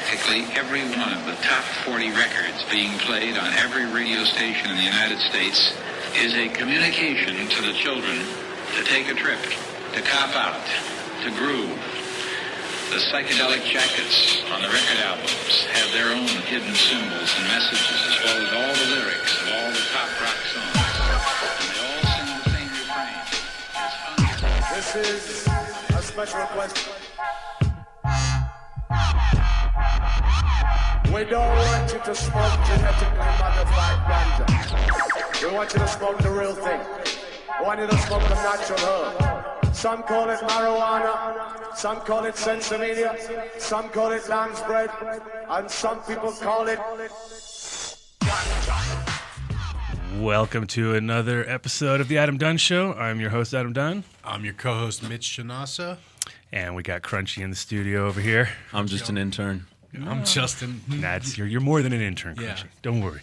practically every one of the top 40 records being played on every radio station in the United States is a communication to the children to take a trip, to cop out, to groove. The psychedelic jackets on the record albums have their own hidden symbols and messages, as well as all the lyrics of all the top rock songs. And they all sing the same refrain. It's fun. This is a special request. We don't want you to smoke genetically modified ganja. We want you to smoke the real thing. We want you to smoke the natural herb. Some call it marijuana, some call it sensimedia, some call it lamb's bread, and some people call it ganja. Welcome to another episode of The Adam Dunn Show. I'm your host, Adam Dunn. I'm your co-host, Mitch Shenassa. And we got Crunchy in the studio over here. I'm just an intern. I'm Justin. That's you're more than an intern, Crunchy. Yeah. Don't worry.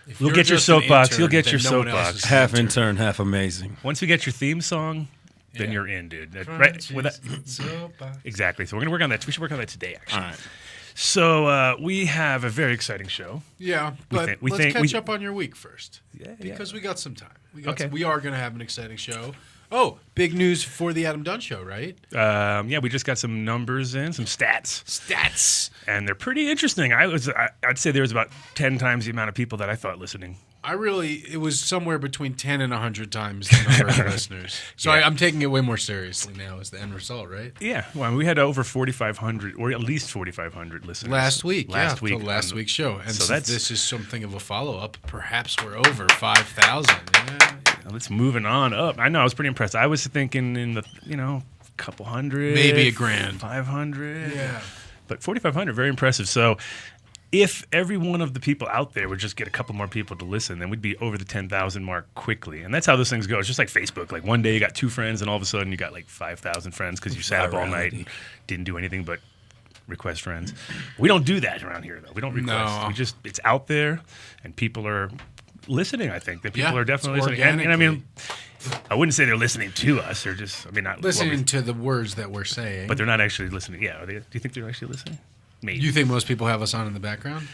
If You'll you're get your just an soapbox. intern, You'll get then your no one else soapbox. is an Half intern, half amazing. Once we get your theme song, then Yeah. you're in, dude. Right? With that, Soapbox. exactly. So we're gonna work on that. We should work on that today, actually. All right. So we have a very exciting show. Yeah, but we let's think- catch up on your week first. Yeah, Because we got some time. Okay. We are going to have an exciting show. Oh, big news for the Adam Dunn Show, right? Yeah, we just got some numbers in, some stats, Stats. and they're pretty interesting. I'd say there was about 10 times the amount of people that I thought listening. It was somewhere between 10 and 100 times the number of listeners. So Yeah. I'm taking it way more seriously now as the end result, right? Yeah, well, we had over 4,500, or at least 4,500 listeners Last week, the last week's show. And So so that's- this is something of a follow-up. Perhaps we're over 5,000. Yeah. Let's moving on up. I know, I was pretty impressed. I was thinking in the, couple hundred. Maybe a grand. 500. Yeah. But 4,500, very impressive. So if every one of the people out there would just get a couple more people to listen, then we'd be over the 10,000 mark quickly. And that's how those things go. It's just like Facebook. Like one day you got 2 friends, and all of a sudden you got like 5,000 friends because you sat up all night and didn't do anything but request friends. We don't do that around here, though. We don't request. No. It's out there, and people are listening, I think. That people Yeah, are definitely it's listening. And I mean, I wouldn't say they're listening to us. They're just, not Listening to the words that we're saying. but they're not actually listening. Yeah, do you think they're actually listening? Maybe. You think most people have us on in the background?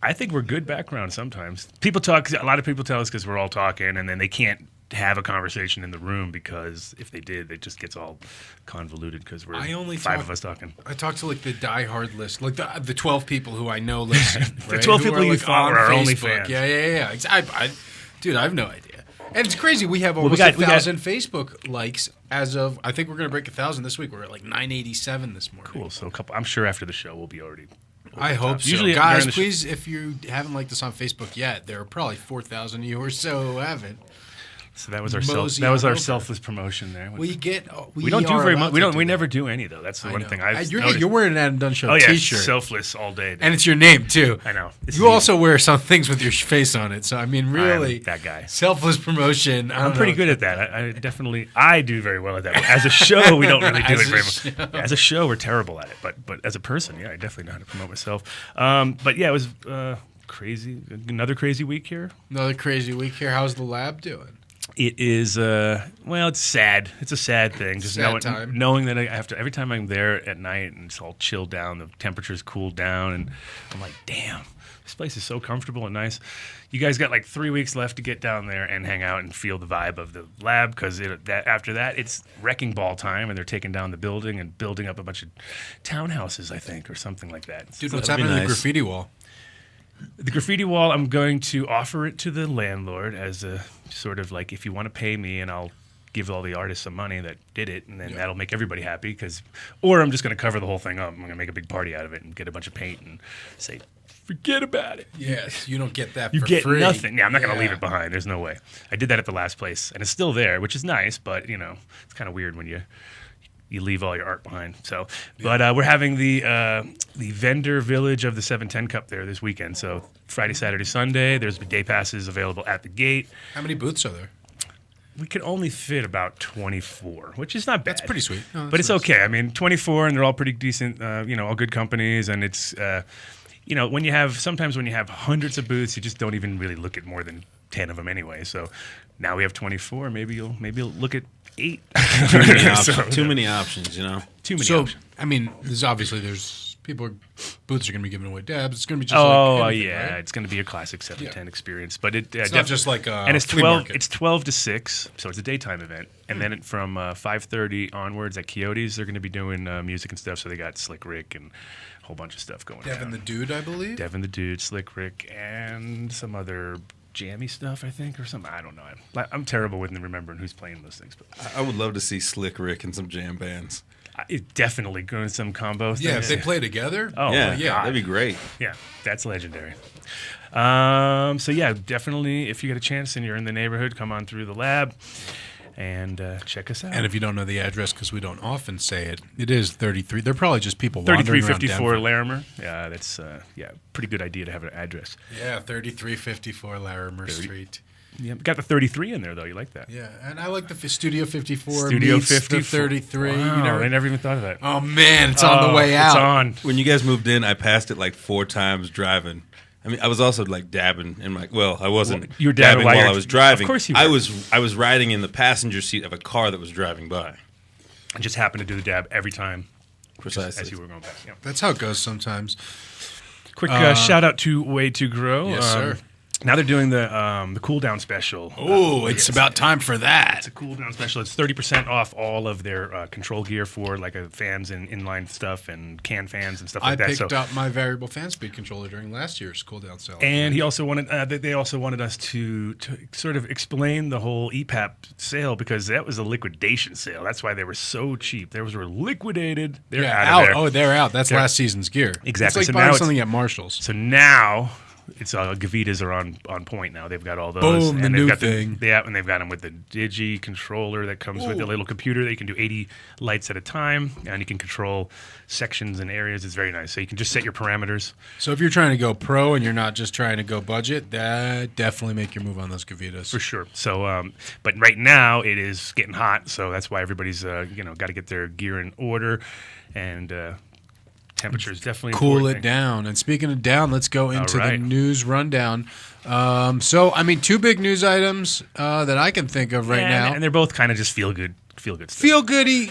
I think we're good background sometimes. People talk. A lot of people tell us because we're all talking, and then they can't have a conversation in the room because if they did, it just gets all convoluted because we're five of us talking. I talk to like the diehard list, like the 12 people who I know listen. The right? 12 Who people are, you like, follow on are our only Facebook. fans. Yeah. Dude, I have no idea. And it's crazy. We have we almost got- 1,000 Facebook likes as of. I think we're going to break 1,000 this week. We're at like 987 this morning. Cool. So I'm sure after the show we'll be already. I hope so. Usually Guys, during the please, if you haven't liked us on Facebook yet, there are probably 4,000 of you or so who haven't. So that was our Mosey on over. selfless promotion there. We don't do very much. We never do any though. That's the one thing I've noticed. You're wearing an Adam Dunn Show Oh yeah, T-shirt, selfless all day. and it's your name too. I know. It's You also wear some things with your face on it. So I mean, really, I'm that guy. selfless promotion. I'm pretty good at that. I do very well at that. But as a show, we don't really do As it a very show. much. As a show, we're terrible at it. But as a person, yeah, I definitely know how to promote myself. But yeah, it was crazy. Another crazy week here. Another crazy week here. How's the lab doing? It is it's sad. It's a sad thing. Just Sad time. knowing that I have to every time I'm there at night and it's all chilled down, the temperature's cooled down, and I'm like, damn, this place is so comfortable and nice. You guys got like 3 weeks left to get down there and hang out and feel the vibe of the lab because after that it's wrecking ball time and they're taking down the building and building up a bunch of townhouses, I think, or something like that. Dude, So what's that'd be happening to the nice. graffiti wall? the graffiti wall, I'm going to offer it to the landlord as a sort of like, if you want to pay me and I'll give all the artists some money that did it, and then that'll make everybody happy. Or I'm just going to cover the whole thing up. I'm going to make a big party out of it and get a bunch of paint and say, forget about it. Yes, you don't get that You for get free. nothing. Yeah, I'm not going to leave it behind. There's no way. I did that at the last place, and it's still there, which is nice, but, it's kind of weird when you leave all your art behind. So, but we're having the vendor village of the 710 Cup there this weekend. So Friday, Saturday, Sunday. There's day passes available at the gate. How many booths are there? We can only fit about 24, which is not bad. That's pretty sweet. No, But it's nice. okay. I mean, 24, and they're all pretty decent, all good companies. And it's, when you have hundreds of booths, you just don't even really look at more than 10 of them anyway. So now we have 24. Maybe you'll look at 8. Too many options, Too many So, options. I mean, there's booths are going to be giving away dabs. It's going to be just anything, right? It's going to be a classic 7-10 experience. But it's not just like a and it's flea 12. market. It's 12 to 6, so it's a daytime event. And then from 5:30 onwards at Coyotes, they're going to be doing music and stuff. So they got Slick Rick and a whole bunch of stuff going. Devin the Dude, I believe. Devin the Dude, Slick Rick, and some other jammy stuff, I think, or something. I don't know. I'm terrible with remembering who's playing those things. But I would love to see Slick Rick and some jam bands. It definitely going some combo things. Yeah, if they play together. Oh, yeah, my God. that'd be great. Yeah, that's legendary. So yeah, definitely, if you get a chance and you're in the neighborhood, come on through the lab and check us out. And if you don't know the address, because we don't often say it, it is 33. They're probably just people wandering around 3354 Denver. Larimer. Yeah, that's pretty good idea to have an address. Yeah, 3354 Larimer Street. Yeah, got the 33 in there though. You like that? Yeah, and I like the Studio 54 Studio meets 54. the 33. Wow, You know? I never even thought of that. Oh, man, it's on the way out. It's on. When you guys moved in, I passed it like 4 times driving. I mean, I was also like dabbing in my. Well, I wasn't. Well, you were dabbing while I was driving. Of course you were. I was riding in the passenger seat of a car that was driving by. I just happened to do the dab every time. Precisely. As you were going past. Yeah. That's how it goes sometimes. Quick shout out to Way to Grow. Yes, sir. Now they're doing the cool down special. Oh, it's about time for that. It's a cool down special. It's 30% off all of their control gear for like fans and inline stuff and can fans and stuff like that. I picked up my variable fan speed controller during last year's cool down sale. And he also wanted they also wanted us to sort of explain the whole EPAP sale because that was a liquidation sale. That's why they were so cheap. Those were liquidated. They're out of there. Oh, they're out. That's last season's gear. Exactly. It's like buying something at Marshall's. So now it's Gavitas are on point now. They've got all those. Boom, the and new got thing. And they've got them with the Digi controller that comes with a little computer that you can do 80 lights at a time, and you can control sections and areas. It's very nice. So you can just set your parameters. So if you're trying to go pro and you're not just trying to go budget, that definitely make your move on those Gavitas. For sure. So, but right now it is getting hot, so that's why everybody's got to get their gear in order, and temperature is definitely cool important. it down. And speaking of down, let's go into right. the news rundown. So, I mean, 2 big news items that I can think of right now. And they're both kind of just feel good stuff. Feel goody,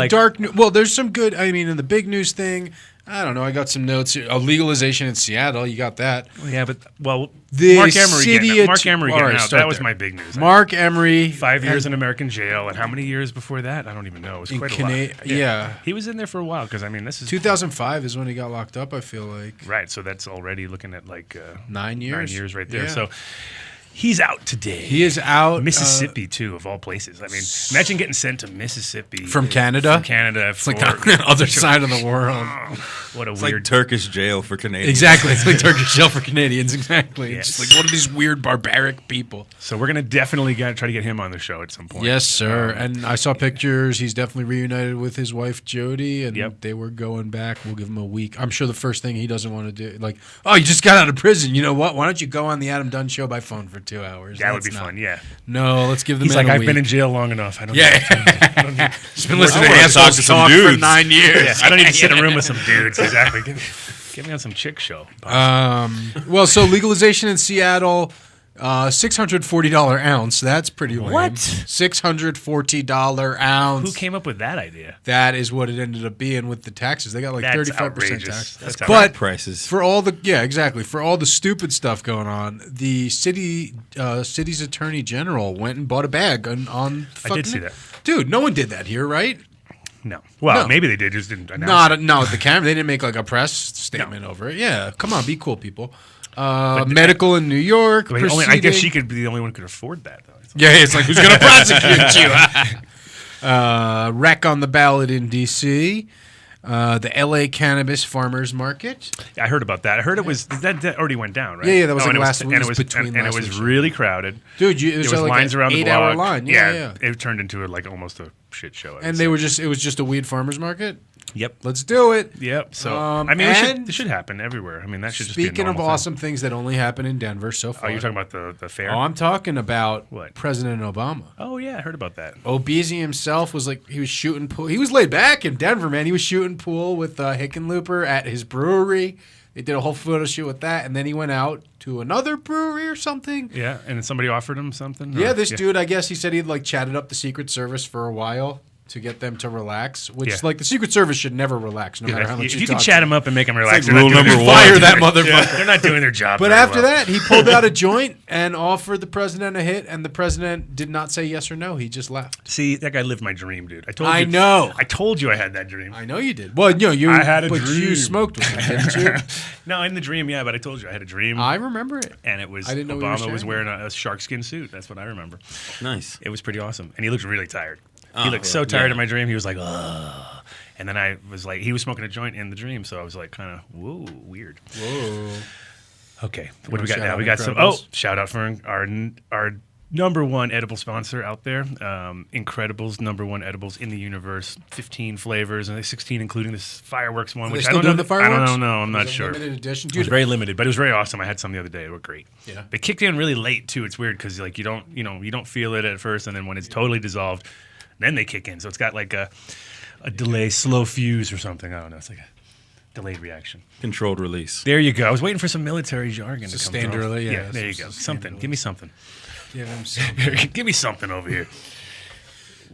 dark. Well, there's some good. I mean, in the big news thing, I don't know. I got some notes here. Legalization in Seattle. You got that? Yeah, but Mark The Emery city getting out. Mark att- Emery All getting right, out. start That was there. my big news. Mark Emery. 5 years in American jail, and how many years before that? I don't even know. It was In quite a lot. yeah. He was in there for a while because I mean, this is 2005 is when he got locked up. I feel like right. So that's already looking at like 9 years. 9 years right there. Yeah. So he's out today. He is out. Mississippi too, of all places. I mean, imagine getting sent to Mississippi From Canada? From Canada, It's like on the other side of the world. What a It's weird. like Turkish jail for Canadians. Exactly. It's like Turkish jail for Canadians. Exactly. Yes. It's just like, what are these weird barbaric people? So we're gonna definitely try to get him on the show at some point. Yes, sir. And I saw pictures. He's definitely reunited with his wife, Jody, and Yep. they were going back. We'll give him a week. I'm sure the first thing he doesn't want to do, like, oh, you just got out of prison. You know what? Why don't you go on the Adam Dunn show by phone for 2 hours? That would Let's be not. fun. Yeah. No, let's give the He's man like, a I've week. been in jail long enough. I don't. Yeah. He's been listening to I wanna talk assholes to some talk for dudes. 9 years. Yeah, I don't need to sit in a room with some dudes. Exactly. Get me on some chick show. Well, so legalization in Seattle, $640 ounce. That's pretty lame. What? $640 ounce. Who came up with that idea? That is what it ended up being with the taxes. They got like That's 35% outrageous. tax. That's But outrageous. prices. for all the for all the stupid stuff going on, the city's attorney general went and bought a bag on I did see that. Dude, no one did that here, right? No. Well, No. maybe they did. Just didn't announce. Not at the camera. They didn't make like a press statement over it. Yeah, come on, be cool, people. Medical in New York. I guess proceeding. she could be the only one who could afford that. Though. Yeah, it's like, who's going to prosecute you? Wreck on the ballot in D.C. The L.A. Cannabis Farmers Market. I heard about that. I heard it was that already went down, right? Yeah, that was like and last it week. was, Between and it last was week's really crowded. Dude, There was like lines an around the 8-hour block. line. Yeah. It turned into like almost a shit show. And it was just a weed farmers market. Yep. Let's do it. Yep. So Um, I mean, and- it should happen everywhere. I mean, that should just be a Speaking of normal thing. awesome things that only happen in Denver so far. Oh, you're talking about the fair? Oh, I'm talking about What? President Obama. Oh yeah, I heard about that. Obese himself was like, he was shooting pool. He was laid back in Denver, man. He was shooting pool with Hickenlooper at his brewery. They did a whole photo shoot with that, and then he went out to another brewery or something. Yeah, and then somebody offered him something. Yeah, Or- this dude, I guess he said he'd like chatted up the Secret Service for a while. to get them to relax, which like the Secret Service should never relax, no matter how much if you can chat them up and make them relax, like rule number one. Fire that motherfucker. They're not doing their job. But after that, he pulled out a joint and offered the president a hit, and the president did not say yes or no. He just left. See, that guy lived my dream, dude. I told you. I know. I told you I had that dream. I know you did. Well, you. I had a but dream. you smoked with him, didn't you? No, in the dream, yeah. But I told you I had a dream. I remember it. And it was I didn't know Obama we were was sharing wearing a shark skin suit. That's what I remember. Nice. It was pretty awesome, and he looked really tired. He looked so tired in my dream. He was like, ugh. And then I was like, he was smoking a joint in the dream, so I was like, kind of, whoa, weird. Whoa. Okay, what do we got shout now? out We got some. Incredibles? Oh, shout out for our number one edible sponsor out there, Incredibles, number one edibles in the universe. 15 flavors and 16, including this fireworks one. Are they Which still I don't know. doing the fireworks? I don't know. I'm not Is it sure. Limited edition, It was dude. very limited, but it was very awesome. I had some the other day. They were great. Yeah. They kicked in really late too. It's weird because like you don't feel it at first, and then when it's totally dissolved, then they kick in. So it's got like a delay, slow fuse or something. I don't know. It's like a delayed reaction. Controlled release. There you go. I was waiting for some military jargon to come Sustained through. release, yeah. There you go. Something. Give me something. Give him some. Give me something over here.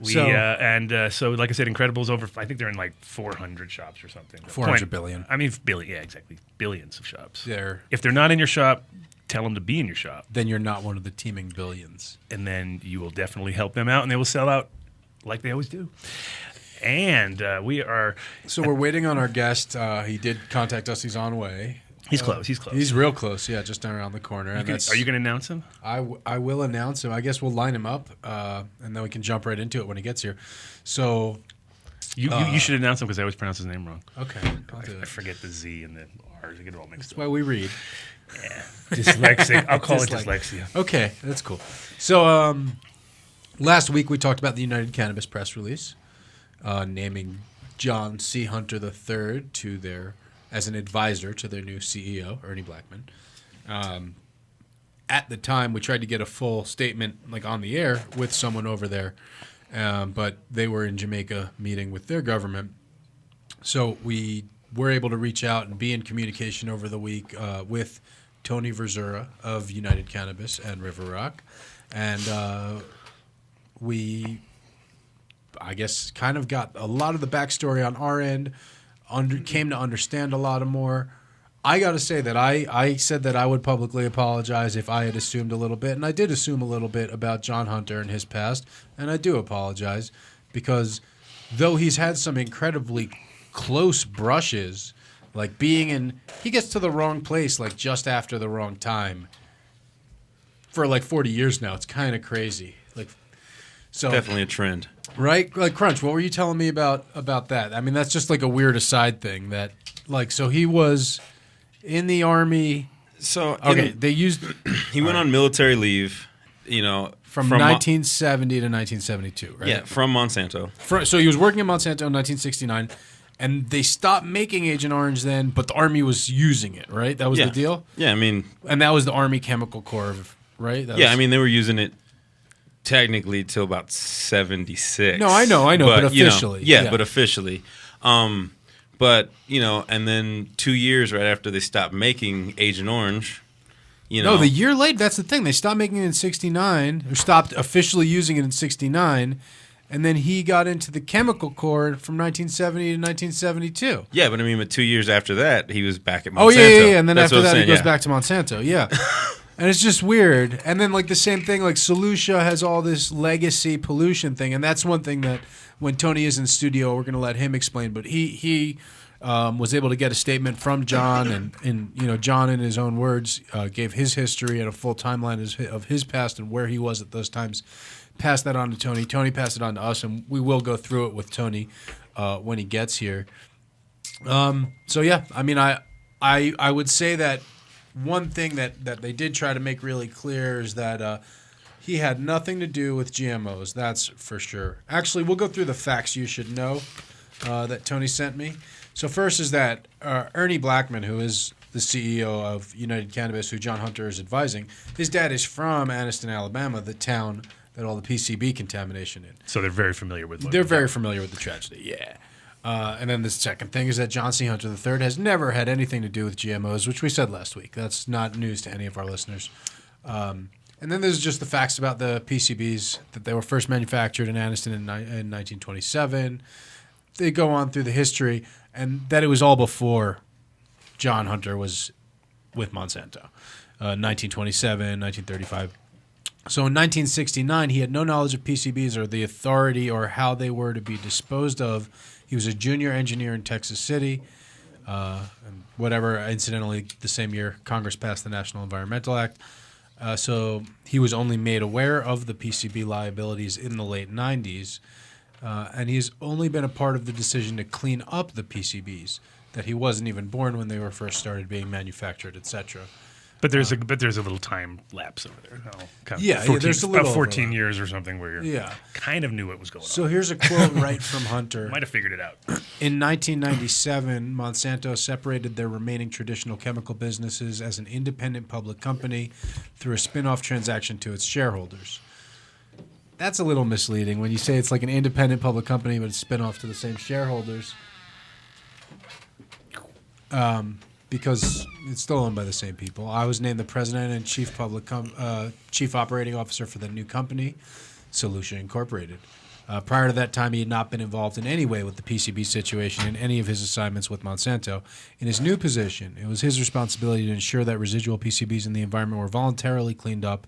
So, like I said, Incredibles over. I think they're in like 400 shops or something. 400 billion. I mean, billion. Yeah, exactly. Billions of shops. If they're not in your shop, tell them to be in your shop, then you're not one of the teeming billions. and then you will definitely help them out, and they will sell out like they always do. And we are. So we're waiting on our guest. He did contact us. He's on way. He's close. He's close. He's real close. Yeah, just down around the corner. And Are you going to announce him? I will announce him. I guess we'll line him up, and then we can jump right into it when he gets here. So You should announce him because I always pronounce his name wrong. okay, I'll do I it. forget the Z and the R's. I get it all mixed That's up. why we read. Dyslexic. I'll call it Dyslexia. dyslexia. Okay, that's cool. So last week we talked about the United Cannabis press release naming John C. Hunter III as an advisor to their new CEO, Ernie Blackman. At the time, we tried to get a full statement like on the air with someone over there, but they were in Jamaica meeting with their government. So we were able to reach out and be in communication over the week with Tony Verzura of United Cannabis and River Rock. And we, I guess, kind of got a lot of the backstory on our end, came to understand a lot more. I got to say that I said that I would publicly apologize if I had assumed a little bit, and I did assume a little bit about John Hunter and his past, and I do apologize because though he's had some incredibly close brushes, like he gets to the wrong place like just after the wrong time for like 40 years now. It's kind of crazy. So Definitely a trend. right? Like Crunch, what were you telling me about that? I mean, that's just like a weird aside thing that so he was in the army. So They used he went on military leave, from 1970 to 1972, right? Yeah, from Monsanto. So he was working at Monsanto in 1969, and they stopped making Agent Orange then, but the Army was using it, right? That was the deal? Yeah, I mean, And that was the Army Chemical Corps, right? they were using it technically till about 76. No, I know, but officially. But officially. But, and then 2 years right after they stopped making Agent Orange, No, the year later, that's the thing. They stopped making it in 69, or stopped officially using it in 69, and then he got into the Chemical Corps from 1970 to 1972. Yeah, but 2 years after that, he was back at Monsanto. Oh, yeah. And then That's after what I'm that, saying, he goes yeah. back to Monsanto. Yeah. And it's just weird. And then, the same thing, Solutia has all this legacy pollution thing. And that's one thing that when Tony is in studio, we're going to let him explain. But he was able to get a statement from John. And John, in his own words, gave his history and a full timeline of his past and where he was at those times. Passed that on to Tony. Tony passed it on to us. And we will go through it with Tony when he gets here. So, yeah, I would say that one thing that they did try to make really clear is that he had nothing to do with GMOs. That's for sure. Actually, we'll go through the facts you should know that Tony sent me. So first is that Ernie Blackman, who is the CEO of United Cannabis, who John Hunter is advising, his dad is from Anniston, Alabama, the town that all the PCB contamination in. So they're very familiar with. They're very familiar with the tragedy. Yeah. And then the second thing is that John C. Hunter III has never had anything to do with GMOs, which we said last week. That's not news to any of our listeners. And then there's just the facts about the PCBs, that they were first manufactured in Anniston in 1927. They go on through the history, and that it was all before John Hunter was with Monsanto. 1927, 1935. So in 1969, he had no knowledge of PCBs or the authority or how they were to be disposed of. He was a junior engineer in Texas City. And whatever, incidentally, the same year, Congress passed the National Environmental Act. So he was only made aware of the PCB liabilities in the late 90s. And he's only been a part of the decision to clean up the PCBs, that he wasn't even born when they were first started being manufactured, etc. But there's a little time lapse over there. Kind of Yeah, 14, there's a little about 14 overlap. years or something where you kind of knew what was going So on. here's a quote right from Hunter. Might have figured it out. In 1997, Monsanto separated their remaining traditional chemical businesses as an independent public company through a spin-off transaction to its shareholders. That's a little misleading when you say it's like an independent public company, but it's spin-off to the same shareholders. Because it's still owned by the same people. I was named the president and chief operating officer for the new company, Solution Incorporated. Prior to that time, he had not been involved in any way with the PCB situation in any of his assignments with Monsanto. In his new position, it was his responsibility to ensure that residual PCBs in the environment were voluntarily cleaned up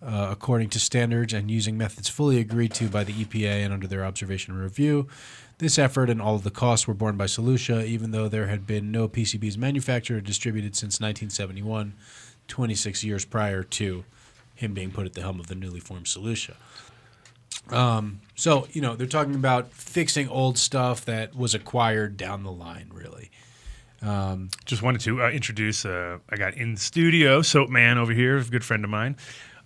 according to standards and using methods fully agreed to by the EPA and under their observation and review. This effort and all of the costs were borne by Solutia, even though there had been no PCBs manufactured or distributed since 1971, 26 years prior to him being put at the helm of the newly formed Solutia. So, they're talking about fixing old stuff that was acquired down the line, really. Just wanted to introduce, I got in the studio, Soap Man over here, a good friend of mine,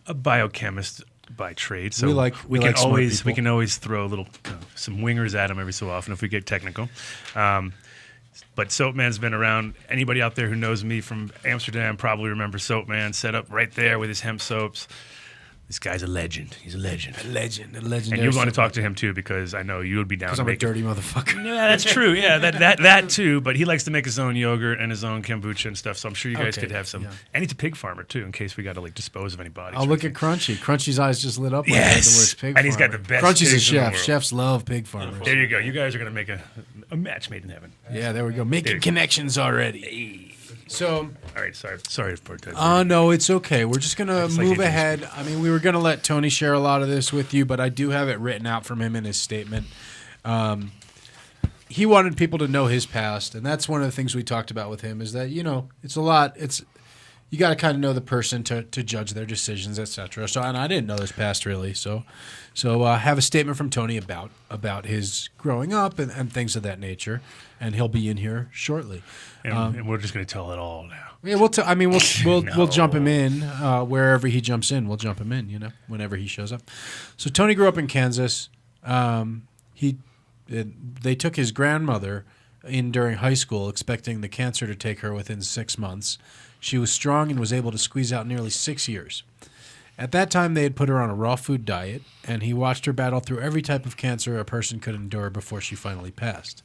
a biochemist by trade. So we can always throw a little some wingers at him every so often if we get technical. But Soap Man's been around. Anybody out there who knows me from Amsterdam probably remembers Soap Man, set up right there with his hemp soaps. This guy's a legend. He's a legend. A legendary. And you want to talk to him too because I know you would be down. Because I'm a dirty motherfucker. Yeah, that's true. Yeah, that too. But he likes to make his own yogurt and his own kombucha and stuff. So I'm sure you guys could have some. Yeah. And he's a pig farmer too, in case we got to dispose of any bodies. I'll look at Crunchy. Crunchy's eyes just lit up. Yes, the worst pig and he's got the best. Crunchy's a pigs in the chef. world. Chefs love pig farmers. There you go. You guys are gonna make a match made in heaven. Yeah, there we go. Making connections already. Hey. So, all right, sorry for that. No, it's okay. We're just gonna move ahead. I mean, we were gonna let Tony share a lot of this with you, but I do have it written out from him in his statement. He wanted people to know his past, and that's one of the things we talked about with him. Is that it's a lot. You got to kind of know the person to judge their decisions, etc. So, and I didn't know his past really. So have a statement from Tony about his growing up and things of that nature, and he'll be in here shortly. And we're just going to tell it all now. Yeah, we'll jump him in wherever he jumps in. We'll jump him in, whenever he shows up. So Tony grew up in Kansas. They took his grandmother in during high school, expecting the cancer to take her within 6 months. She was strong and was able to squeeze out nearly 6 years. At that time, they had put her on a raw food diet, and he watched her battle through every type of cancer a person could endure before she finally passed.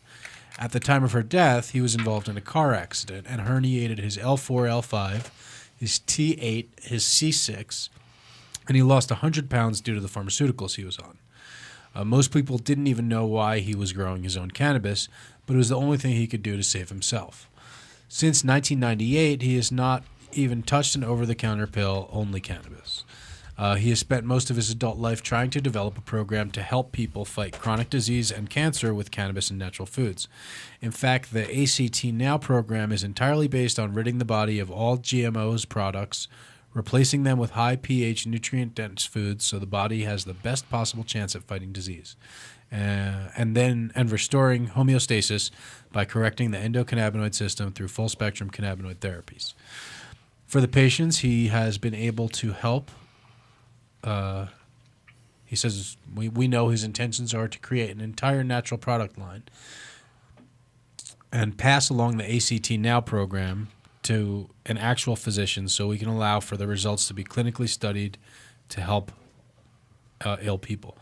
At the time of her death, he was involved in a car accident and herniated his L4, L5, his T8, his C6, and he lost 100 pounds due to the pharmaceuticals he was on. Most people didn't even know why he was growing his own cannabis, but it was the only thing he could do to save himself. Since 1998, he has not even touched an over-the-counter pill, only cannabis. He has spent most of his adult life trying to develop a program to help people fight chronic disease and cancer with cannabis and natural foods. In fact, the ACT Now program is entirely based on ridding the body of all GMOs products, replacing them with high pH, nutrient-dense foods so the body has the best possible chance at fighting disease. And restoring homeostasis by correcting the endocannabinoid system through full-spectrum cannabinoid therapies. For the patients, he has been able to help. He says, we know his intentions are to create an entire natural product line and pass along the ACT Now program to an actual physician so we can allow for the results to be clinically studied to help ill people.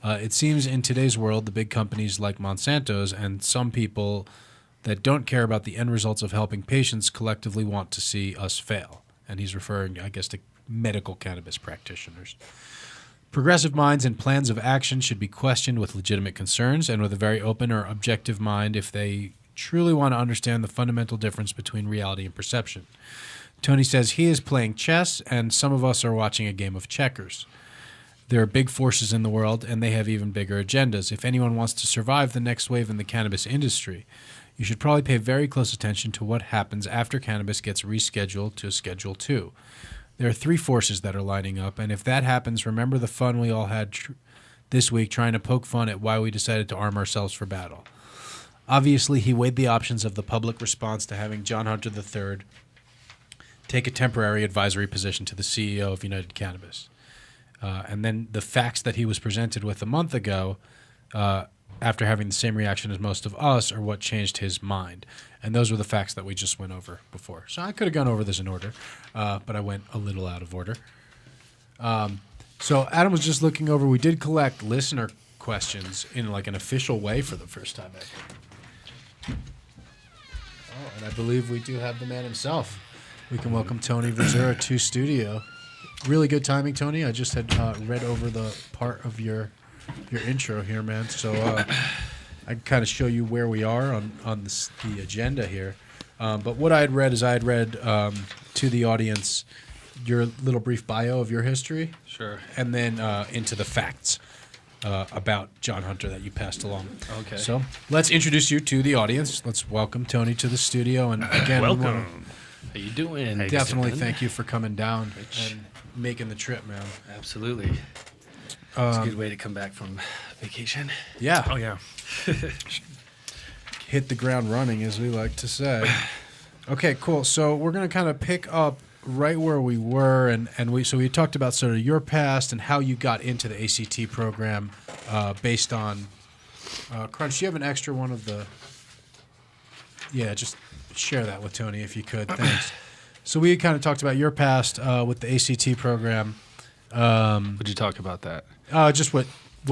It seems in today's world, the big companies like Monsanto's and some people that don't care about the end results of helping patients collectively want to see us fail. And he's referring, I guess, to medical cannabis practitioners. Progressive minds and plans of action should be questioned with legitimate concerns and with a very open or objective mind if they truly want to understand the fundamental difference between reality and perception. Tony says he is playing chess, and some of us are watching a game of checkers. There are big forces in the world, and they have even bigger agendas. If anyone wants to survive the next wave in the cannabis industry, you should probably pay very close attention to what happens after cannabis gets rescheduled to Schedule 2. There are 3 forces that are lining up, and if that happens, remember the fun we all had this week trying to poke fun at why we decided to arm ourselves for battle. Obviously, he weighed the options of the public response to having John Hunter III take a temporary advisory position to the CEO of United Cannabis. And then the facts that he was presented with a month ago, after having the same reaction as most of us, are what changed his mind. And those were the facts that we just went over before. So I could have gone over this in order, but I went a little out of order. So Adam was just looking over. We did collect listener questions in like an official way for the first time ever. Oh, and I believe we do have the man himself. We can welcome Tony Verzura to studio. Really good timing, Tony. I just had read over the part of your intro here, man. So I can kind of show you where we are on the agenda here. But what I had read is to the audience your little brief bio of your history. Sure. And then into the facts about John Hunter that you passed along. Okay. So let's introduce you to the audience. Let's welcome Tony to the studio. And again, Welcome. How you doing? definitely thank you for coming down and making the trip, man. Absolutely. It's a good way to come back from vacation. Yeah. Oh, yeah. Hit the ground running, as we like to say. Okay, cool. So we're going to kind of pick up right where we were, and we talked about sort of your past and how you got into the ACT program based on Crunch. Do you have an extra one of the? Yeah, just share that with Tony if you could. Thanks. So we kind of talked about your past with the ACT program. Would you talk about that? Just what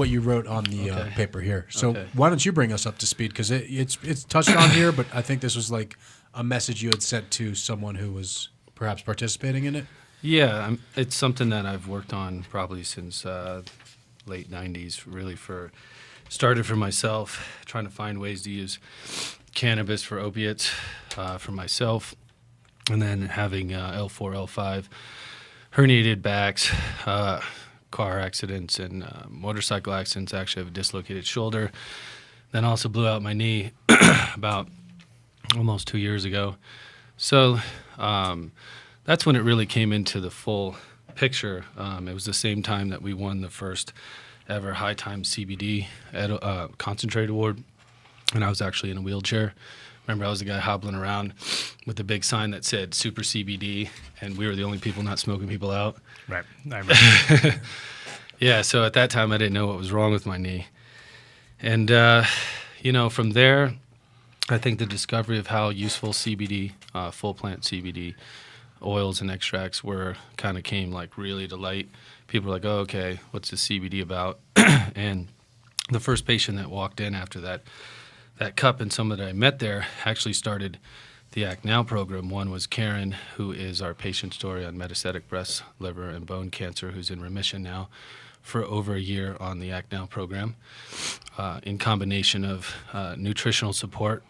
you wrote on the paper here. So why don't you bring us up to speed? Because it's touched on here, but I think this was like a message you had sent to someone who was perhaps participating in it. Yeah, it's something that I've worked on probably since late 90s, really started for myself, trying to find ways to use cannabis for opiates for myself, and then having L4, L5, herniated backs, car accidents, and motorcycle accidents. Actually have a dislocated shoulder. Then also blew out my knee about almost 2 years ago. So that's when it really came into the full picture. It was the same time that we won the first ever High Time CBD concentrate award, and I was actually in a wheelchair. Remember, I was the guy hobbling around with the big sign that said Super CBD, and we were the only people not smoking people out. Right. I remember. Yeah, so at that time, I didn't know what was wrong with my knee. And, from there, I think the discovery of how useful CBD, full plant CBD oils and extracts came like really to light. People were like, oh, okay, what's the CBD about? And the first patient that walked in after that cup and someone that I met there actually started the Act Now program. One was Karen, who is our patient story on metastatic breast, liver, and bone cancer, who's in remission now for over a year on the Act Now program, in combination of nutritional support.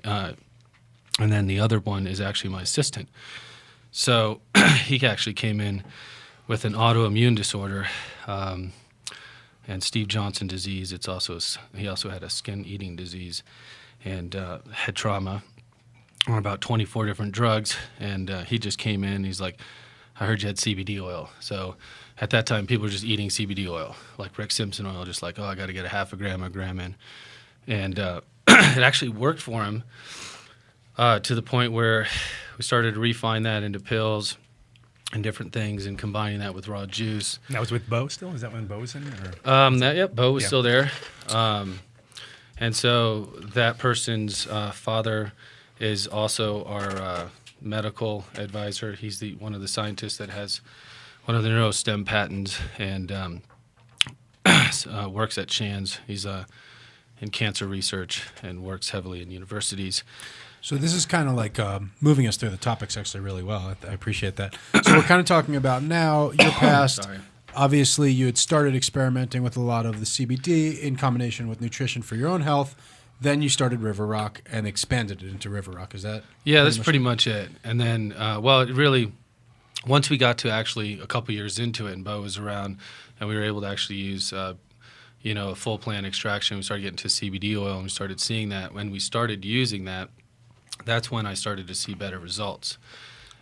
And then the other one is actually my assistant. So he actually came in with an autoimmune disorder, and Steve Johnson disease. He also had a skin eating disease, and had trauma on about 24 different drugs. And he just came in. He's like, I heard you had CBD oil. So at that time, people were just eating CBD oil, like Rick Simpson oil, just like, oh, I got to get a half a gram in. And it actually worked for him to the point where we started to refine that into pills and different things, and combining that with raw juice. That was with Bo still? Is that when Bo was in there? Bo was still there. And so that person's father is also our medical advisor. He's one of the scientists that has one of the neurostem patents, and works at Shands. He's in cancer research and works heavily in universities. So this is kind of like moving us through the topics actually really well. I appreciate that. So we're kind of talking about now your past. Sorry. Obviously, you had started experimenting with a lot of the CBD in combination with nutrition for your own health. Then you started River Rock and expanded it into River Rock. Is that? Yeah, that's pretty much it. And then, it really, once we got to actually a couple years into it and Bo was around and we were able to actually use, a full plant extraction, we started getting to CBD oil and we started seeing that. When we started using that, that's when I started to see better results.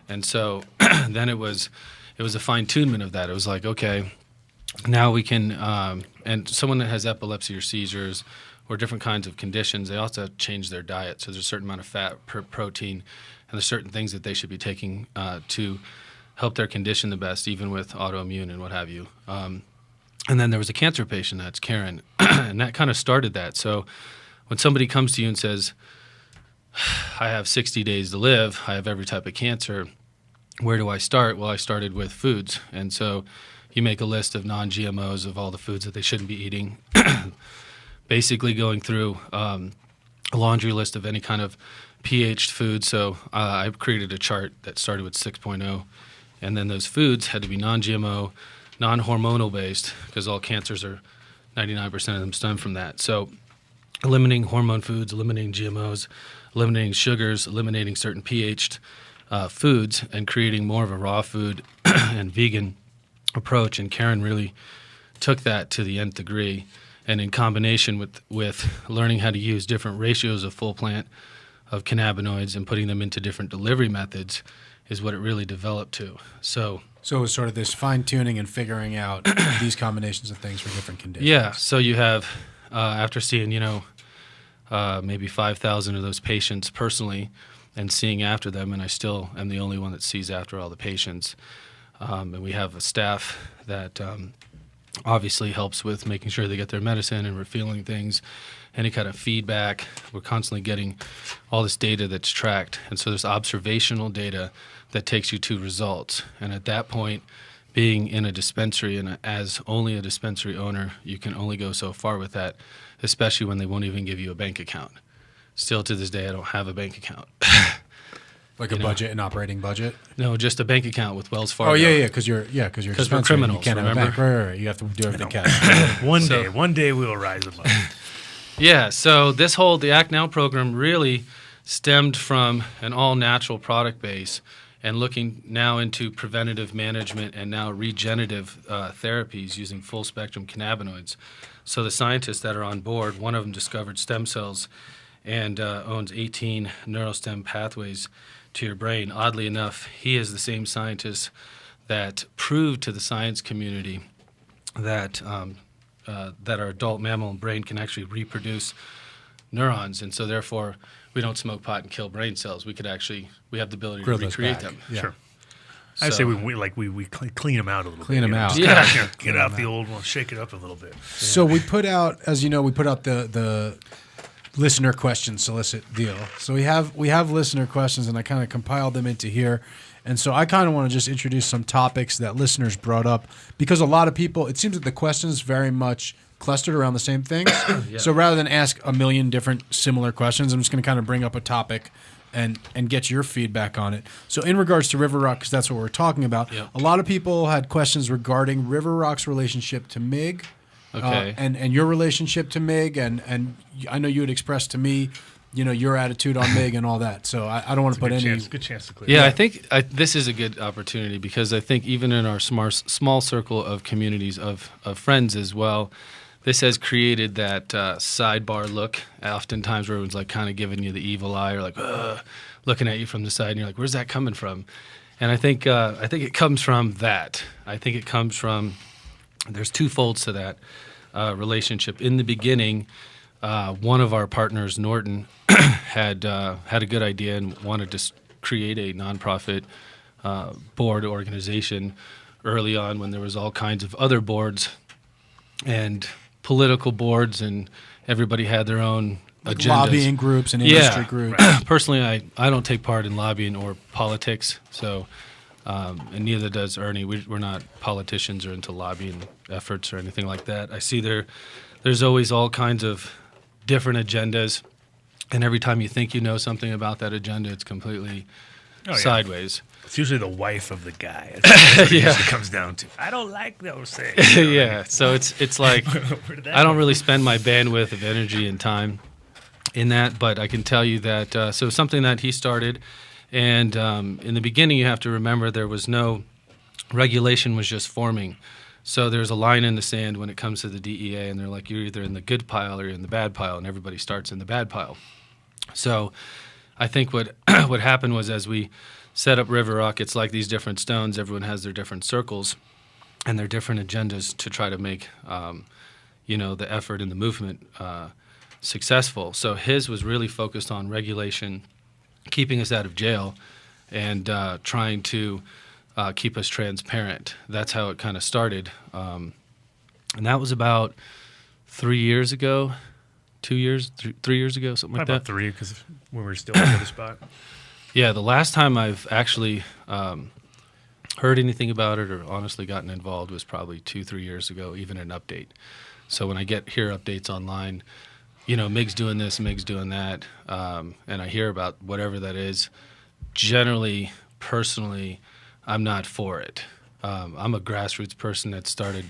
And so then it was a fine-tunement of that. It was like, okay, now we can, and someone that has epilepsy or seizures or different kinds of conditions, they also have to change their diet. So there's a certain amount of fat, protein, and there's certain things that they should be taking to help their condition the best, even with autoimmune and what have you. And then there was a cancer patient, that's Karen, and that kind of started that. So when somebody comes to you and says, I have 60 days to live, I have every type of cancer, where do I start? Well, I started with foods. And so you make a list of non-GMOs of all the foods that they shouldn't be eating, basically going through a laundry list of any kind of pH'd food. So I created a chart that started with 6.0, and then those foods had to be non-GMO, non-hormonal based, because all cancers are 99% of them stem from that. So eliminating hormone foods, eliminating GMOs, eliminating sugars, eliminating certain pH'd foods, and creating more of a raw food and vegan approach. And Karen really took that to the nth degree. And in combination with learning how to use different ratios of full plant, of cannabinoids, and putting them into different delivery methods is what it really developed to. So it was sort of this fine-tuning and figuring out these combinations of things for different conditions. Yeah. So you have, after seeing, maybe 5,000 of those patients personally and seeing after them, and I still am the only one that sees after all the patients. And we have a staff that obviously helps with making sure they get their medicine and refueling things, any kind of feedback. We're constantly getting all this data that's tracked. And so there's observational data that takes you to results. And at that point, being in a dispensary and as only a dispensary owner, you can only go so far with that, especially when they won't even give you a bank account. Still to this day, I don't have a bank account. Like a budget, an operating budget? No, just a bank account with Wells Fargo. Oh, yeah, because you're we're criminals, you can't remember? have a bank. Right. You have to do everything cash. One day we will rise above. Yeah, so the Act Now program really stemmed from an all-natural product base and looking now into preventative management and now regenerative therapies using full-spectrum cannabinoids. So the scientists that are on board, one of them discovered stem cells and owns 18 neurostem pathways to your brain. Oddly enough, he is the same scientist that proved to the science community that our adult mammal brain can actually reproduce neurons, and so therefore we don't smoke pot and kill brain cells. We have the ability to recreate them. Yeah. Sure. I say we clean them out a little bit. Clean them out. Yeah. Get out the old one, shake it up a little bit. So we put out, as you know, the listener question solicit deal. So we have listener questions, and I kind of compiled them into here. And so I kind of want to just introduce some topics that listeners brought up, because a lot of people, it seems that the questions very much clustered around the same things. Yeah. So rather than ask a million different similar questions, I'm just going to kind of bring up a topic and get your feedback on it. So in regards to River Rock, because that's what we're talking about, Yep. a lot of people had questions regarding River Rock's relationship to MIG. Okay. And your relationship to MIG, and I know you had expressed to me, your attitude on MIG and all that. So I don't want to put any. Good chance to clear. Yeah, I think this is a good opportunity, because I think even in our small circle of communities of friends as well, this has created that sidebar look. Oftentimes, where everyone's like kind of giving you the evil eye, or like looking at you from the side, and you're like, "Where's that coming from?" And I think it comes from that. I think it comes from, there's two folds to that relationship. In the beginning, one of our partners, Norton, had a good idea and wanted to create a nonprofit board organization early on, when there was all kinds of other boards and political boards, and everybody had their own Like agendas. lobbying groups and industry groups. Personally, I don't take part in lobbying or politics, so and neither does Ernie. We're not politicians or into lobbying efforts or anything like that. I see there's always all kinds of different agendas And every time you think you know something about that agenda, it's completely sideways. It's usually the wife of the guy. That's what it Yeah. usually comes down to. I don't like those things. Yeah, so it's like Where did that I don't come really spend my bandwidth of energy and time in that, but I can tell you that so something that he started, and in the beginning you have to remember there was no regulation, was just forming. So there's a line in the sand when it comes to the DEA, and they're like, you're either in the good pile or you're in the bad pile, and everybody starts in the bad pile. So I think what what happened was, as we set up River Rock, it's like these different stones. Everyone has their different circles and their different agendas to try to make, the effort and the movement successful. So his was really focused on regulation, keeping us out of jail, and trying to keep us transparent. That's how it kind of started. And that was about 3 years ago, 2 years, 3 years ago, something like About that. 3, because when we were still at the spot. Yeah, the last time I've actually heard anything about it or honestly gotten involved was probably 2-3 years ago, even an update. So when I hear updates online, Mig's doing this, Mig's doing that, and I hear about whatever that is, generally, personally, I'm not for it. I'm a grassroots person that started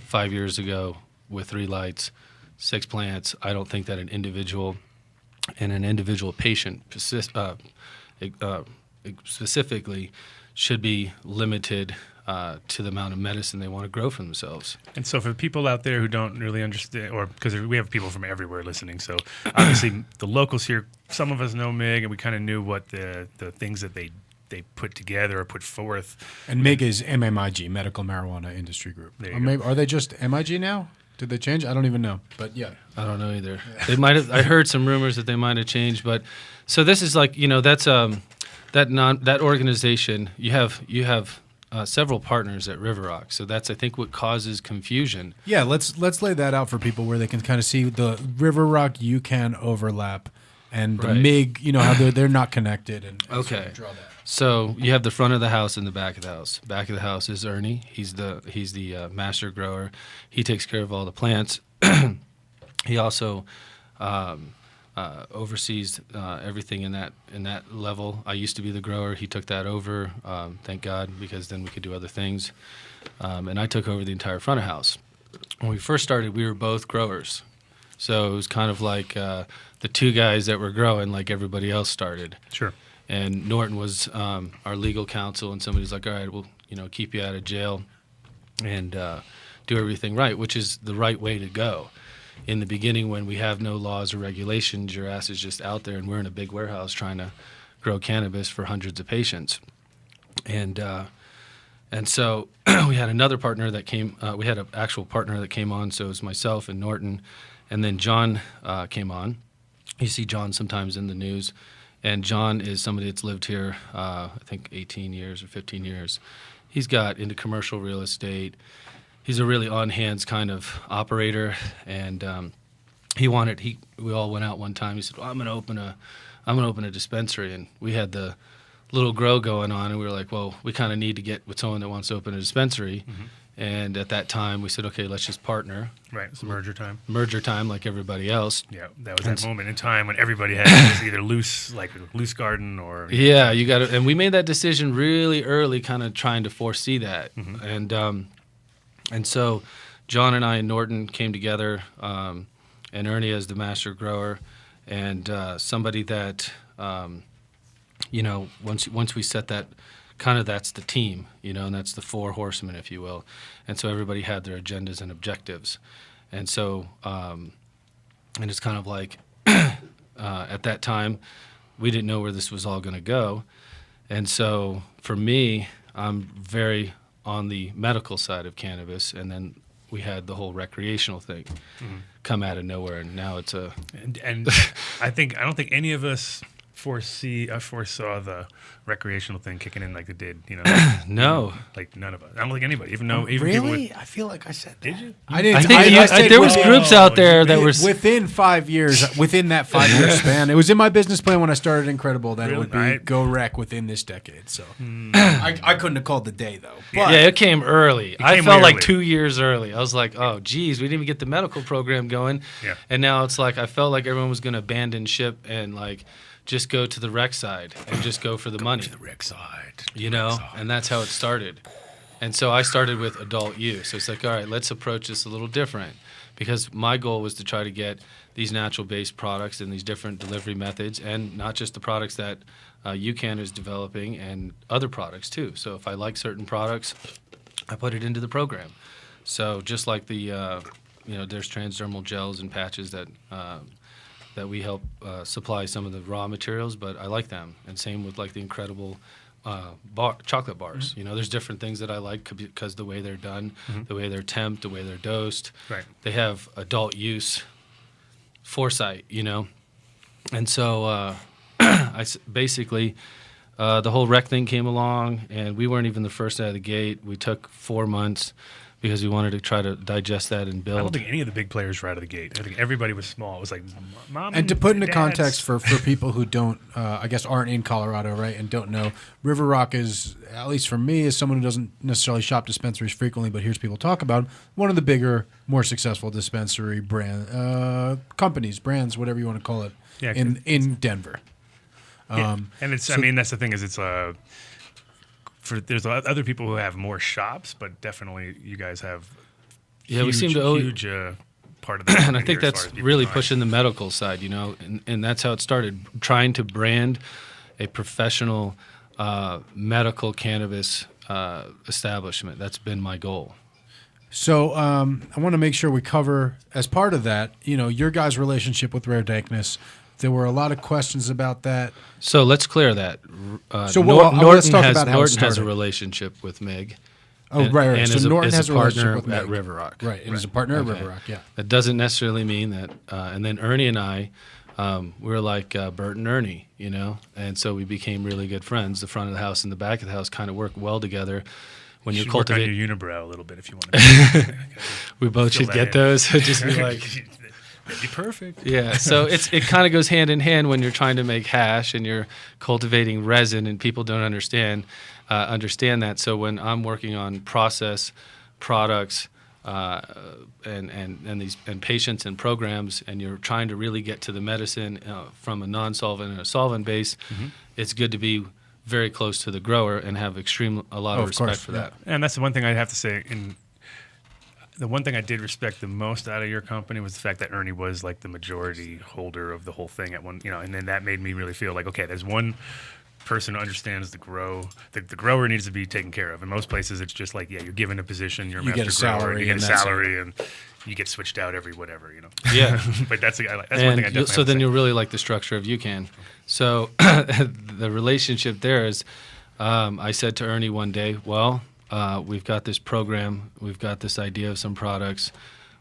5 years ago with 3 lights, 6 plants. I don't think that an individual and an individual patient specifically should be limited to the amount of medicine they want to grow for themselves. And so for people out there who don't really understand, or because we have people from everywhere listening, so obviously the locals here, some of us know MIG, and we kind of knew what the things that they put together or put forth. And MIG is MMIG, Medical Marijuana Industry Group. There Or you maybe, are they just MIG now? Did they change? I don't even know. But yeah. I don't know either. They might have. I heard some rumors that they might have changed, but so this is like that's that organization. You have several partners at River Rock, so that's I think what causes confusion. Yeah, let's lay that out for people where they can kind of see the River Rock UCann overlap and the Right. MIG, how they're not connected and Okay. sort of draw that. So you have the front of the house and the back of the house. Back of the house is Ernie. He's the master grower. He takes care of all the plants. He also oversees everything in that level. I used to be the grower. He took that over. Thank God, because then we could do other things. And I took over the entire front of house. When we first started, we were both growers. So it was kind of like the 2 guys that were growing, like everybody else started. Sure. And Norton was our legal counsel, and somebody's like, all right, we'll keep you out of jail and do everything right, which is the right way to go. In the beginning, when we have no laws or regulations, your ass is just out there, and we're in a big warehouse trying to grow cannabis for hundreds of patients. And so we had another partner that came. We had an actual partner that came on, so it was myself and Norton, and then John came on. You see John sometimes in the news. And John is somebody that's lived here, I think, 18 years or 15 years. He's got into commercial real estate. He's a really on-hands kind of operator, and we all went out one time. He said, "Well, I'm going to open a dispensary," and we had the little grow going on, and we were like, "Well, we kind of need to get with someone that wants to open a dispensary." Mm-hmm. And at that time, we said, "Okay, let's just partner." Right, it's merger time. Merger time, like everybody else. Yeah, that was that moment in time when everybody had either loose garden or... Yeah, you got to, and we made that decision really early, kind of trying to foresee that. Mm-hmm. And so John and I and Norton came together, and Ernie as the master grower, and somebody that, once we set that, kind of that's the team, and that's the 4 horsemen, if you will. And so everybody had their agendas and objectives. And so, and it's kind of like, at that time, we didn't know where this was all going to go. And so for me, I'm very on the medical side of cannabis, and then we had the whole recreational thing come out of nowhere, and now it's a... And I don't think any of us foresaw the recreational thing kicking in like it did. No. Like none of us. I don't think anybody. Even people Really? with, I feel like I said that. did you? I didn't. I think there was groups out there that were within 5 years. Within that 5-year span, it was in my business plan when I started Incredible that it would be Really? go rec within this decade. So I couldn't have called the day though. But yeah, it came early. I came felt way like early. 2 years early. I was like, oh, geez, we didn't even get the medical program going. Yeah. And now it's like I felt like everyone was going to abandon ship and like just go to the rec side and just go for the money. To the rec side. And that's how it started. And so I started with adult use. So it's like, all right, let's approach this a little different, because my goal was to try to get these natural-based products and these different delivery methods, and not just the products that UCann is developing, and other products too. So if I like certain products, I put it into the program. So just like the, there's transdermal gels and patches that we help supply some of the raw materials, but I like them. And same with like the Incredible chocolate bars. There's different things that I like because the way they're done, the way they're temped, the way they're dosed. Right. They have adult use foresight, And so basically the whole rec thing came along, and we weren't even the first out of the gate. We took 4 months because we wanted to try to digest that and build. I don't think any of the big players were out of the gate. I think everybody was small. It was like mom And to put into dads. context for people who don't, I guess, aren't in Colorado, right, and don't know, River Rock is, at least for me, as someone who doesn't necessarily shop dispensaries frequently, but hears people talk about them, one of the bigger, more successful dispensary companies, brands, whatever you want to call it, Yeah, in Denver. Yeah. And it's, I mean, that's the thing is it's there's other people who have more shops, but definitely you guys have we seem to huge part of that. and I think that's really pushing the medical side, and that's how it started, trying to brand a professional medical cannabis establishment. That's been my goal. So I want to make sure we cover, as part of that, your guys' relationship with Rare Dankness. There were a lot of questions about that. So let's clear that. So Norton talk about how it Norton has a started. relationship with Meg. Oh, right. And So Norton has a partner relationship with at Meg. River Rock. Right, and he's a partner at River Rock, yeah. That doesn't necessarily mean that. And then Ernie and I, we were like Bert and Ernie, and so we became really good friends. The front of the house and the back of the house kind of work well together. When you cultivate cultivate your unibrow a little bit if you want to. We both Fill should that get in. those. Just be like, that'd be perfect. yeah. So it kind of goes hand in hand when you're trying to make hash and you're cultivating resin, and people don't understand that. So when I'm working on process products and patients and programs, and you're trying to really get to the medicine from a non-solvent and a solvent base, it's good to be very close to the grower and have a lot of respect for that. And that's the one thing I'd have to say. The one thing I did respect the most out of your company was the fact that Ernie was like the majority holder of the whole thing at one, and then that made me really feel like, okay, there's one person who understands the grower needs to be taken care of. In most places, it's just like, yeah, you're given a position, you're a master get a grower, salary, you get a and that's salary, and you get switched out every whatever, Yeah. But that's one thing I And definitely. so then you'll really like the structure of UCann. So the relationship there is, I said to Ernie one day, well, we've got this program, we've got this idea of some products,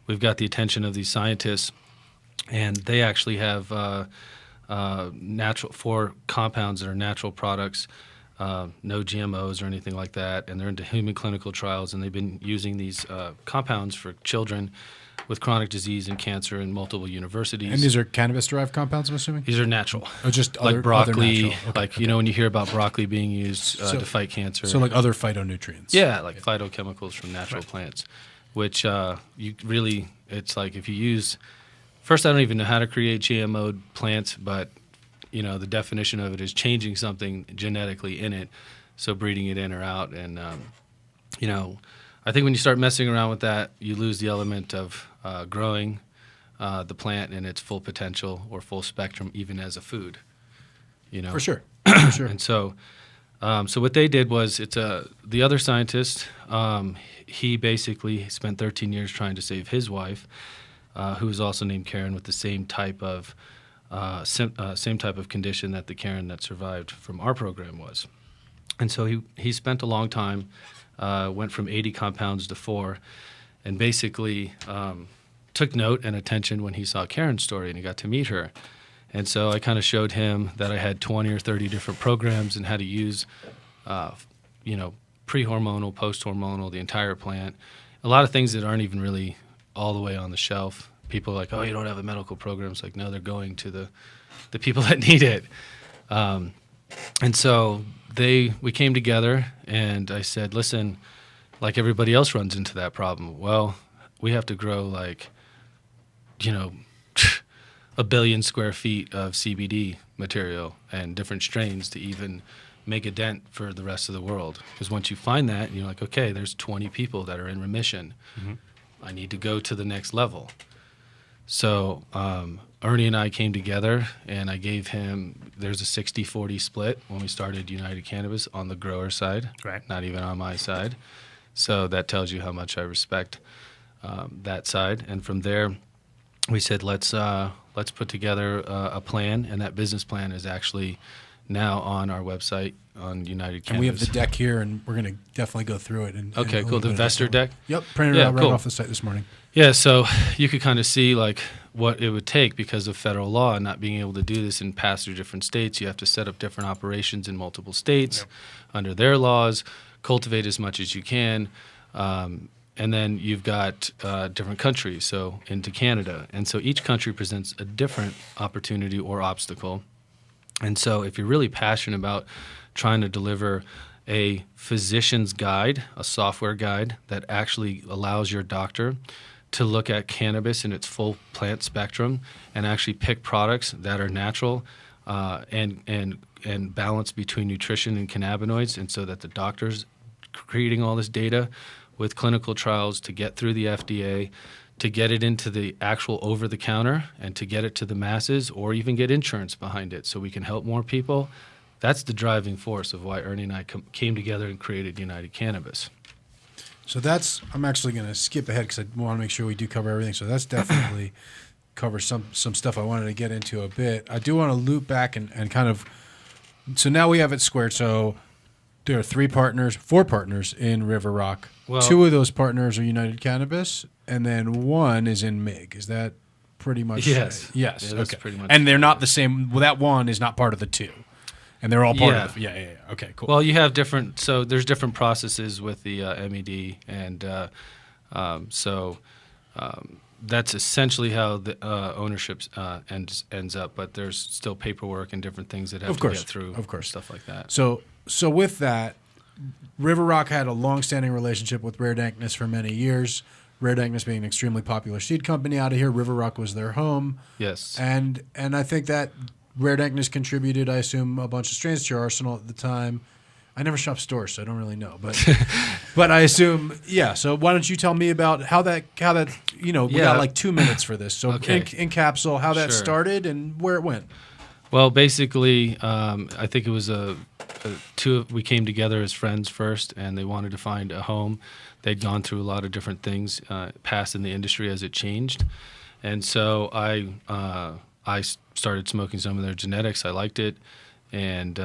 we've got the attention of these scientists, and they actually have 4 compounds that are natural products, no GMOs or anything like that, and they're into human clinical trials, and they've been using these compounds for children with chronic disease and cancer in multiple universities. And these are cannabis-derived compounds, I'm assuming? These are natural. Oh, just like other broccoli, natural. Okay, when you hear about broccoli being used to fight cancer. So like other phytonutrients. Yeah, like phytochemicals from natural plants, which it's like if you use, first I don't even know how to create GMO plants, but the definition of it is changing something genetically in it, so breeding it in or out. And, I think when you start messing around with that, you lose the element of growing the plant in its full potential or full spectrum, even as a food. For sure. For sure. And so what they did was, the other scientist, he basically spent 13 years trying to save his wife, who was also named Karen, with the same type of condition that the Karen that survived from our program was. And so he spent a long time, went from 80 compounds to 4, and basically took note and attention when he saw Karen's story and he got to meet her. And so I kind of showed him that I had 20 or 30 different programs and how to use, pre-hormonal, post-hormonal, the entire plant. A lot of things that aren't even really all the way on the shelf. People are like, oh, you don't have a medical program. It's like, no, they're going to the people that need it. And so we came together, and I said, listen, like everybody else runs into that problem. Well, we have to grow 1 billion square feet of CBD material and different strains to even make a dent for the rest of the world. Because once you find that, and you're like, okay, there's 20 people that are in remission. Mm-hmm. I need to go to the next level. So Ernie and I came together, and I gave him, there's a 60-40 split when we started United Cannabis on the grower side, right? Not even on my side. So that tells you how much I respect that side. And from there, we said, let's put together a plan, and that business plan is actually now on our website on United Cannabis. And we have the deck here, and we're going to definitely go through it. Okay, cool. The investor deck? Yep, printed out right off the site this morning. Yeah, so you could kind of see like what it would take because of federal law and not being able to do this and pass through different states. You have to set up different operations in multiple states under their laws, cultivate as much as you can. And then you've got different countries, so into Canada. And so each country presents a different opportunity or obstacle. And so if you're really passionate about trying to deliver a physician's guide, a software guide that actually allows your doctor to look at cannabis in its full plant spectrum and actually pick products that are natural and balance between nutrition and cannabinoids, and so that the doctor's creating all this data with clinical trials to get through the FDA, to get it into the actual over-the-counter, and to get it to the masses, or even get insurance behind it so we can help more people. That's the driving force of why Ernie and I came together and created United Cannabis. So I'm actually going to skip ahead because I want to make sure we do cover everything. So that's definitely cover some stuff I wanted to get into a bit. I do want to loop back and kind of, so now we have it squared. So there are 4 partners in River Rock. Well, 2 of those partners are United Cannabis, and then 1 is in MIG. Is that pretty much? Yes. Yes. Yeah, okay. Pretty much. And they're not the same. Well, that 1 is not part of the 2. And they're all part of the... Yeah. Okay, cool. Well, you have different... So there's different processes with the MED, and that's essentially how the ownership ends up. But there's still paperwork and different things that have to get through. Of course. Stuff like that. So with that, River Rock had a long-standing relationship with Rare Dankness for many years. Rare Dankness being an extremely popular seed company out of here. River Rock was their home. Yes. And I think that Rare Dankness contributed, I assume, a bunch of strains to your arsenal at the time. I never shop stores, so I don't really know, but I assume, yeah. So why don't you tell me about how that we got like 2 minutes for this. So in capsule, how that started and where it went. Well, basically, I think it was we came together as friends first, and they wanted to find a home. They'd gone through a lot of different things, past in the industry as it changed, and so I started smoking some of their genetics. I liked it, and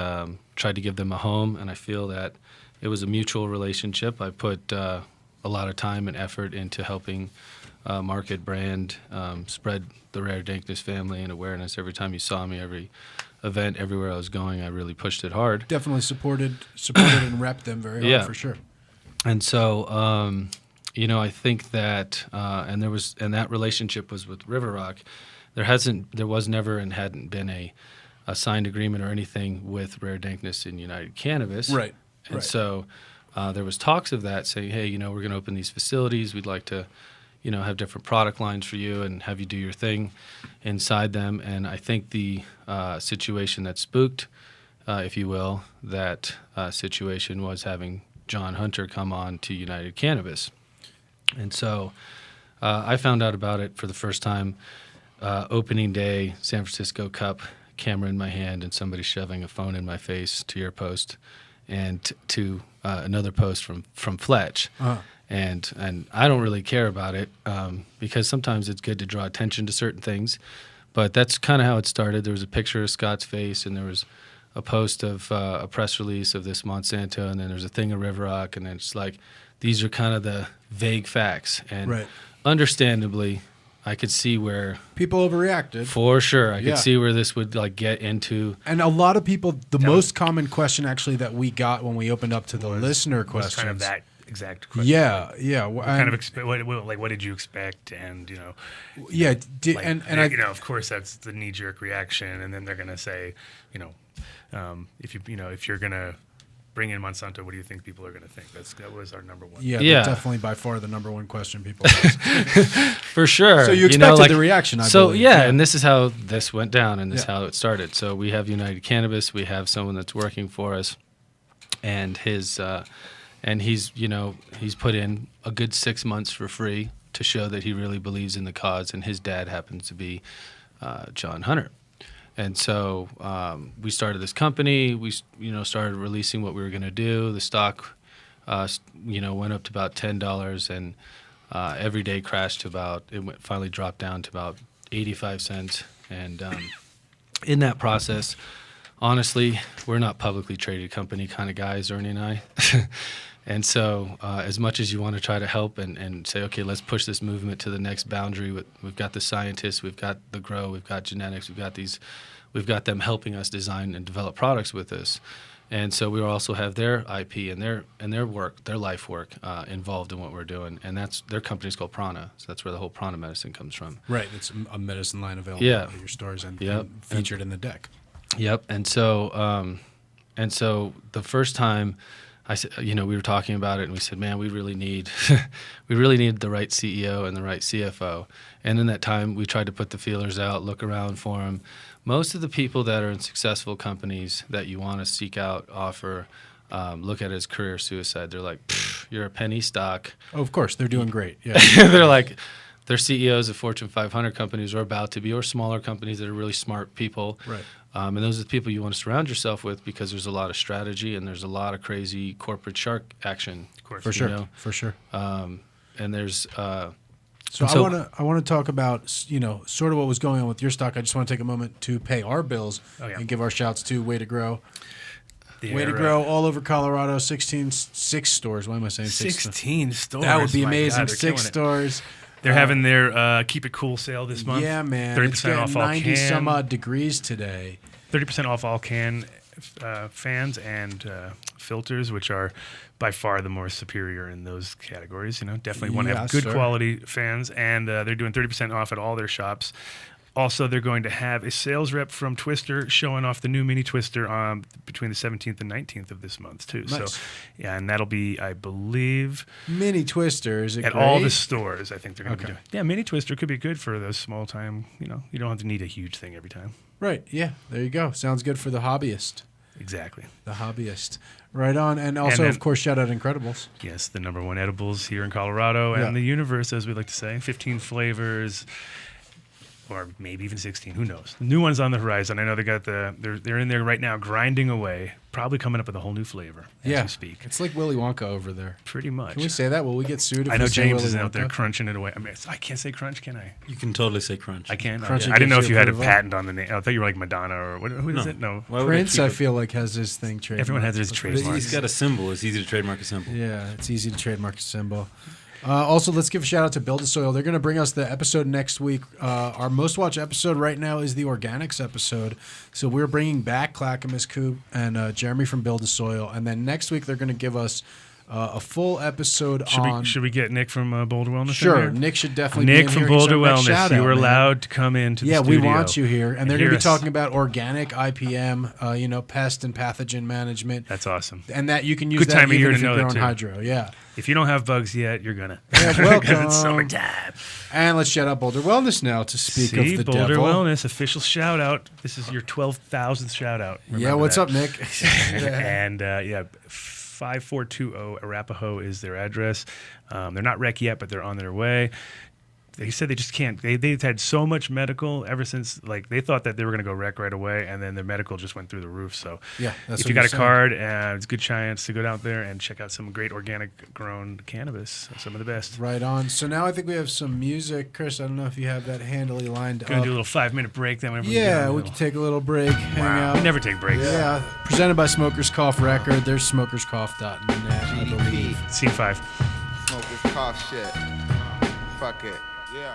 tried to give them a home. And I feel that it was a mutual relationship. I put a lot of time and effort into helping market, brand, spread the Rare Dankness family and awareness. Every time you saw me, every event, everywhere I was going, I really pushed it hard. Definitely supported and repped them very hard for sure. And so, I think that, and that relationship was with River Rock. There was never and hadn't been a signed agreement or anything with Rare Dankness in United Cannabis. Right. And so there was talks of that, saying, hey, we're going to open these facilities. We'd like to, have different product lines for you and have you do your thing inside them. And I think the situation that spooked, if you will, that situation was having John Hunter come on to United Cannabis. And so I found out about it for the first time opening day, San Francisco Cup, camera in my hand, and somebody shoving a phone in my face to your post and to another post from Fletch. Uh-huh. And I don't really care about it because sometimes it's good to draw attention to certain things. But that's kind of how it started. There was a picture of Scott's face, and there was a post of a press release of this Monsanto, and then there's a thing of River Rock, and then it's like these are kind of the vague facts. And understandably, I could see where People overreacted. for sure I Yeah. could see where this would like get into. And a lot of people, the most common question actually that we got when we opened up to the listener Was questions. kind of that exact question. Yeah, yeah. What kind of what did you expect? And yeah, like, and I, of course that's the knee jerk reaction, and then they're gonna say, if you're gonna bring in Monsanto, what do you think people are gonna think? That was our number one. yeah, Yeah. that's definitely by far the number one question people ask. For sure. So you expected the reaction, I So believe. yeah, and this is how this went down, and this is Yeah. how it started. So we have United Cannabis. We have someone that's working for us, and he's put in a good 6 months for free to show that he really believes in the cause. And his dad happens to be John Hunter. And so we started this company. We started releasing what we were going to do. The stock went up to about $10, and every day crashed to finally dropped down to about 85 cents. And in that process, honestly, we're not publicly traded company kind of guys, Ernie and I. And so as much as you want to try to help and say, okay, let's push this movement to the next boundary, we've got the scientists, we've got the grow, we've got genetics, we've got them helping us design and develop products with us. And so we also have their IP and their work, their life work involved in what we're doing. And their company's called Prana. So that's where the whole Prana medicine comes from. Right, it's a medicine line available Yeah. at your stores and Yep. featured in the deck. Yep. And so the first time I said, we were talking about it, and we said, man, we really need the right CEO and the right CFO. And in that time, we tried to put the feelers out, look around for them. Most of the people that are in successful companies that you want to seek out offer, look at it as career suicide. They're like, you're a penny stock. Oh, of course, they're doing great. Yeah. They're like, they're CEOs of Fortune 500 companies or about to be, or smaller companies that are really smart people. Right. And those are the people you want to surround yourself with, because there's a lot of strategy and there's a lot of crazy corporate shark action. Of course. For sure. For sure. And there's So I want to talk about sort of what was going on with your stock. I just want to take a moment to pay our bills and give our shouts to Way to Grow. Way to Grow all over Colorado. 6 stores. Why am I saying 16 stores. That would be My amazing. God, they're 6 killing it. stores. They're having their Keep It Cool sale this month. Yeah, man. 30% off all 90 can. some odd degrees today. 30% off all can fans and filters, which are by far the more superior in those categories. Definitely want to have good quality fans, and they're doing 30% off at all their shops. Also, they're going to have a sales rep from Twister showing off the new mini Twister between the 17th and 19th of this month, too. Nice. So, yeah, and that'll be, I believe, Mini Twister, is it at great? all the stores. I think they're going to Okay. be doing. Yeah, mini Twister could be good for those small time. You don't have to need a huge thing every time. Right, yeah. There you go. Sounds good for the hobbyist. Exactly. The hobbyist. Right on. And also, then- of course, shout out Incredibles. Yes, the number one edibles here in Colorado and the universe, as we like to say. 15 flavors, or maybe even 16. Who knows? The new one's on the horizon. I know they're in there right now, grinding away. Probably coming up with a whole new flavor as we speak. It's like Willy Wonka over there. Pretty much. Can we say that? Will we get sued if I know we say James Willy is out there Wonka? crunching it away. I mean, I can't say crunch, can I? You can totally say crunch. I can. Crunch I didn't know gives if you you had a approval. patent on the name. I thought you were like Madonna or who is it? No. Why would Prince, keep I it- feel like, has his thing trademarked. Everyone has his trademark. He's got a symbol. It's easy to trademark a symbol. Yeah, it's easy to trademark a symbol. Also, let's give a shout out to Build a Soil. They're going to bring us the episode next week. Our most watched episode right now is the organics episode. So we're bringing back Clackamas Coop and Jeremy from Build a Soil. And then next week, they're going to give us a full episode on... Should we get Nick from Boulder Wellness in Sure, here? Nick should definitely Nick be in from here. He's Boulder our next Wellness. shout-out, You are man. allowed to come into the Yeah, studio. we want you here. And they're going to hear be us. talking about organic IPM, pest and pathogen management. That's awesome. And that you can use Good that time of even year if to you know grow that, in too. hydro. Yeah. If you don't have bugs yet, you're gonna. Yeah, Because it's welcome. summertime. And let's shout out Boulder Wellness now to speak See, of the Boulder devil. Wellness official shout out. This is your 12,000th shout out. Yeah, Remember what's that. up, Nick? And 5420 Arapahoe is their address. They're not rec yet, but they're on their way. They said they just can't. They've had so much medical ever since. Like they thought that they were going to go rec right away, and then their medical just went through the roof. So Yeah, that's if what you got you're a saying. card, it's a good chance to go down there and check out some great organic grown cannabis. Some of the best. Right on. So now I think we have some music. Chris, I don't know if you have that handily lined Gonna up. do a little 5-minute break. Then whenever Yeah, we we can take a little break, hang out. We never take breaks. Yeah, presented by Smokers Cough Record. There's smokerscough.net, I believe. Scene 5. Smokers cough shit. Fuck it. Yeah.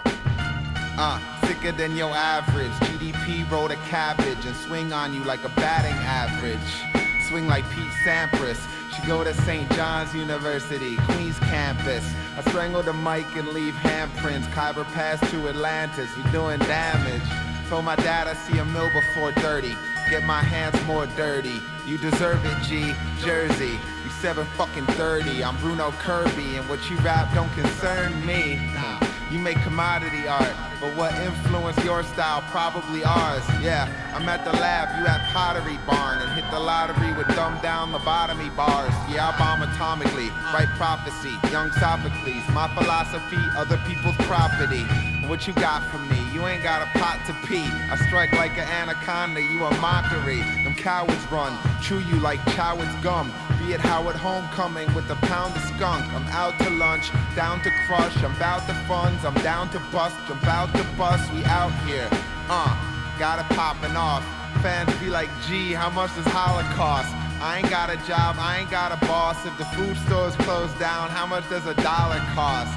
Sicker than your average. GDP roll a cabbage and swing on you like a batting average. Swing like Pete Sampras. She go to St. John's University, Queens campus. I strangle the mic and leave handprints. Khyber Pass to Atlantis, we doing damage. Told my dad I see a mill before 30. Get my hands more dirty. You deserve it, G. Jersey. You 7-30. I'm Bruno Kirby, and what you rap don't concern me. You make commodity art, but what influenced your style? Probably ours. Yeah, I'm at the lab, you at Pottery Barn, and hit the lottery with dumb down lobotomy bars. Yeah, I bomb atomically, write prophecy, young Sophocles. My philosophy, other people's property. What you got from me? You ain't got a pot to pee. I strike like an anaconda, you a mockery. Them cowards run, chew you like Choward's gum. Be it Howard Homecoming with a pound of skunk. I'm out to lunch, down to crush. I'm bout the funds, I'm down to bust. Jump out the bus, we out here. Got it popping off. Fans be like, gee, how much does Holocaust? I ain't got a job, I ain't got a boss. If the food store's closed down, how much does $1 cost?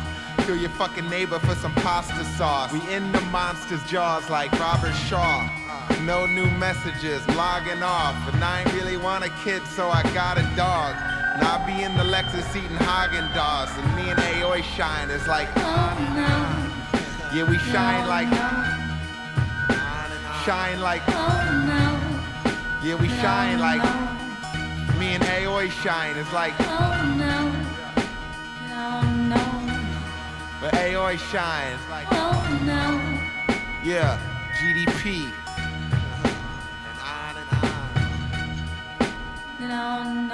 Kill your fucking neighbor for some pasta sauce. We in the monster's jaws like Robert Shaw. No new messages, logging off. And I ain't really want a kid, so I got a dog. Now I be in the Lexus eating Haagen-Dazs. And me and Aoi shine, it's like, oh no. Yeah, we shine like, oh no. Yeah, we shine like, me and Aoi shine, it's like, oh no. But Aoi shines like, oh no. Yeah, GDP. And on.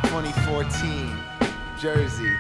2014, Jersey.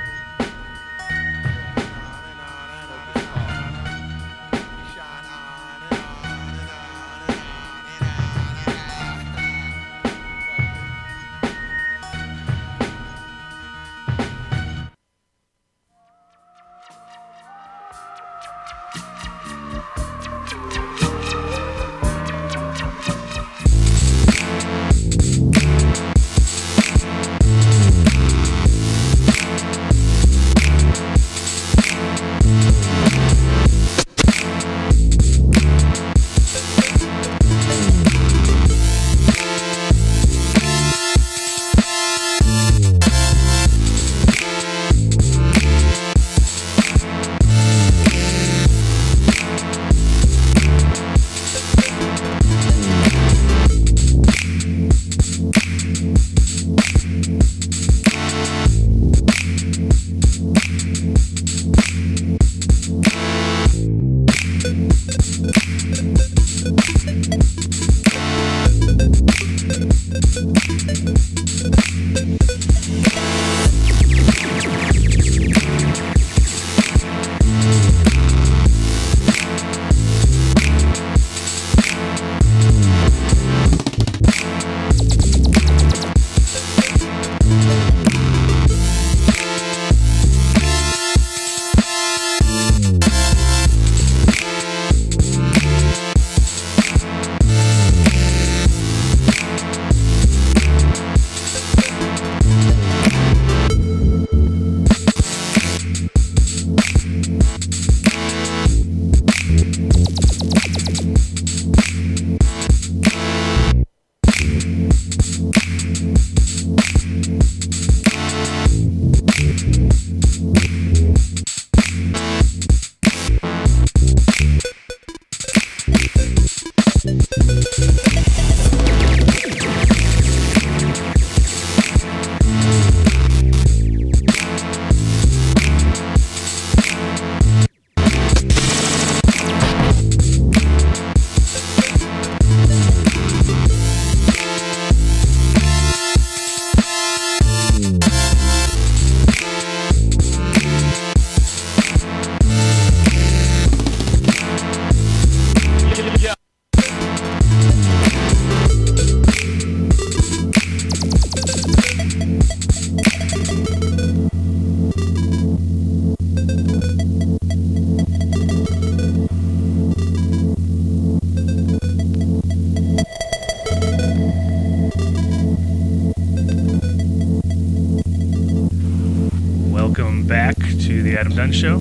Welcome back to the Adam Dunn Show.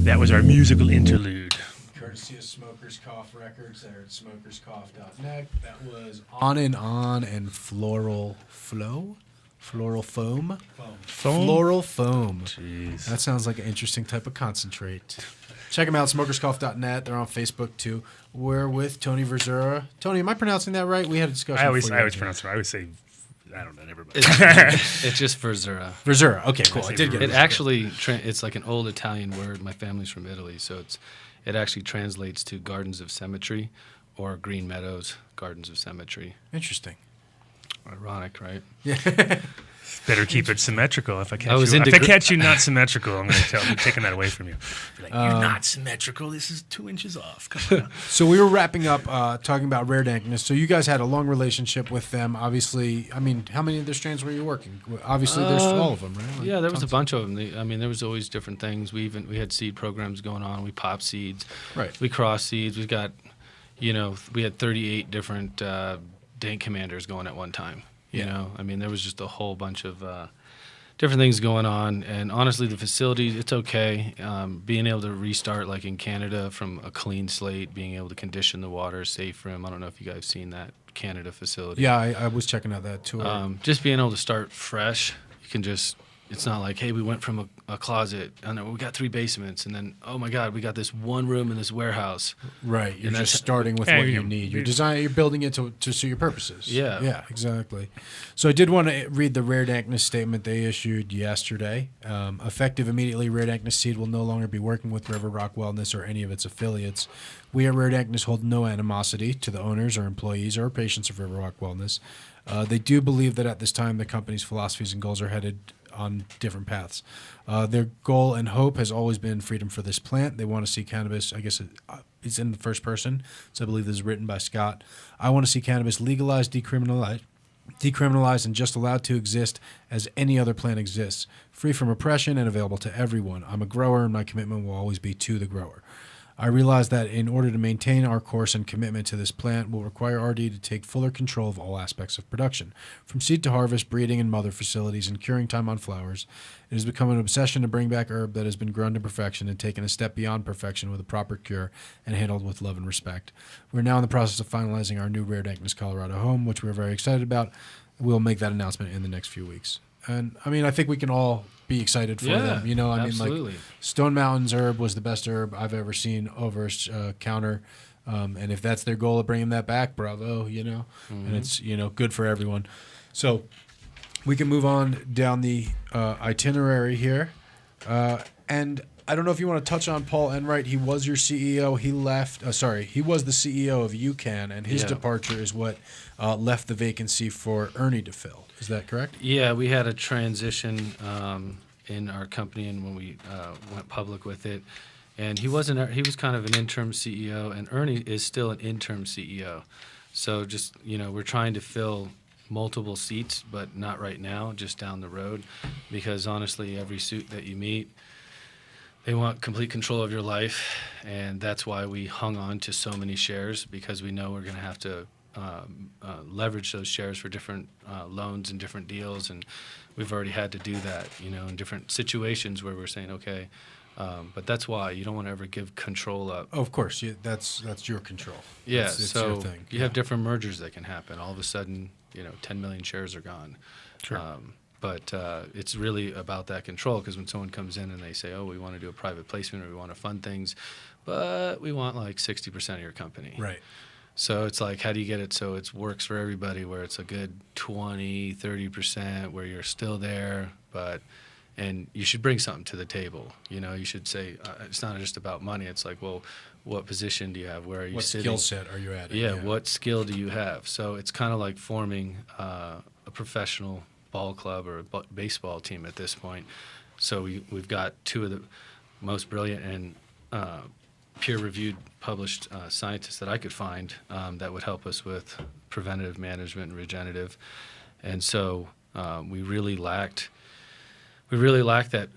That was our musical interlude. Courtesy of Smokers Cough Records, there at smokerscough.net. That was On and Floral Flow? Floral Foam? Floral Foam. Jeez. That sounds like an interesting type of concentrate. Check them out, smokerscough.net. They're on Facebook, too. We're with Tony Verzura. Tony, am I pronouncing that right? We had a discussion. I always pronounce it. I always say, I don't know, never mind. It's just Verzura. Verzura. Okay, cool. I did get it. Actually, it's like an old Italian word. My family's from Italy, so it actually translates to Gardens of Cemetery or Green Meadows, Gardens of Cemetery. Interesting. Ironic, right? Yeah. Better keep it symmetrical. If I catch you not symmetrical, I'm going to tell you, taking that away from you. You're not symmetrical. This is 2 inches off. Come on. So we were wrapping up talking about Rare Dankness. So you guys had a long relationship with them. Obviously, I mean, how many of their strains were you working? Obviously, there's all of them, right? Yeah, there was a bunch of them. There was always different things. We had seed programs going on. We pop seeds. Right. We cross seeds. We got, we had 38 different dank commanders going at one time. You know, I mean, there was just a whole bunch of different things going on. And honestly, the facility, it's okay. Being able to restart, like in Canada, from a clean slate, being able to condition the water, safe room. I don't know if you guys have seen that Canada facility. Yeah, I was checking out that tour. Just being able to start fresh, you can just, it's not like, hey, we went from a closet, and then we got 3 basements, and then, oh my God, we got this one room in this warehouse. Right, you're just starting with what you need. You're building it to suit your purposes. Yeah. Yeah, exactly. So I did want to read the Rare Dankness statement they issued yesterday. Effective immediately, Rare Dankness Seed will no longer be working with River Rock Wellness or any of its affiliates. We at Rare Dankness hold no animosity to the owners or employees or patients of River Rock Wellness. They do believe that at this time the company's philosophies and goals are headed on different paths. Their goal and hope has always been freedom for this plant. They want to see cannabis, I guess it's in the first person, so I believe this is written by Scott. I want to see cannabis legalized, decriminalized, and just allowed to exist as any other plant exists, free from oppression and available to everyone. I'm a grower, and my commitment will always be to the grower. I realize that in order to maintain our course and commitment to this plant will require RD to take fuller control of all aspects of production, from seed to harvest, breeding and mother facilities, and curing time on flowers. It has become an obsession to bring back herb that has been grown to perfection and taken a step beyond perfection with a proper cure and handled with love and respect. We're now in the process of finalizing our new Rare Dankness Colorado home, which we're very excited about. We'll make that announcement in the next few weeks. And, I mean, I think we can all be excited for them. You know, I absolutely. mean, like, Stone Mountain's herb was the best herb I've ever seen over a counter. And if that's their goal of bringing that back, bravo, you know. And it's, good for everyone. So we can move on down the itinerary here. And I don't know if you want to touch on Paul Enright. He was your CEO. He left. He was the CEO of UCann, and his departure is what left the vacancy for Ernie to fill. Is that correct? Yeah, we had a transition in our company, and when we went public with it, and he was kind of an interim CEO, and Ernie is still an interim CEO. So just we're trying to fill multiple seats, but not right now, just down the road, because honestly, every suit that you meet, they want complete control of your life, and that's why we hung on to so many shares, because we know we're going to have to leverage those shares for different loans and different deals, and we've already had to do that, in different situations where we're saying, okay, but that's why you don't want to ever give control up. Oh, of course, that's your control. Yeah, it's so your thing. You have different mergers that can happen. All of a sudden, 10 million shares are gone. Sure. But it's really about that control, because when someone comes in and they say, oh, we want to do a private placement or we want to fund things, but we want like 60% of your company. Right. So it's like, how do you get it so it works for everybody, where it's a good 20, 30%, where you're still there, and you should bring something to the table. You should say, it's not just about money. It's like, well, what position do you have? Where are you sitting? What skill set are you at? Yeah, what skill do you have? So it's kind of like forming a professional ball club or a baseball team at this point. So we've got 2 of the most brilliant and peer-reviewed, published scientists that I could find that would help us with preventative management and regenerative. And so we really lacked that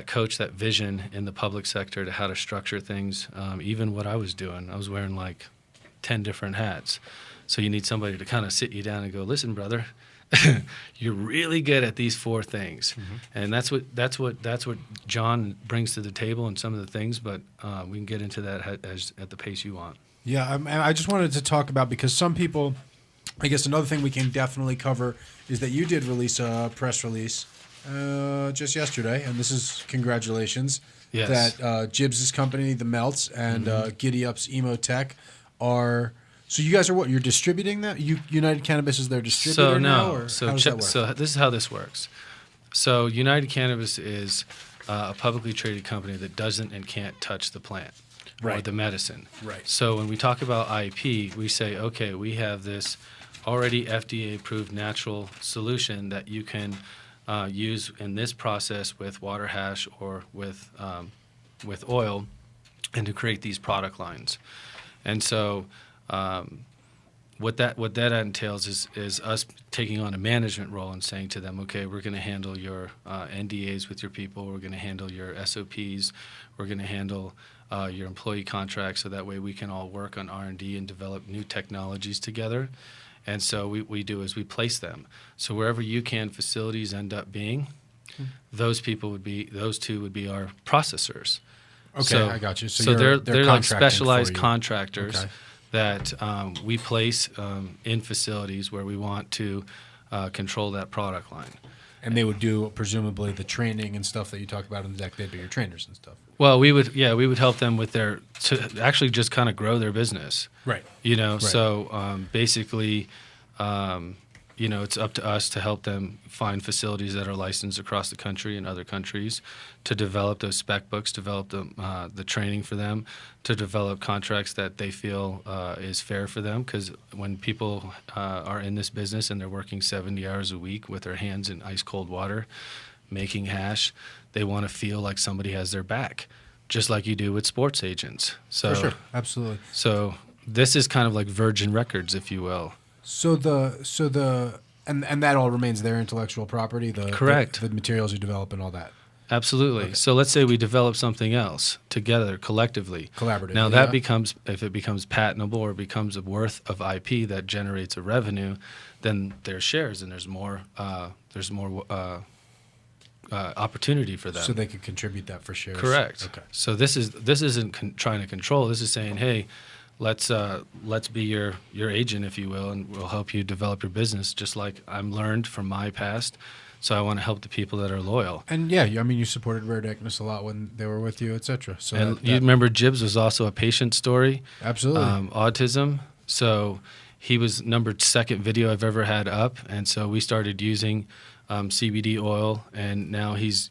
coach, that vision in the public sector to how to structure things. Even what I was doing, I was wearing like 10 different hats. So you need somebody to kind of sit you down and go, listen, brother, you're really good at these 4 things. And that's what John brings to the table and some of the things, but we can get into that at the pace you want. Yeah, I just wanted to talk about, because some people, I guess another thing we can definitely cover is that you did release a press release just yesterday, and this is congratulations. Yes. That Jibbs' company, The Melts, and Giddy Up's Emo Tech are. So you guys are what? You're distributing that? United Cannabis is their distributor now? Or how does that work? So this is how this works. So United Cannabis is a publicly traded company that doesn't and can't touch the plant or the medicine. Right. So when we talk about IP, we say, okay, we have this already FDA-approved natural solution that you can use in this process with water hash or with oil, and to create these product lines. And so what that entails is us taking on a management role and saying to them, okay, we're going to handle your NDAs with your people, we're going to handle your SOPs, we're going to handle your employee contracts, so that way we can all work on R&D and develop new technologies together. And so we do is we place them. So wherever UCann facilities end up being, those two would be our processors. Okay, so, I got you. So they're like contracting specialized for you. contractors Okay. that we place in facilities where we want to control that product line. And they would do presumably the training and stuff that you talk about in the deck. They'd be your trainers and stuff. Well, we would help them with to actually just kind of grow their business. Right. So basically, it's up to us to help them find facilities that are licensed across the country and other countries, to develop those spec books, develop the training for them, to develop contracts that they feel is fair for them. Because when people are in this business and they're working 70 hours a week with their hands in ice cold water, making hash, they want to feel like somebody has their back, just like you do with sports agents. So, For sure, absolutely. So this is kind of like Virgin Records, if you will. And that all remains their intellectual property. Correct. The materials you develop and all that. Absolutely. Okay. So let's say we develop something else together, collectively. Collaborative. Now that becomes, if it becomes patentable or becomes a worth of IP that generates a revenue, then there's shares and there's more opportunity for them. So they could contribute that for shares. Correct. Okay. So this isn't trying to control. This is saying, hey, let's be your agent, if you will, and we'll help you develop your business, just like I'm learned from my past. So I want to help the people that are loyal. And yeah, I mean, you supported Rare Deckness a lot when they were with you, etc. So and you remember Jibbs was also a patient story. Absolutely. Autism. So he was numbered 2nd video I've ever had up, and so we started using CBD oil, and now he's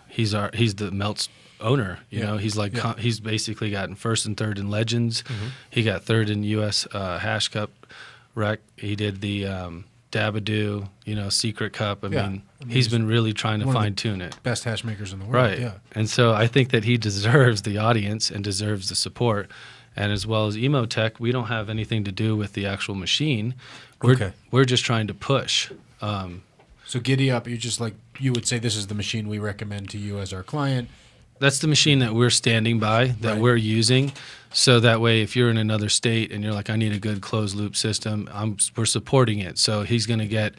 he's the Melts owner. He's like he's basically gotten 1st and 3rd in Legends. Mm-hmm. He got 3rd in U.S. Hash Cup rec. He did the Dabadoo, Secret Cup. I mean, he's been really trying to fine tune it. Best hash makers in the world. Right. Yeah. And so I think that he deserves the audience and deserves the support. And as well as Emo Tech, we don't have anything to do with the actual machine. We're just trying to push. So Giddy Up, you would say this is the machine we recommend to you as our client. That's the machine that we're standing by, that we're using. So that way, if you're in another state and you're like, I need a good closed loop system, we're supporting it. So he's going to get,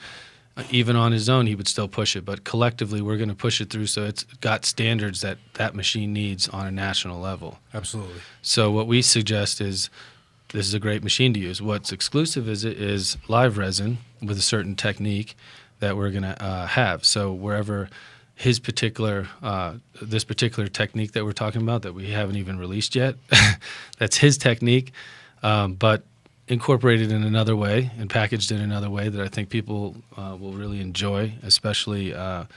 even on his own, he would still push it. But collectively, we're going to push it through so it's got standards that machine needs on a national level. Absolutely. So what we suggest is, this is a great machine to use. What's exclusive is live resin with a certain technique that we're going to have. So wherever this particular technique that we're talking about that we haven't even released yet, that's his technique, but incorporated in another way and packaged in another way that I think people will really enjoy, especially the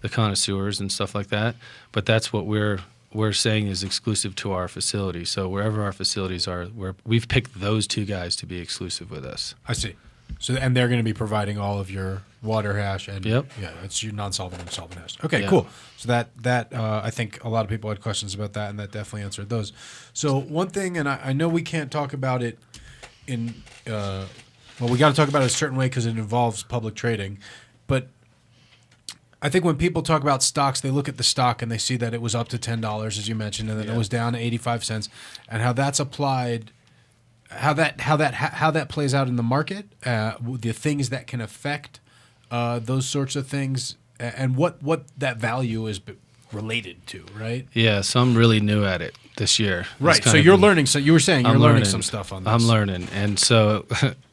connoisseurs and stuff like that. But that's what we're saying is exclusive to our facility. So wherever our facilities are, we've picked those 2 guys to be exclusive with us. I see. So and they're going to be providing all of your water hash and it's your non-solvent and solvent hash. Okay, cool. So that I think a lot of people had questions about that, and that definitely answered those. So one thing, and I know we can't talk about it in we got to talk about it a certain way because it involves public trading, but I think when people talk about stocks, they look at the stock and they see that it was up to $10, as you mentioned, and then it was down to 85 cents, and how that's applied how that plays out in the market, the things that can affect those sorts of things, and what that value is related to, right? Yeah, so I'm really new at it this year. Right. So you're learning. So you were saying you're learning some stuff on this. I'm learning, and so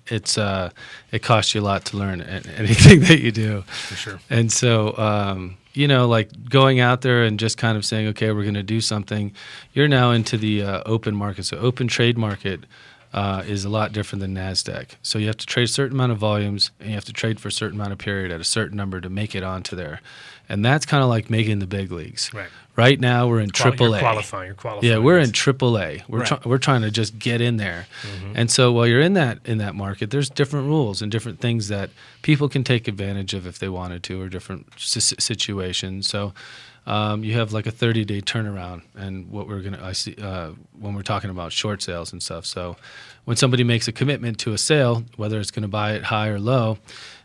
it costs you a lot to learn anything that you do. For sure. And so like going out there and just kind of saying, okay, we're going to do something. You're now into the open market. So open trade market is a lot different than NASDAQ. So you have to trade a certain amount of volumes, and you have to trade for a certain amount of period at a certain number to make it onto there. And that's kind of like making the big leagues. Right. Right now we're in AAA. You're qualifying. Yeah, we're in AAA. We're trying to just get in there. Mm-hmm. And so while you're in that market, there's different rules and different things that people can take advantage of if they wanted to, or different situations. So you have like a 30-day turnaround, and what I see when we're talking about short sales and stuff. So when somebody makes a commitment to a sale, whether it's going to buy it high or low,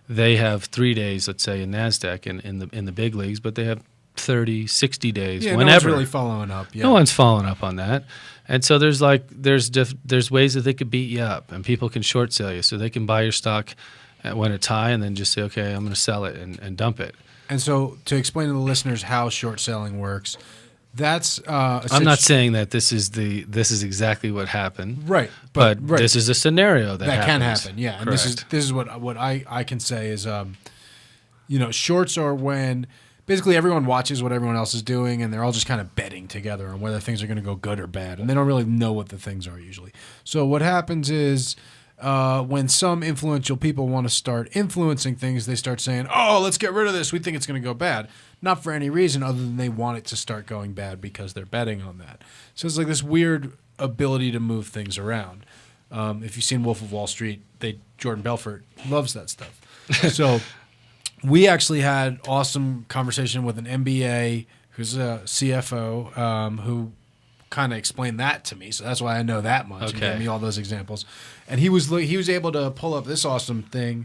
they have 3 days, let's say, in NASDAQ and in the big leagues, but they have 30, 60 days, whenever. No one's really following up. Yeah. No one's following up on that. And so there's ways that they could beat you up, and people can short sell you. So they can buy your stock when it's high and then just say, okay, I'm going to sell it and dump it. And so to explain to the listeners how short selling works, that's I'm not saying that this is exactly what happened. Right. But this is a scenario that can happen. Yeah. And Correct. this is what I can say is shorts are when basically everyone watches what everyone else is doing, and they're all just kind of betting together on whether things are going to go good or bad, and they don't really know what the things are usually. So what happens is when some influential people want to start influencing things, they start saying, oh, let's get rid of this. We think it's going to go bad. Not for any reason other than they want it to start going bad because they're betting on that. So it's like this weird ability to move things around. If you've seen Wolf of Wall Street, Jordan Belfort loves that stuff. So we actually had awesome conversation with an MBA who's a CFO who kind of explained that to me. So that's why I know that much. Okay. And gave me all those examples. And he was able to pull up this awesome thing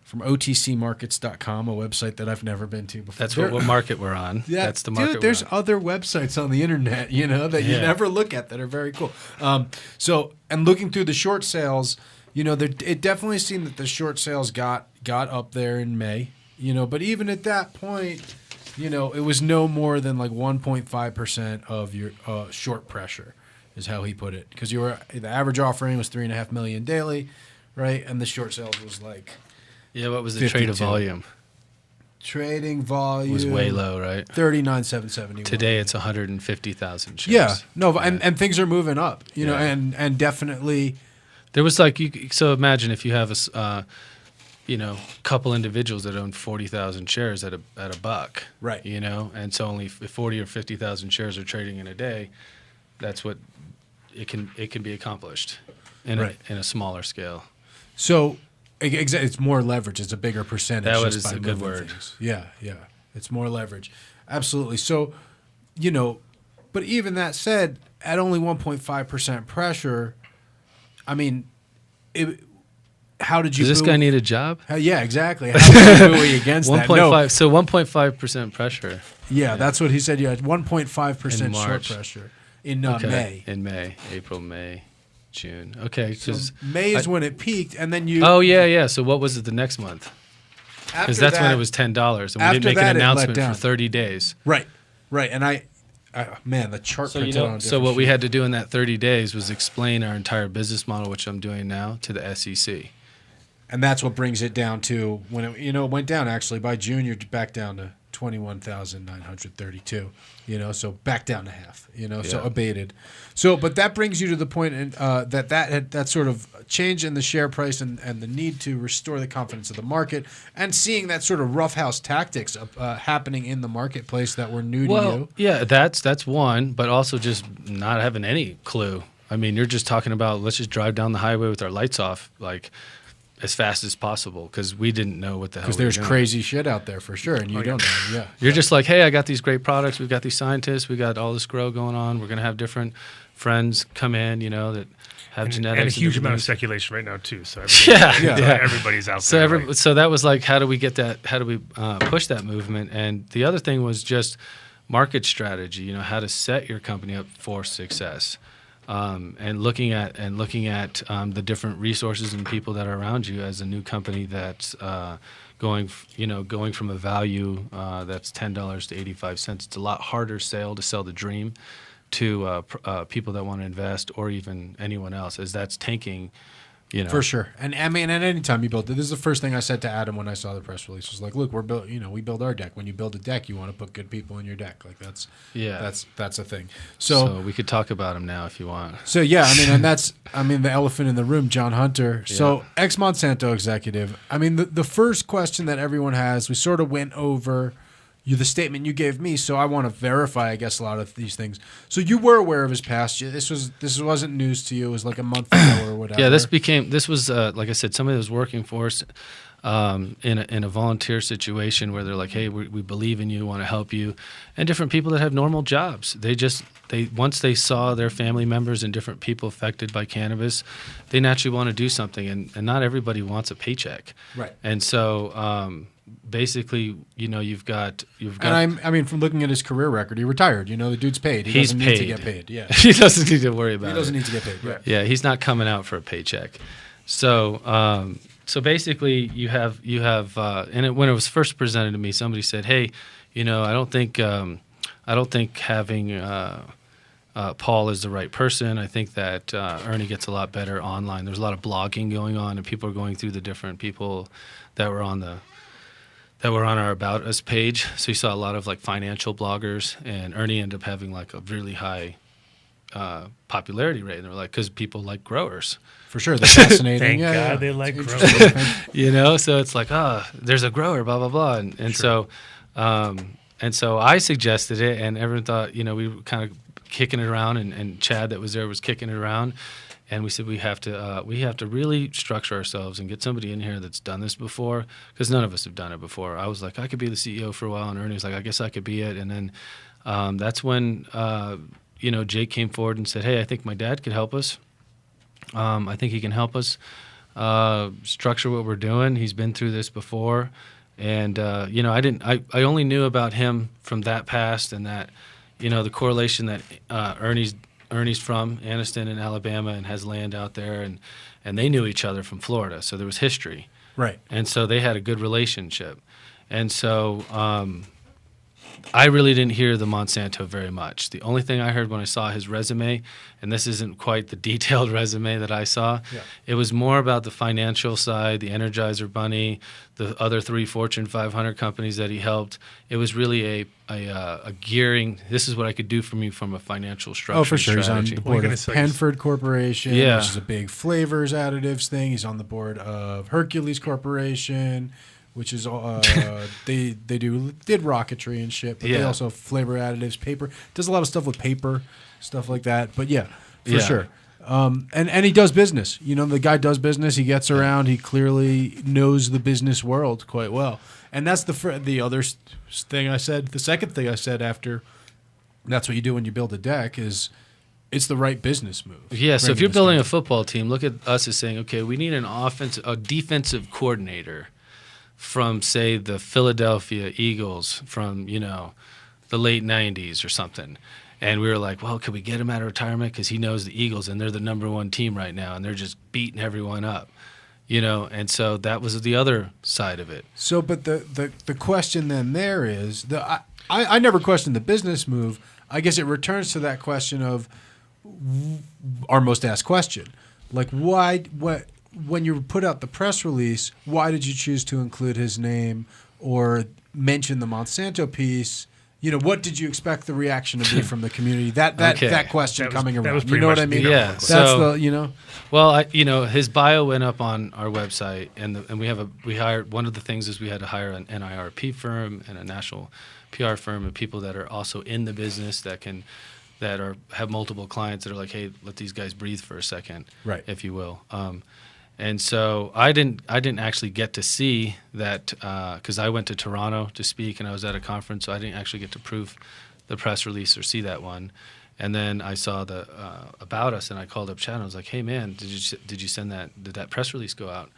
from otcmarkets.com, a website that I've never been to before. That's what market we're on. Yeah, that's the market. Dude, there's we're on. other websites on the internet, that you never look at that are very cool. And looking through the short sales, it definitely seemed that the short sales got up there in May. But even at that point, it was no more than like 1.5% of your short pressure, is how he put it. Because the average offering was 3.5 million daily, right? And the short sales was like, yeah. What was the 52. trade of volume? Trading volume Was way low, right? 39,771. Today it's 150,000 shares. Yeah, no, and things are moving up, and definitely. There was like so imagine if you have a couple individuals that own 40,000 shares at a buck, right? And so only if 40 or 50,000 shares are trading in a day, that's what it can be accomplished in a smaller scale. So it's more leverage. It's a bigger percentage. That just is by a good moving word. things. Yeah, it's more leverage. Absolutely. So, but even that said, at only 1.5% pressure, I mean, how did you? Does this guy need a job? Yeah, exactly. How did you buoy against 1.5. that? No. So 1.5% pressure. Yeah, that's what he said. Yeah, 1.5% short March. pressure in May. In May, April, May, June. Okay, So May is when it peaked, and then you. Oh yeah. So what was it the next month? Because that's when it was $10, and we didn't make an announcement for 30 days. Right. And the chart. So what we had to do in that 30 days was explain our entire business model, which I'm doing now, to the SEC. And that's what brings it down to when it went down. Actually, by June, you're back down to 21,932. So back down to half. So abated. So, but that brings you to the point that sort of change in the share price and the need to restore the confidence of the market, and seeing that sort of roughhouse tactics happening in the marketplace that were new to you. Yeah, that's one, but also just not having any clue. I mean, you're just talking about let's just drive down the highway with our lights off, like as fast as possible, because we didn't know what the hell. Because there's crazy shit out there for sure, and you don't know. Yeah, you're just like, hey, I got these great products. We've got these scientists. We got all this grow going on. We're gonna have different friends come in, that have genetics and a huge amount of speculation right now too. So everybody's out so there. So that was like, how do we get that? How do we push that movement? And the other thing was just market strategy. How to set your company up for success. and looking at the different resources and people that are around you as a new company that's going from a value that's $10 to 85 cents. It's a lot harder sale to sell the dream to people that want to invest or even anyone else, as that's tanking. For sure. And I mean, at any time you build it, this is the first thing I said to Adam when I saw the press release. Was like, look, we build our deck. When you build a deck, you want to put good people in your deck. Like that's a thing. So we could talk about him now if you want. So yeah, I mean, and that's the elephant in the room, John Hunter. Yeah. So ex Monsanto executive. I mean, the first question that everyone has, we sort of went over the statement you gave me, so I want to verify, I guess, a lot of these things. So you were aware of his past. This wasn't news to you. It was like a month ago or whatever. Yeah, this was like I said, somebody that was working for us in a volunteer situation where they're like, hey, we believe in you, want to help you, and different people that have normal jobs. Once they saw their family members and different people affected by cannabis, they naturally want to do something, and not everybody wants a paycheck. Right. And so. Basically, you've got. And I mean, from looking at his career record, he retired. The dude's paid. He doesn't need to get paid. Yeah, he doesn't need to worry about it. He doesn't need to get paid. Right. Yeah, he's not coming out for a paycheck. So, basically, you have, and when it was first presented to me, somebody said, "Hey, I don't think having Paul is the right person. I think that Ernie gets a lot better online. There's a lot of blogging going on, and people are going through the different people that were on our About Us page. So you saw a lot of like financial bloggers, and Ernie ended up having like a really high popularity rate. And they're like, because people like growers. For sure, they're fascinating. Thank God they like growers. So it's like, there's a grower, blah blah blah, and sure. So I suggested it, and everyone thought, we were kind of kicking it around, and Chad that was there was kicking it around. And we said we have to really structure ourselves and get somebody in here that's done this before, because none of us have done it before. I was like, I could be the CEO for a while, and Ernie was like, I guess I could be it. And then that's when Jake came forward and said, hey, I think my dad could help us. I think he can help us structure what we're doing. He's been through this before, and I only knew about him from that past, and that the correlation that Ernie's from Anniston in Alabama and has land out there, and they knew each other from Florida, so there was history. Right. And so they had a good relationship. And so I really didn't hear the Monsanto very much. The only thing I heard when I saw his resume, and this isn't quite the detailed resume that I saw, it was more about the financial side, the Energizer Bunny, the other 3 Fortune 500 companies that he helped. It was really a gearing. This is what I could do for me from a financial structure. Oh, for sure. Strategy. He's on the board of Penford Corporation, which is a big flavors additives thing. He's on the board of Hercules Corporation, which is they did rocketry and shit, but they also have flavor additives, paper. Does a lot of stuff with paper, stuff like that. But for sure. And he does business. The guy does business. He gets around. He clearly knows the business world quite well. And that's the other thing I said. The second thing I said after, that's what you do when you build a deck, is it's the right business move. Yeah. So if you're building a football team, look at us as saying, okay, we need a defensive coordinator from, say, the Philadelphia Eagles from, the late 90s or something. And we were like, well, could we get him out of retirement? Because he knows the Eagles, and they're the number 1 team right now, and they're just beating everyone up. And so that was the other side of it. So, but the question then there is, I never questioned the business move. I guess it returns to that question of our most asked question. Like, when you put out the press release, why did you choose to include his name or mention the Monsanto piece? What did you expect the reaction to be from the community? That question coming around. You know what I mean? Yeah. That's the. Well, his bio went up on our website, and we hired, one of the things is we had to hire an NIRP firm and a national PR firm, and people that are also in the business that have multiple clients that are like, hey, let these guys breathe for a second, right, if you will. And so I didn't actually get to see that because I went to Toronto to speak, and I was at a conference, so I didn't actually get to proof the press release or see that one. And then I saw the About Us, and I called up Chad, and I was like, hey, man, did you send that? Did that press release go out?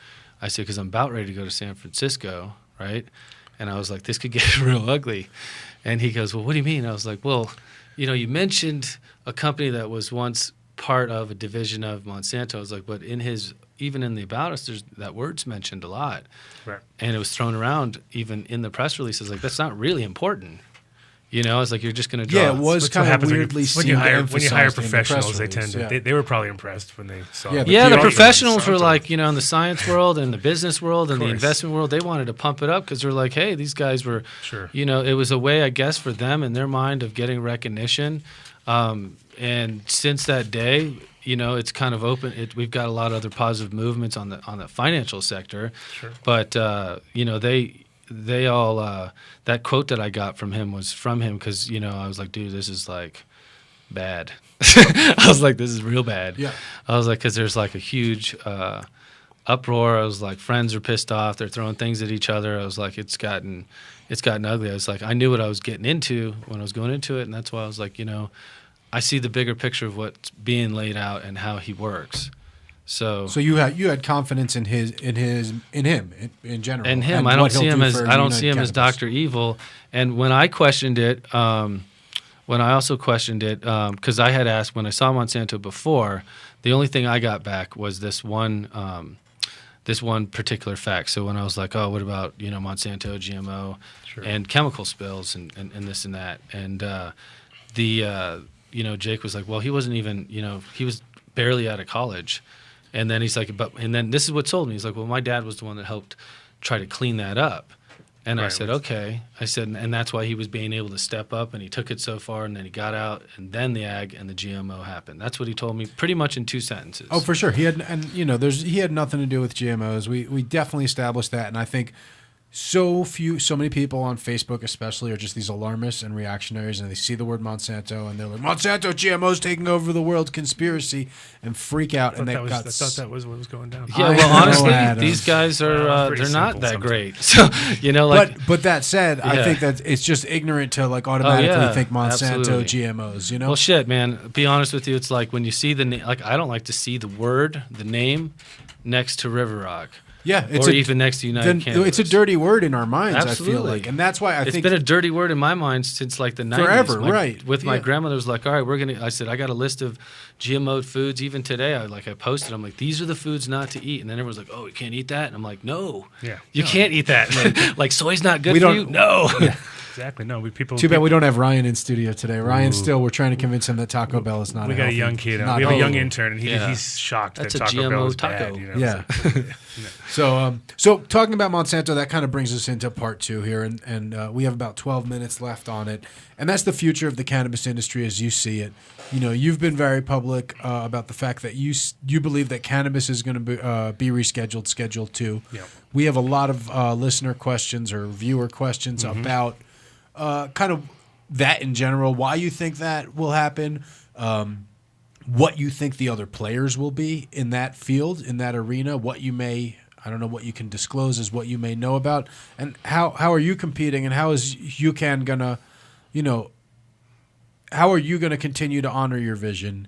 I said, because I'm about ready to go to San Francisco, right? And I was like, this could get real ugly. And he goes, well, what do you mean? I was like, well, you mentioned a company that was once part of a division of Monsanto. I was like, but even in the About Us, there's that word's mentioned a lot. Right. And it was thrown around even in the press releases. Like, that's not really important. You know, it's like you're just going to draw. Yeah, it was That's what kind of happens weirdly when you hire emphasized in the press professionals. They release, tend to. They were probably impressed when they saw. Yeah, it. but Yeah, the the professionals were Monsanto. like, you know, in the science world and the business world and the course. investment world, they wanted to pump it up because they're like, hey, these guys were, Sure. you know, it was a way, I guess, for them in their mind of getting recognition. And since that day, you know, it's kind of open. We've got a lot of other positive movements on the financial sector. Sure. But, you know, they all that quote that I got from him was from him because, you know, I was like, dude, this is like bad. I was like, this is real bad. Yeah. I was like, because there's like a huge uproar. I was like, friends are pissed off. They're throwing things at each other. I was like, it's gotten ugly. I was like, I knew what I was getting into when I was going into it, and that's why I was like, you know, I see the bigger picture of what's being laid out and how he works. So you had confidence in him in general. And him, and I don't what he'll see him do as for I don't see him United as Cannabis. Dr. Evil. And when I questioned it, when I also questioned it, because I had asked when I saw Monsanto before, the only thing I got back was this one particular fact. So when I was like, oh, what about, you know, Monsanto, GMO, Sure. and chemical spills and this and that, and you know, Jake was like, well, he wasn't even, you know, he was barely out of college. And then he's like, and then this is what told me. He's like, well, my dad was the one that helped try to clean that up. And I Right, said, okay. I said, and that's why he was being able to step up, and he took it so far, and then he got out, and then the ag and the GMO happened. That's what he told me pretty much in 2 sentences. Oh, for sure. He had, and you know, he had nothing to do with GMOs. We definitely established that, and I think so many people on Facebook especially are just these alarmists and reactionaries, and they see the word Monsanto and they're like, Monsanto, GMOs taking over the world, conspiracy, and freak out. And I thought that was what was going down. Yeah, I well, know, honestly, Adam. these guys are Well, pretty they're not simple that sometimes. great. So, you know, like, but that said, I Yeah. think that it's just ignorant to like automatically yeah, think Monsanto, absolutely. GMOs. You know, well, shit, man. Be honest with you, it's like when you see the like, I don't like to see the name next to River Rock. yeah, it's or even next to United Cannabis. it's a dirty word in our minds. I feel Absolutely. like, and that's why I It's think been a dirty word in my mind since like the 90s. Forever, right. With my Yeah. grandmother was like, all right, I said, I got a list of GMO foods. Even today, I posted, I'm like, these are the foods not to eat. And then everyone's like, oh, you can't eat that? And I'm like, no. Yeah. You can't eat that. Like, soy's not good We for don't- you? No. Exactly. No, people. Too bad we don't have Ryan in studio today. Ryan still, we're trying to convince him that Taco Bell is not. We got a healthy- young kid. not We have a young healthy. intern, and Yeah. he's shocked That's that a Taco GMO Bell is taco. bad. You know? Yeah. So talking about Monsanto, that kind of brings us into part 2 here, and we have about 12 minutes left on it, and that's the future of the cannabis industry as you see it. You know, you've been very public about the fact that you believe that cannabis is going to be rescheduled, Schedule 2. Yeah. We have a lot of listener questions or viewer questions about kind of that in general, why you think that will happen, what you think the other players will be in that field, in that arena, what you may, I don't know what you can disclose is what you may know about, and how are you competing, and how is UCann gonna, you know, how are you gonna continue to honor your vision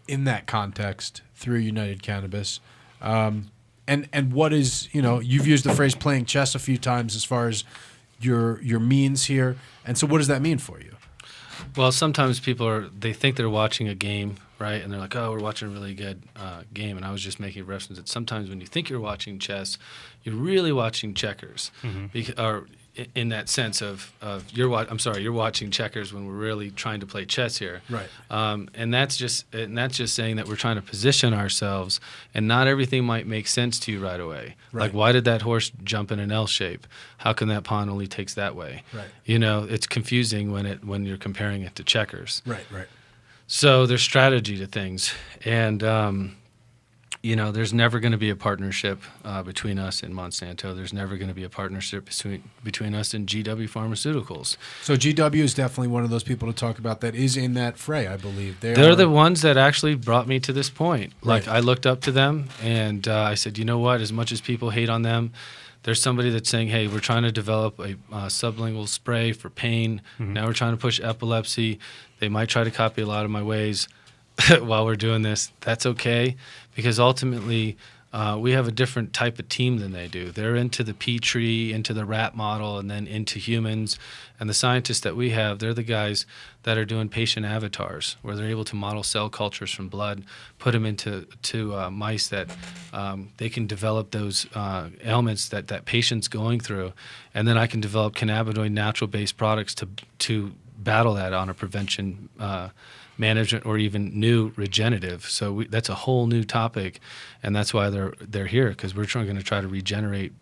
in that context through United Cannabis, and what is, you know, you've used the phrase playing chess a few times as far as your means here, and so what does that mean for you? Well, sometimes they think they're watching a game, right? And they're like, oh, we're watching a really good game. And I was just making reference that sometimes when you think you're watching chess, you're really watching checkers. Or in that sense of you're watching checkers when we're really trying to play chess here. Right. And that's just saying that we're trying to position ourselves, and not everything might make sense to you right away. Right. Like, why did that horse jump in an L shape? How come that pawn only takes that way? Right. You know, it's confusing when you're comparing it to checkers. Right. So there's strategy to things, and you know, there's never going to be a partnership between us and Monsanto. There's never going to be a partnership between us and GW Pharmaceuticals. So GW is definitely one of those people to talk about that is in that fray, I believe. They're the ones that actually brought me to this point. Like, Right. I looked up to them, and I said, you know what? As much as people hate on them, there's somebody that's saying, hey, we're trying to develop a sublingual spray for pain. Now we're trying to push epilepsy. They might try to copy a lot of my ways while we're doing this. That's okay, because ultimately We have a different type of team than they do. They're into the Petri, into the rat model, and then into humans. And the scientists that we have, they're the guys that are doing patient avatars, where they're able to model cell cultures from blood, put them into mice that they can develop those ailments that patient's going through. And then I can develop cannabinoid natural-based products to battle that on a prevention management or even new regenerative. So that's a whole new topic, and that's why they're here, because we're going to try to regenerate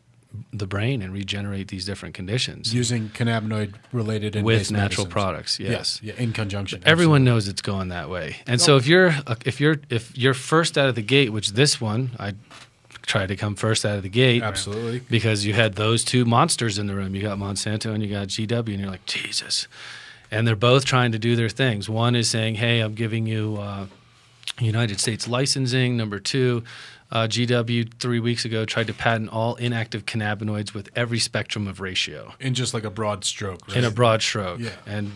the brain and regenerate these different conditions using cannabinoid related and with natural products. Yes, yeah, in conjunction. Everyone knows it's going that way, and so if you're first out of the gate, which this one I tried to come first out of the gate, absolutely, because you had those two monsters in the room. You got Monsanto and you got GW, and you're like, Jesus. And they're both trying to do their things. One is saying, hey, I'm giving you United States licensing. Number two, GW 3 weeks ago tried to patent all inactive cannabinoids with every spectrum of ratio. In just like a broad stroke, right? In a broad stroke. Yeah. And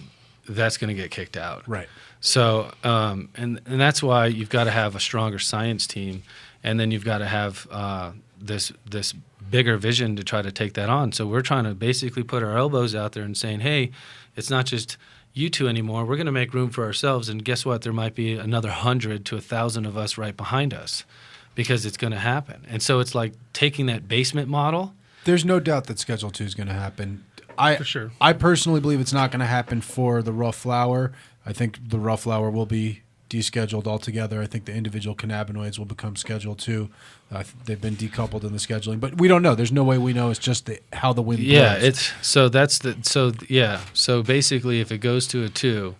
that's going to get kicked out. Right. So, and that's why you've got to have a stronger science team, and then you've got to have this bigger vision to try to take that on. So we're trying to basically put our elbows out there and saying, hey, it's not just you two anymore. We're going to make room for ourselves. And guess what? There might be another 100 to 1,000 of us right behind us, because it's going to happen. And so it's like taking that basement model. There's no doubt that Schedule 2 is going to happen. For sure. I personally believe it's not going to happen for the raw flower. I think the raw flower will be descheduled altogether. I think the individual cannabinoids will become Schedule 2. They've been decoupled in the scheduling, but we don't know. There's no way we know. It's just how the wind blows. Yeah, so basically, if it goes to a 2,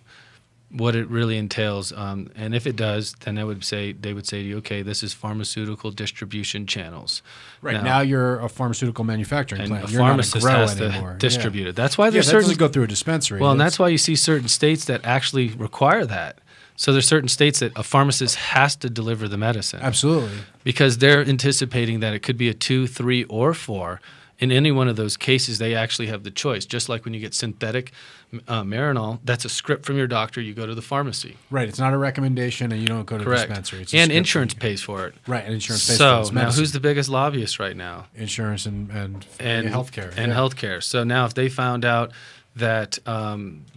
what it really entails, and if it does, then they would say to you, okay, this is pharmaceutical distribution channels. Right now you're a pharmaceutical manufacturing plant. A you're pharmacist not a grow has anymore. to distribute it. That's why there's that certain doesn't go through a dispensary. Well, and that's why you see certain states that actually require that. So there's certain states that a pharmacist has to deliver the medicine. Absolutely. Because they're anticipating that it could be a 2, 3, or 4. In any one of those cases, they actually have the choice. Just like when you get synthetic Marinol, that's a script from your doctor. You go to the pharmacy. Right. It's not a recommendation, and you don't go to Correct. a dispensary. It's and insurance pays for it. Right. And insurance pays for it. So now, who's the biggest lobbyist right now? Insurance and healthcare. And healthcare. So now, if they found out that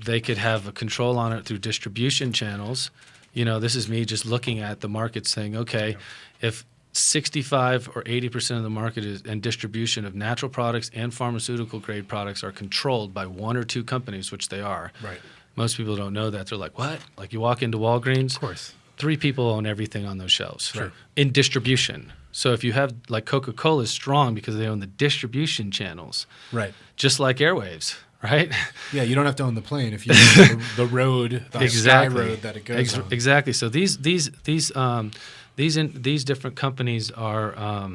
they could have a control on it through distribution channels, this is me just looking at the market saying, okay, if 65 or 80% of the market and distribution of natural products and pharmaceutical grade products are controlled by 1 or 2 companies, which they are. Right. Most people don't know that. They're like, what? Like you walk into Walgreens, Of course. 3 people own everything on those shelves. Sure. In distribution. So if you have, like Coca-Cola is strong because they own the distribution channels. Right. Just like Airwaves, right? Yeah, you don't have to own the plane if you own the road, the sky road that it goes on. Exactly. So these different companies are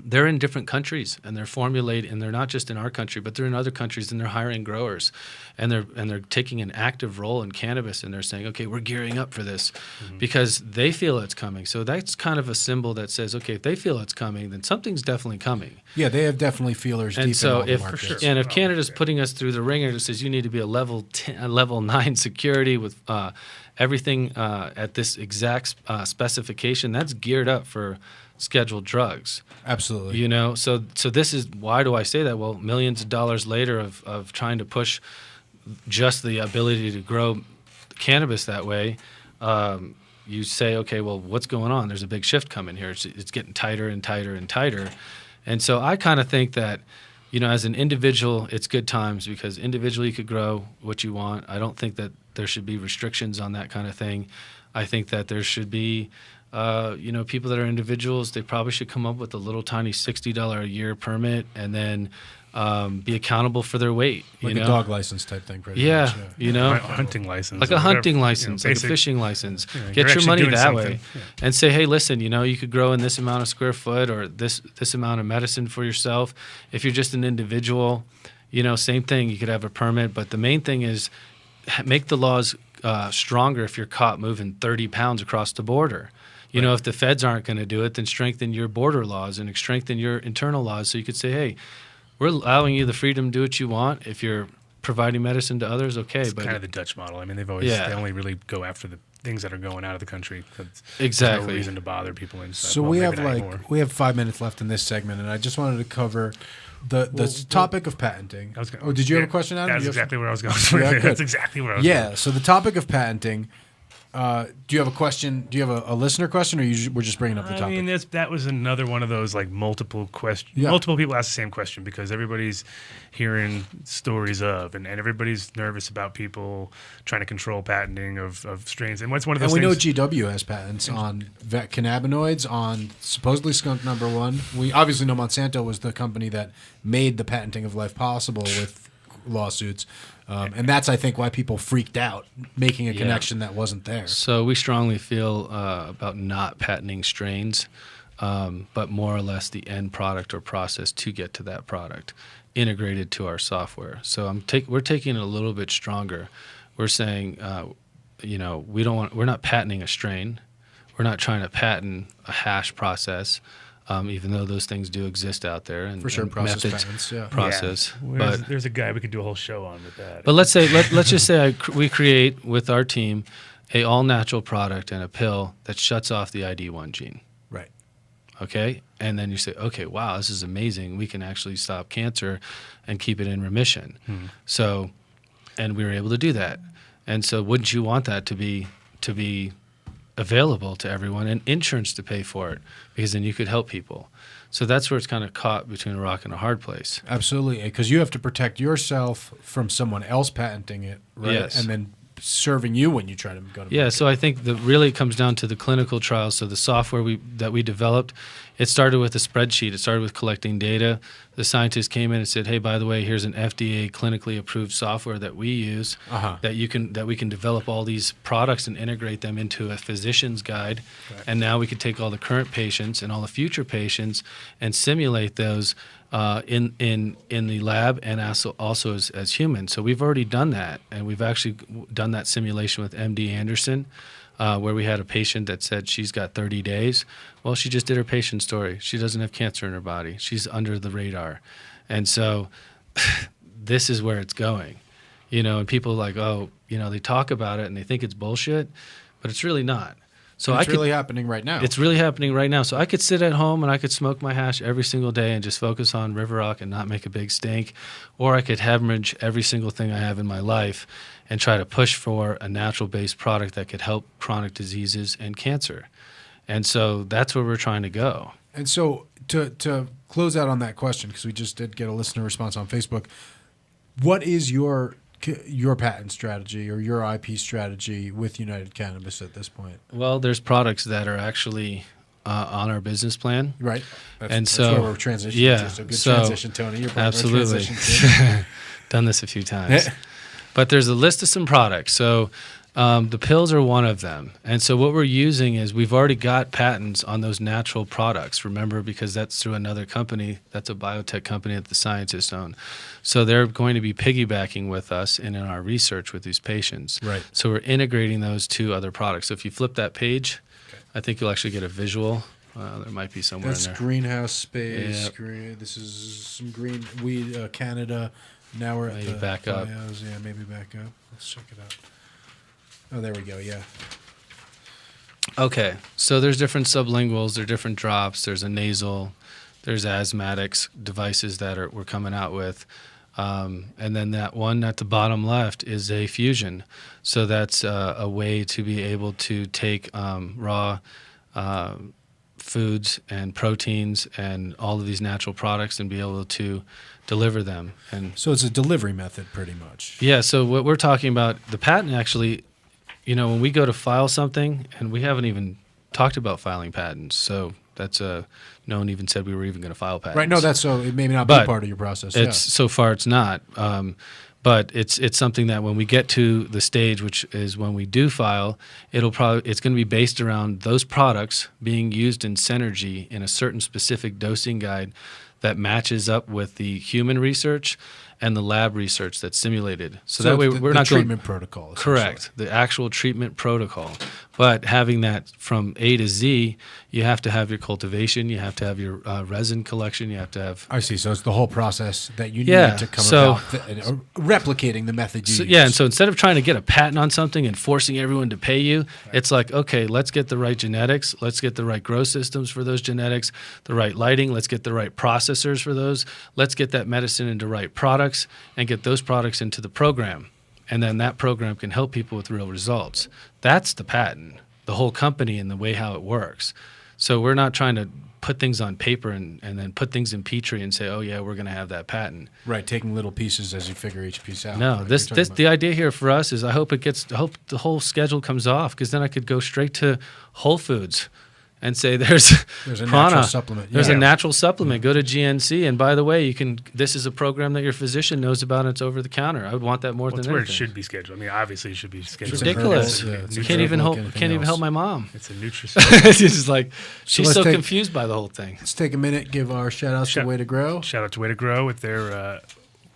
they're in different countries, and they're formulated, and they're not just in our country, but they're in other countries, and they're hiring growers, and they're taking an active role in cannabis, and they're saying, okay, we're gearing up for this because they feel it's coming. So that's kind of a symbol that says, okay, if they feel it's coming, then something's definitely coming. Yeah, they have definitely feelers deep in all the markets. For sure. And if Canada's putting us through the ringer and says you need to be a level 9 security with everything at this exact specification, that's geared up for scheduled drugs. Absolutely. So this is, why do I say that? Well, millions of dollars later of trying to push just the ability to grow cannabis that way, you say, okay, well, what's going on? There's a big shift coming here. It's getting tighter and tighter and tighter. And so I kind of think that, as an individual, it's good times because individually you could grow what you want. I don't think that there should be restrictions on that kind of thing. I think that there should be people that are individuals, they probably should come up with a little tiny $60 a year permit and then be accountable for their weight. Like a dog license type thing. Pretty much, A hunting license. Like a hunting license, like a fishing license. Get your money that way and say, hey, listen, you could grow in this amount of square foot or this amount of medicine for yourself. If you're just an individual, same thing. You could have a permit. But the main thing is make the laws stronger if you're caught moving 30 pounds across the border. If the feds aren't going to do it, then strengthen your border laws and strengthen your internal laws so you could say, hey, we're allowing you the freedom to do what you want. If you're providing medicine to others, okay. It's but kind of the Dutch model. I mean, they only really go after the things that are going out of the country. There's Exactly. no reason to bother people inside. So Well, we maybe have not anymore. we have 5 minutes left in this segment, and I just wanted to cover the topic of patenting. Did you have a question, Adam? That's exactly where I was going. Yeah, good. That's exactly where I was Yeah. going. So the topic of patenting. Do you have a question? Do you have a listener question, or we're just bringing up the topic? I mean, that was another one of those like multiple questions. Yeah. Multiple people ask the same question because everybody's hearing stories of, and everybody's nervous about people trying to control patenting of strains. And what's one of those And we know things? GW has patents on cannabinoids, on supposedly skunk number 1. We obviously know Monsanto was the company that made the patenting of life possible with lawsuits. And that's, I think, why people freaked out, making a connection that wasn't there. So we strongly feel about not patenting strains, but more or less the end product or process to get to that product integrated to our software. So we're taking it a little bit stronger. We're saying, we're not patenting a strain. We're not trying to patent a hash process. Even though those things do exist out there, and For sure, and process methods, patents, yeah. process. Yeah. But There's a guy we could do a whole show on with that. But let's just say we create with our team a all natural product and a pill that shuts off the ID1 gene. Right. Okay, and then you say, okay, wow, this is amazing. We can actually stop cancer and keep it in remission. So, and we were able to do that. And so, wouldn't you want that to be available to everyone and insurance to pay for it, because then you could help people. So that's where it's kind of caught between a rock and a hard place. Absolutely, because you have to protect yourself from someone else patenting it, right? Yes. And then serving you when you try to go to Yeah, market. so I think that really comes down to the clinical trials. So the software that we developed, it started with a spreadsheet. It started with collecting data. The scientists came in and said, "Hey, by the way, here's an FDA clinically approved software that we use that we can develop all these products and integrate them into a physician's guide. Right. And now we could take all the current patients and all the future patients and simulate those in the lab and also as humans. So we've already done that, and we've actually done that simulation with MD Anderson, where we had a patient that said she's got 30 days. Well, she just did her patient story. She doesn't have cancer in her body. She's under the radar. And so this is where it's going. And people like, they talk about it and they think it's bullshit, but it's really not. So it's really happening right now. It's really happening right now. So I could sit at home and I could smoke my hash every single day and just focus on River Rock and not make a big stink. Or I could hemorrhage every single thing I have in my life and try to push for a natural-based product that could help chronic diseases and cancer. And so that's where we're trying to go. And so to close out on that question, because we just did get a listener response on Facebook, what is your patent strategy or your IP strategy with United Cannabis at this point? Well, there's products that are actually on our business plan. Right. That's where we're transitioning to. So good transition, Tony. You're part of our absolutely. transition too. Done this a few times. But there's a list of some products. So the pills are one of them. And so what we're using is we've already got patents on those natural products, remember, because that's through another company. That's a biotech company that the scientists own. So they're going to be piggybacking with us in our research with these patients. Right. So we're integrating those two other products. So if you flip that page, I think you'll actually get a visual. There might be somewhere That's in there. greenhouse space. Yep. Green, this is some green weed, Canada. Now we're at Maybe the back up. bios. Yeah, maybe back up. Let's check it out. Oh, there we go. Yeah. Okay, so there's different sublinguals, there are different drops, there's a nasal, there's asthmatics devices that we're coming out with. And then that one at the bottom left is a fusion. So that's a way to be able to take raw foods and proteins and all of these natural products and be able to deliver them. And So it's a delivery method pretty much. yeah, so what we're talking about, the patent actually, when we go to file something, and we haven't even talked about filing patents, so that's no one even said we were even going to file patents. Right. No, that's so it may not be But part of your process. So far it's not. But it's something that when we get to the stage, which is when we do file, it's going to be based around those products being used in Synergy in a certain specific dosing guide that matches up with the human research and the lab research that's simulated. So that way we're not treatment going protocol. correct, the actual treatment protocol. But having that from A to Z, you have to have your cultivation, you have to have your resin collection, you have to have... I see. So it's the whole process that you Yeah, need to come so- about, replicating the method you use. Yeah, and so instead of trying to get a patent on something and forcing everyone to pay you, it's like, okay, let's get the right genetics, let's get the right grow systems for those genetics, the right lighting, let's get the right processors for those, let's get that medicine into right products and get those products into the program. And then that program can help people with real results. That's the patent, the whole company and the way how it works. So we're not trying to put things on paper and then put things in Petri and say, oh yeah, we're going to have that patent. Right, taking little pieces as you figure each piece out. No, Like this you're talking the idea here for us is I hope the whole schedule comes off, because then I could go straight to Whole Foods and say there's a prana, natural supplement. There's Yeah. a natural supplement. Go to GNC, and by the way, this is a program that your physician knows about, and it's over the counter. I would want that more Well, than it's where it anything. should be scheduled. I mean, obviously it should be scheduled. It's ridiculous. Yeah, it's You can't even help. anything Can't even else. help my mom. It's a nutraceutical. It's just like she's let's so take- confused by the whole thing. Let's take a minute, give our shout-outs to Shout- Way to Grow. Shout out to Way to Grow with their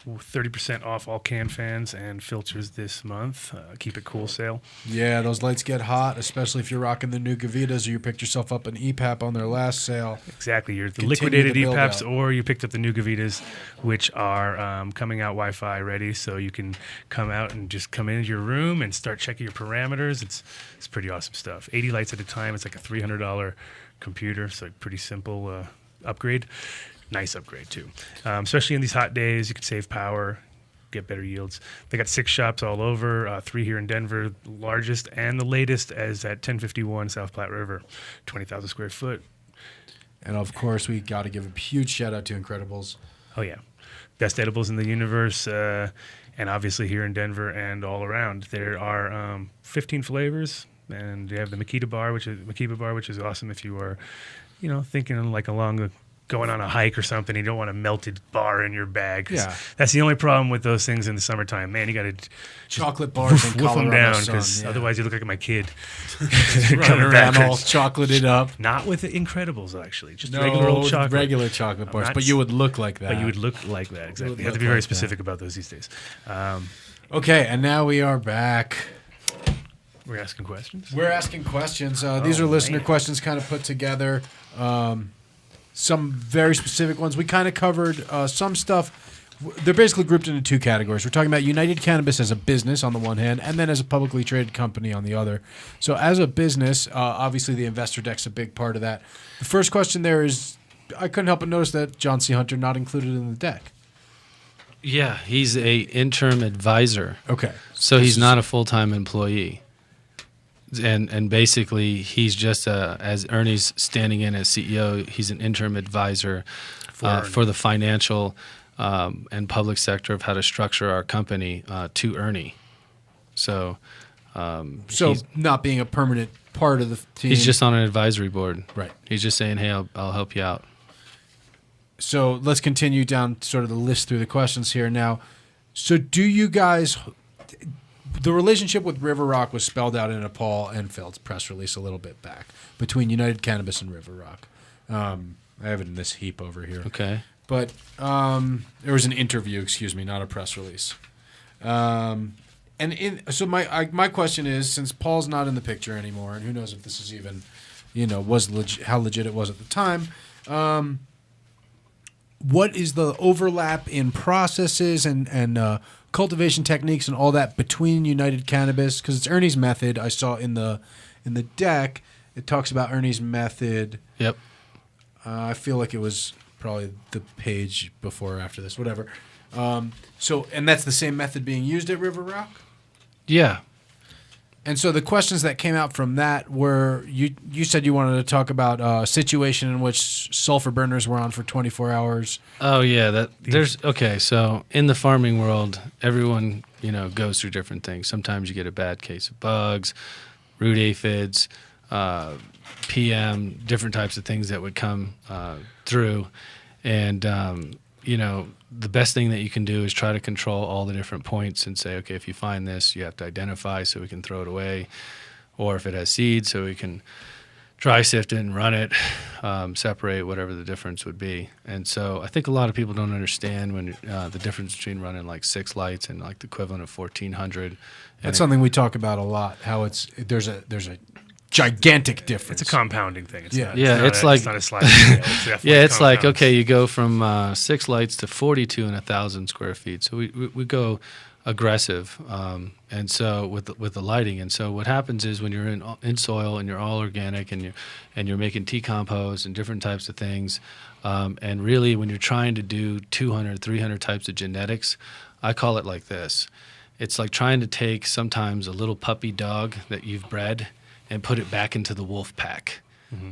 30% off all can fans and filters this month. Keep it cool sale. Yeah, those lights get hot, especially if you're rocking the new Gavitas or you picked yourself up an EPAP on their last sale. Exactly. You're the Continue liquidated the build-out. EPAPs, or you picked up the new Gavitas, which are coming out Wi-Fi ready, so you can come out and just come into your room and start checking your parameters. It's pretty awesome stuff. 80 lights at a time. It's like a $300 computer, so pretty simple upgrade. Nice upgrade too, especially in these hot days. You can save power, get better yields. They got 6 shops all over, 3 here in Denver, largest and the latest is at 1051 South Platte River, 20,000 square foot. And of course, we got to give a huge shout-out to Incredibles. Oh yeah, best edibles in the universe, and obviously here in Denver and all around. There are 15 flavors, and you have the Makita bar, which is awesome if you are, thinking like going on a hike or something. You don't want a melted bar in your bag. 'Cause Yeah. that's the only problem with those things in the summertime. Man, you got to Chocolate bars in woof them Colorado down, sun, because yeah. otherwise you look like my kid Running coming around back. all chocolated up. Not with the Incredibles, actually, just regular old chocolate. regular chocolate I'm bars, not but you would look like that. But you would look like that, exactly. would You have to look be very like specific about those these days. Okay, and now we are back. We're asking questions. We're asking questions. These are listener questions kind of put together. Some very specific ones. We kind of covered some stuff. They're basically grouped into 2 categories. We're talking about United Cannabis as a business on the one hand, and then as a publicly traded company on the other. So as a business, obviously the investor deck's a big part of that. The first question there is, I couldn't help but notice that John C. Hunter not included in the deck. Yeah, he's a interim advisor. Okay. So he's not a full-time employee. And basically, he's just, as Ernie's standing in as CEO, he's an interim advisor for the financial and public sector of how to structure our company to Ernie. So he's, not being a permanent part of the team. he's just on an advisory board. Right. He's just saying, hey, I'll help you out. So let's continue down sort of the list through the questions here now. So do you guys... The relationship with River Rock was spelled out in a Paul Enfield's press release a little bit back between United Cannabis and River Rock. I have it in this heap over here. Okay. But there was an interview, not a press release. So my question is, since Paul's not in the picture anymore, and who knows if this is even, how legit it was at the time. What is the overlap in processes and cultivation techniques and all that between United Cannabis? Because it's Ernie's method. I saw in the deck it talks about Ernie's method. Yep. I feel like it was probably the page before or after this, whatever. And that's the same method being used at River Rock. Yeah. And so the questions that came out from that were, you said you wanted to talk about a situation in which sulfur burners were on for 24 hours. Oh yeah, so in the farming world, everyone, goes through different things. Sometimes you get a bad case of bugs, root aphids, PM, different types of things that would come through. And the best thing that you can do is try to control all the different points and say, okay, if you find this, you have to identify so we can throw it away, or if it has seeds, so we can dry sift it and run it, separate whatever the difference would be. And so I think a lot of people don't understand when the difference between running like 6 lights and like the equivalent of 1,400. That's something we talk about a lot. How there's a gigantic difference. It's a compounding thing. It's Yeah. not, Yeah, it's like not a sliding scale. It's definitely yeah, it's like compounds. okay, you go from 6 lights to 42 in 1,000 square feet. So we go aggressive, and so with the lighting. And so what happens is when you're in soil and you're all organic and you're making tea compost and different types of things, and really when you're trying to do 200, 300 types of genetics, I call it like this. It's like trying to take sometimes a little puppy dog that you've bred and put it back into the wolf pack.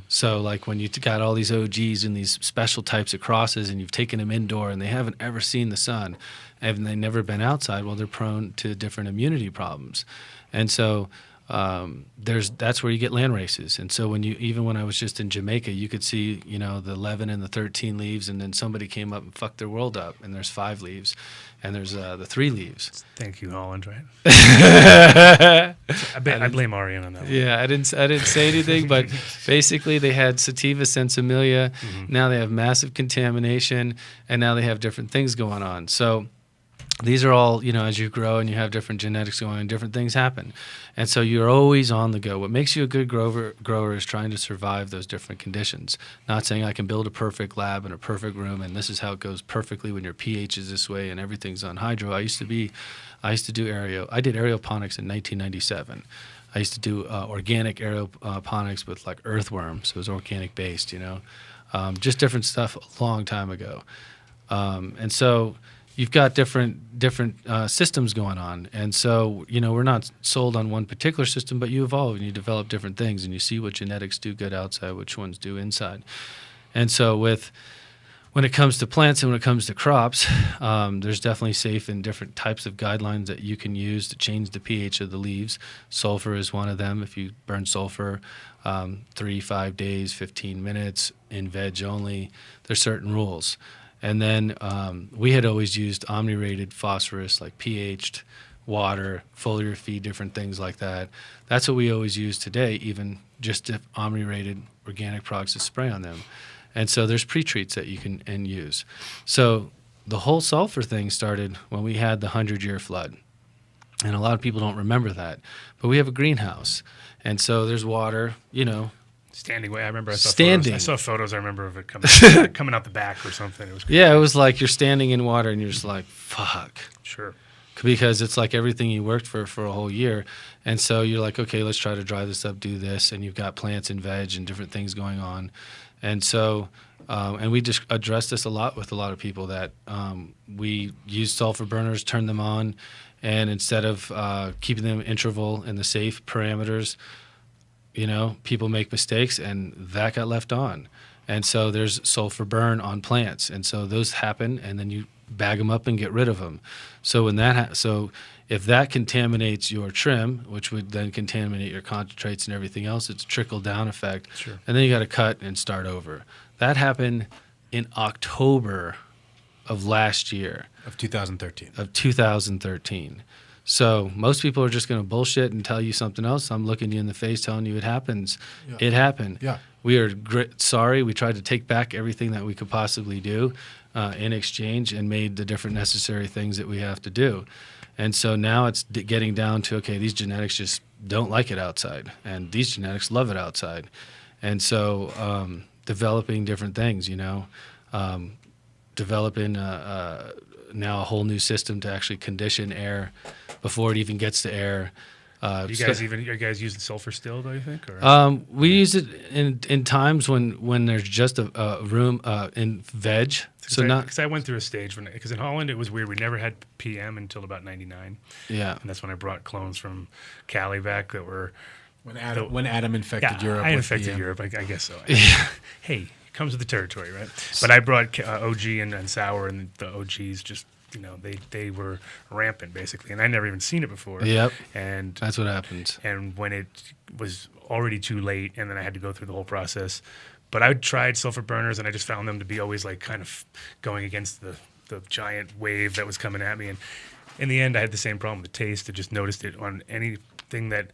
So like when you got all these OGs and these special types of crosses and you've taken them indoor and they haven't ever seen the sun and they've never been outside, well, they're prone to different immunity problems. And so that's where you get land races. And so even when I was just in Jamaica, you could see, the 11 and the 13 leaves, and then somebody came up and fucked their world up, and there's 5 leaves, and there's the 3 leaves. Thank you, Holland. Right? I blame Arian on that one. Yeah, I didn't say anything, but basically they had sativa sensimilia. Now they have massive contamination, and now they have different things going on. So these are all, as you grow and you have different genetics going on, different things happen. And so you're always on the go. What makes you a good grower is trying to survive those different conditions. Not saying I can build a perfect lab and a perfect room and this is how it goes perfectly when your pH is this way and everything's on hydro. I used to do I did aeroponics in 1997. I used to do organic aeroponics with like earthworms. So it was organic based, just different stuff a long time ago. And so you've got different systems going on. And so, we're not sold on one particular system, but you evolve and you develop different things and you see what genetics do good outside, which ones do inside. And so when it comes to plants and when it comes to crops, there's definitely safe and different types of guidelines that you can use to change the pH of the leaves. Sulfur is one of them. If you burn sulfur 3-5 days, 15 minutes in veg only, there's certain rules. And then we had always used omni-rated phosphorus, like pH'd water, foliar feed, different things like that. That's what we always use today, even just if omni-rated organic products to spray on them. And so there's pre-treats that you can use. So the whole sulfur thing started when we had the 100-year flood. And a lot of people don't remember that. But we have a greenhouse. And so there's water, Standing way. I remember I saw Standing. photos. I saw photos. I remember of it coming out the back or something. It was Yeah, it was like you're standing in water and you're just like, fuck. sure. Because it's like everything you worked for a whole year. And so you're like, okay, let's try to dry this up, do this. And you've got plants and veg and different things going on. And so, and we just addressed this a lot with a lot of people that we use sulfur burners, turn them on, and instead of keeping them interval in the safe parameters, people make mistakes, and that got left on. And so there's sulfur burn on plants. And so those happen, and then you bag them up and get rid of them. So when so if that contaminates your trim, which would then contaminate your concentrates and everything else, it's a trickle-down effect. Sure. And then you got to cut and start over. That happened in October of last year. Of 2013. Of 2013. So most people are just going to bullshit and tell you something else. I'm looking you in the face telling you it happens. Yeah. It happened. Yeah. We are sorry. We tried to take back everything that we could possibly do in exchange and made the different necessary things that we have to do. And so now it's getting down to, okay, these genetics just don't like it outside, and these genetics love it outside. And so developing different things, developing now a whole new system to actually condition air before it even gets to air. Are you guys using sulfur still, do you think? Or? We use it in times when there's just a room in veg. Because I went through a stage because in Holland it was weird. We never had PM until about '99. Yeah, and that's when I brought clones from Cali back that were when Adam infected Europe. I infected Europe. I guess so. Yeah. Hey, it comes with the territory, right? But I brought OG and Sour, and the OGs just. They were rampant basically, and I never even seen it before. Yep, and that's what happens. And when it was already too late, and then I had to go through the whole process. But I tried sulfur burners, and I just found them to be always like kind of going against the giant wave that was coming at me. And in the end, I had the same problem with taste. I just noticed it on anything that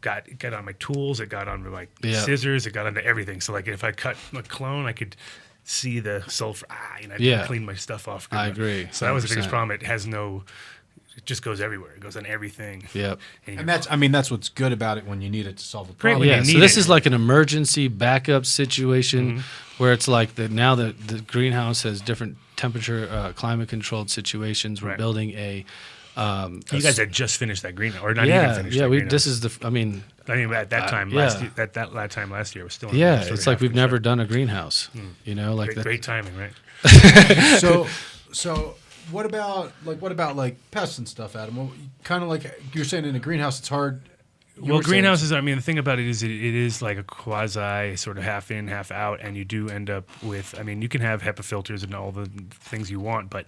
got on my tools. It got on my scissors. It got onto everything. So like if I cut a clone, I could see the sulfur. I clean my stuff off. I agree. So that was the biggest problem. It has no it just goes everywhere. It goes on everything. Yep. And that's what's good about it when you need it to solve a Great problem. when you Yeah, so need this it. is like an emergency backup situation where it's like now the greenhouse has different temperature, climate controlled situations. We're Right. building a. You guys had just finished that greenhouse, or not even Yeah, finished. yeah. that We greenhouse. this is the. I mean, I mean, at that time yeah. last year, that time last year was still. yeah. sort of It's like half we've never construction. done a greenhouse. You know, like Great timing, right? So what about pests and stuff, Adam? Well, kind of like you're saying in a greenhouse, it's hard. Well, greenhouses. I mean, the thing about it is like a quasi sort of half in, half out, and you do end up with. I mean, you can have HEPA filters and all the things you want, but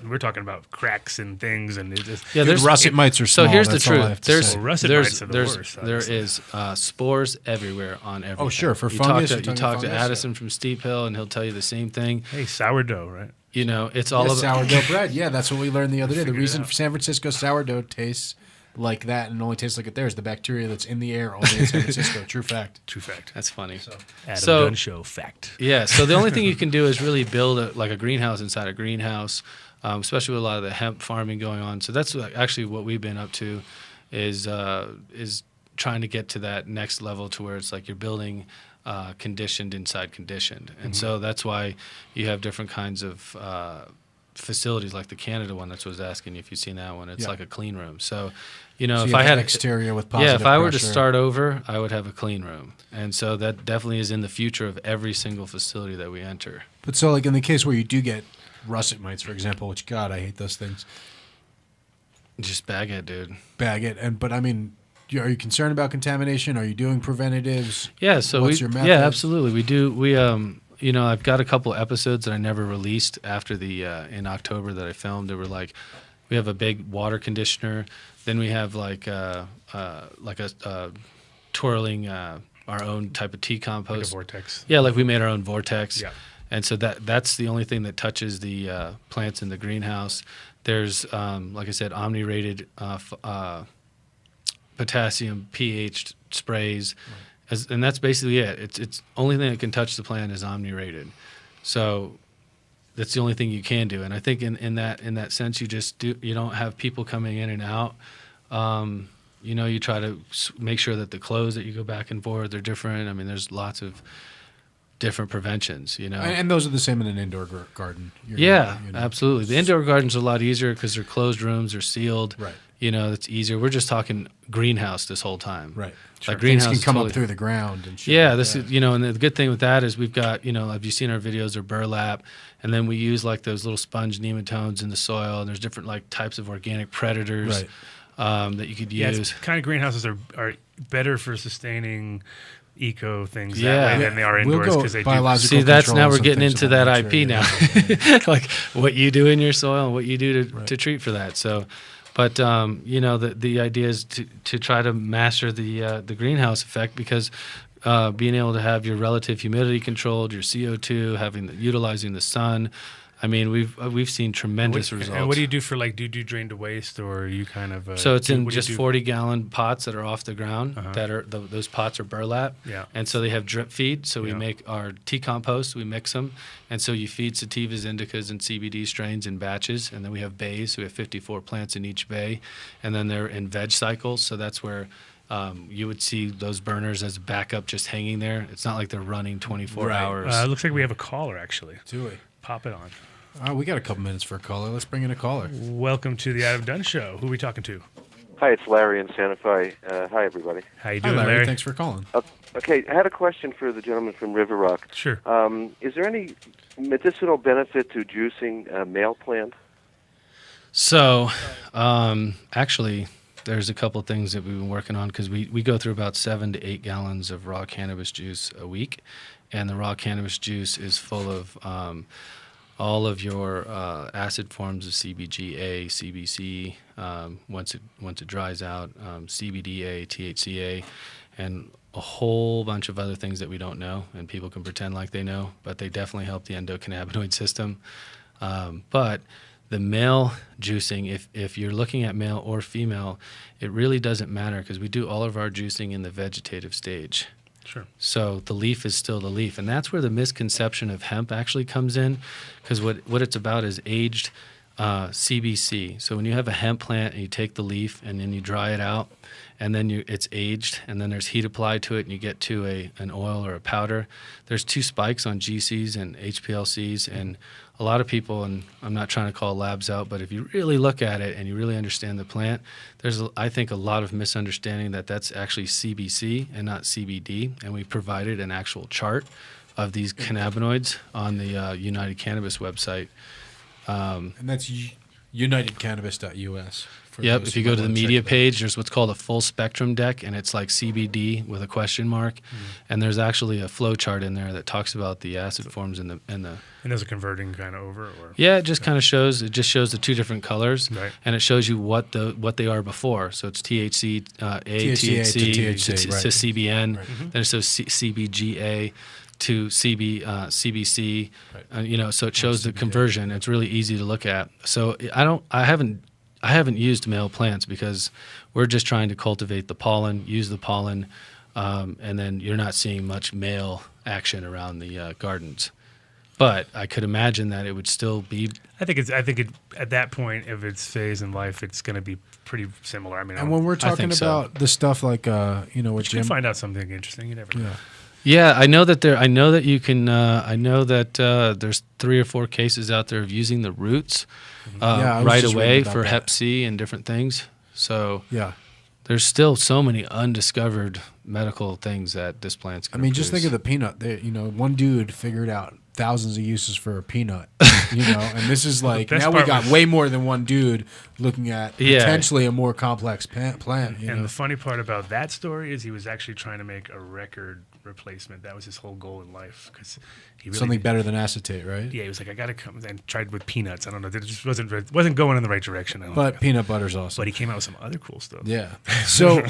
we're talking about cracks and things, and it just Yeah, there's russet mites are So small. here's the that's all I truth. have to There's say. Well, russet there's mites are the there's worst, there obviously. is spores everywhere on everything. Oh, sure, for you fungus, Talk you're to, talking you talk to fungus, Addison from Steep Hill, and he'll tell you the same thing. hey, sourdough, right? You know, it's all about sourdough bread. Yeah, that's what we learned the other day. The Figured it reason out. San Francisco sourdough tastes like that and only tastes like it there is the bacteria that's in the air only in San Francisco. True fact. True fact. That's funny. Adam So- Dunn Show fact. Yeah. So the only thing you can do is really build a greenhouse inside a greenhouse, especially with a lot of the hemp farming going on. So that's actually what we've been up to, is trying to get to that next level to where it's like you're building conditioned inside conditioned, and so that's why you have different kinds of facilities like the Canada one. That's what I was asking you if you've seen that one. It's Yeah. like a clean room. So, you know, So if you I have had an exterior with positive if I were to pressure. start over, I would have a clean room, and so that definitely is in the future of every single facility that we enter. But so, like in the case where you do get russet mites, for example, which God, I hate those things. Just bag it, dude. Bag it, but I mean, are you concerned about contamination? Are you doing preventatives? Yeah, so What's your method? yeah, absolutely. We do. We you know, I've got a couple episodes that I never released after the in October that I filmed. They were like, we have a big water conditioner, then we have like a twirling our own type of tea Like a compost. vortex. Yeah, like we made our own vortex. Yeah. And so that's the only thing that touches the plants in the greenhouse. There's like I said, omni-rated potassium pH sprays, and that's basically it. It's only thing that can touch the plant is omni-rated. So that's the only thing you can do. And I think in that sense, you don't have people coming in and out. You know, you try to make sure that the clothes that you go back and forth are different. I mean, there's lots of different preventions, you know. And those are the same in an indoor garden. Yeah, You know. absolutely. The indoor gardens are a lot easier because they're closed rooms, they're sealed. Right. You know, it's easier. We're just talking greenhouse this whole time. Right. Like Things greenhouse can is come totally- up through the ground and shit. Yeah, like this that. is, you know, and the good thing with that is we've got, you know, have you seen our videos or burlap, and then we use like those little sponge nematodes in the soil, and there's different like types of organic predators that you could Yeah, use. it's kind of greenhouses are better for sustaining eco things Yeah. that way than they are We'll indoors go because they do. biological See, that's controls now we're and getting things into of that nature, IP yeah. now, like what you do in your soil and what you do to treat for that. So, but you know, the idea is to try to master the greenhouse effect, because being able to have your relative humidity controlled, your CO2, utilizing the sun. I mean, we've seen tremendous results. And what do you do for do you drain to waste, or are you kind of So it's in what do you just do? 40-gallon pots that are off the ground. That are those pots are burlap. Yeah. And so they have drip feed. So we Yeah. make our tea compost. We mix them, and so you feed sativas, indicas, and CBD strains in batches. And then we have bays. So we have 54 plants in each bay, and then they're in veg cycles. So that's where you would see those burners as backup, just hanging there. It's not like they're running 24 hours. It looks like we have a caller actually. Do we? Pop it on. We got a couple minutes for a caller. Let's bring in a caller. Welcome to the Adam Dunn Show. Who are we talking to? Hi, it's Larry in Santa Fe. Hi, everybody. How you Hi, doing, Larry. Thanks for calling. Okay, I had a question for the gentleman from River Rock. Sure. Is there any medicinal benefit to juicing a male plant? So, actually, there's a couple things that we've been working on, because we go through about 7 to 8 gallons of raw cannabis juice a week, and the raw cannabis juice is full of all of your acid forms of CBGA, CBC, once it dries out, CBDA, THCA, and a whole bunch of other things that we don't know, and people can pretend like they know, but they definitely help the endocannabinoid system. But the male juicing, if you're looking at male or female, it really doesn't matter, because we do all of our juicing in the vegetative stage. Sure. So the leaf is still the leaf, and that's where the misconception of hemp actually comes in, because what it's about is aged CBC. So when you have a hemp plant and you take the leaf and then you dry it out, and then it's aged, and then there's heat applied to it, and you get to an oil or a powder. There's 2 spikes on GCs and HPLCs, and a lot of people, and I'm not trying to call labs out, but if you really look at it and you really understand the plant, there's, I think, a lot of misunderstanding that that's actually CBC and not CBD, and we provided an actual chart of these cannabinoids on the United Cannabis website. And that's unitedcannabis.us. Yep, if you go to the media page, there's what's called a full spectrum deck, and it's like CBD with a question mark. And there's actually a flow chart in there that talks about the acid forms and there's a converting kind of over? Or? Yeah, it just kind of shows, it just shows the 2 different colors, right. And it shows you what they are before. So it's THC, THC to CBN, right. Then it shows CBGA to CBC, right. So it shows the conversion. It's really easy to look at. So I haven't used male plants because we're just trying to cultivate the pollen, use the pollen, and then you're not seeing much male action around the gardens. But I could imagine that it would still be. I think at that point of its phase in life, it's going to be pretty similar. I mean, and when we're talking about the stuff like with you Jim, can find out something interesting. You never know. Yeah. Yeah, I know that you can. I know that there's 3 or 4 cases out there of using the roots right away for Hep C and different things. So yeah, there's still so many undiscovered medical things that this plant's going to produce. Just think of the peanut. One dude figured out thousands of uses for a peanut. And this is like now we got way more than one dude looking at potentially a more complex plant. And the funny part about that story is he was actually trying to make a record replacement. That was his whole goal in life because he really something better than acetate, right? Yeah, he was like, I got to come and tried with peanuts. I don't know, it just wasn't going in the right direction. But peanut butter's awesome. But he came out with some other cool stuff. Yeah. So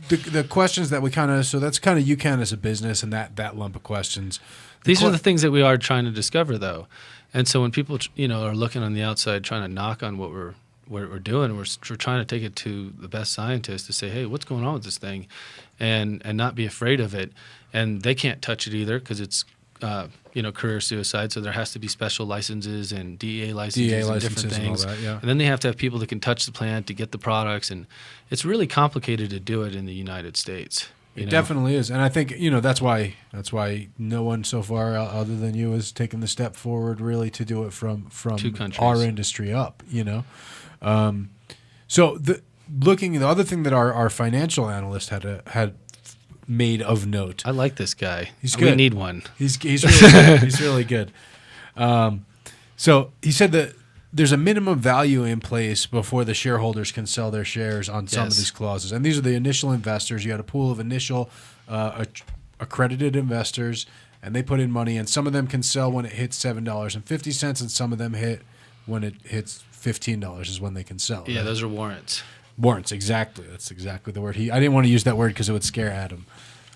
the questions that we so that's kind of UCann as a business and that lump of questions. These are the things that we are trying to discover, though. And so when people, are looking on the outside trying to knock on what we're doing, we're trying to take it to the best scientists to say, hey, what's going on with this thing? And not be afraid of it. And they can't touch it either because it's, career suicide. So there has to be special licenses and DEA licenses and different things. And all that, yeah. And then they have to have people that can touch the plant to get the products. And it's really complicated to do it in the United States. It definitely is, and I think that's why no one so far other than you has taken the step forward really to do it from our industry up. So the other thing that our financial analyst had made of note. I like this guy. He's good. We need one. He's really good. He's really good. So he said that there's a minimum value in place before the shareholders can sell their shares on some of these clauses. And these are the initial investors. You had a pool of initial accredited investors, and they put in money, and some of them can sell when it hits $7.50, and some of them hit when it hits $15 is when they can sell. Yeah, those are warrants. Warrants, exactly. That's exactly the word. I didn't want to use that word because it would scare Adam.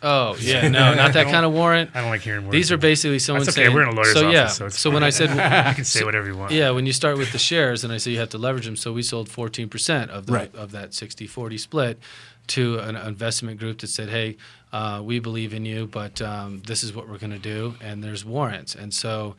Oh, yeah, no, not that kind of warrant. I don't like hearing warrants. These are basically someone saying... That's okay, we're in a lawyer's office, so it's so when I said... you can say whatever you want. Yeah, when you start with the shares, and I say you have to leverage them, so we sold 14% of that 60-40 split to an investment group that said, hey, we believe in you, but this is what we're going to do, and there's warrants. And so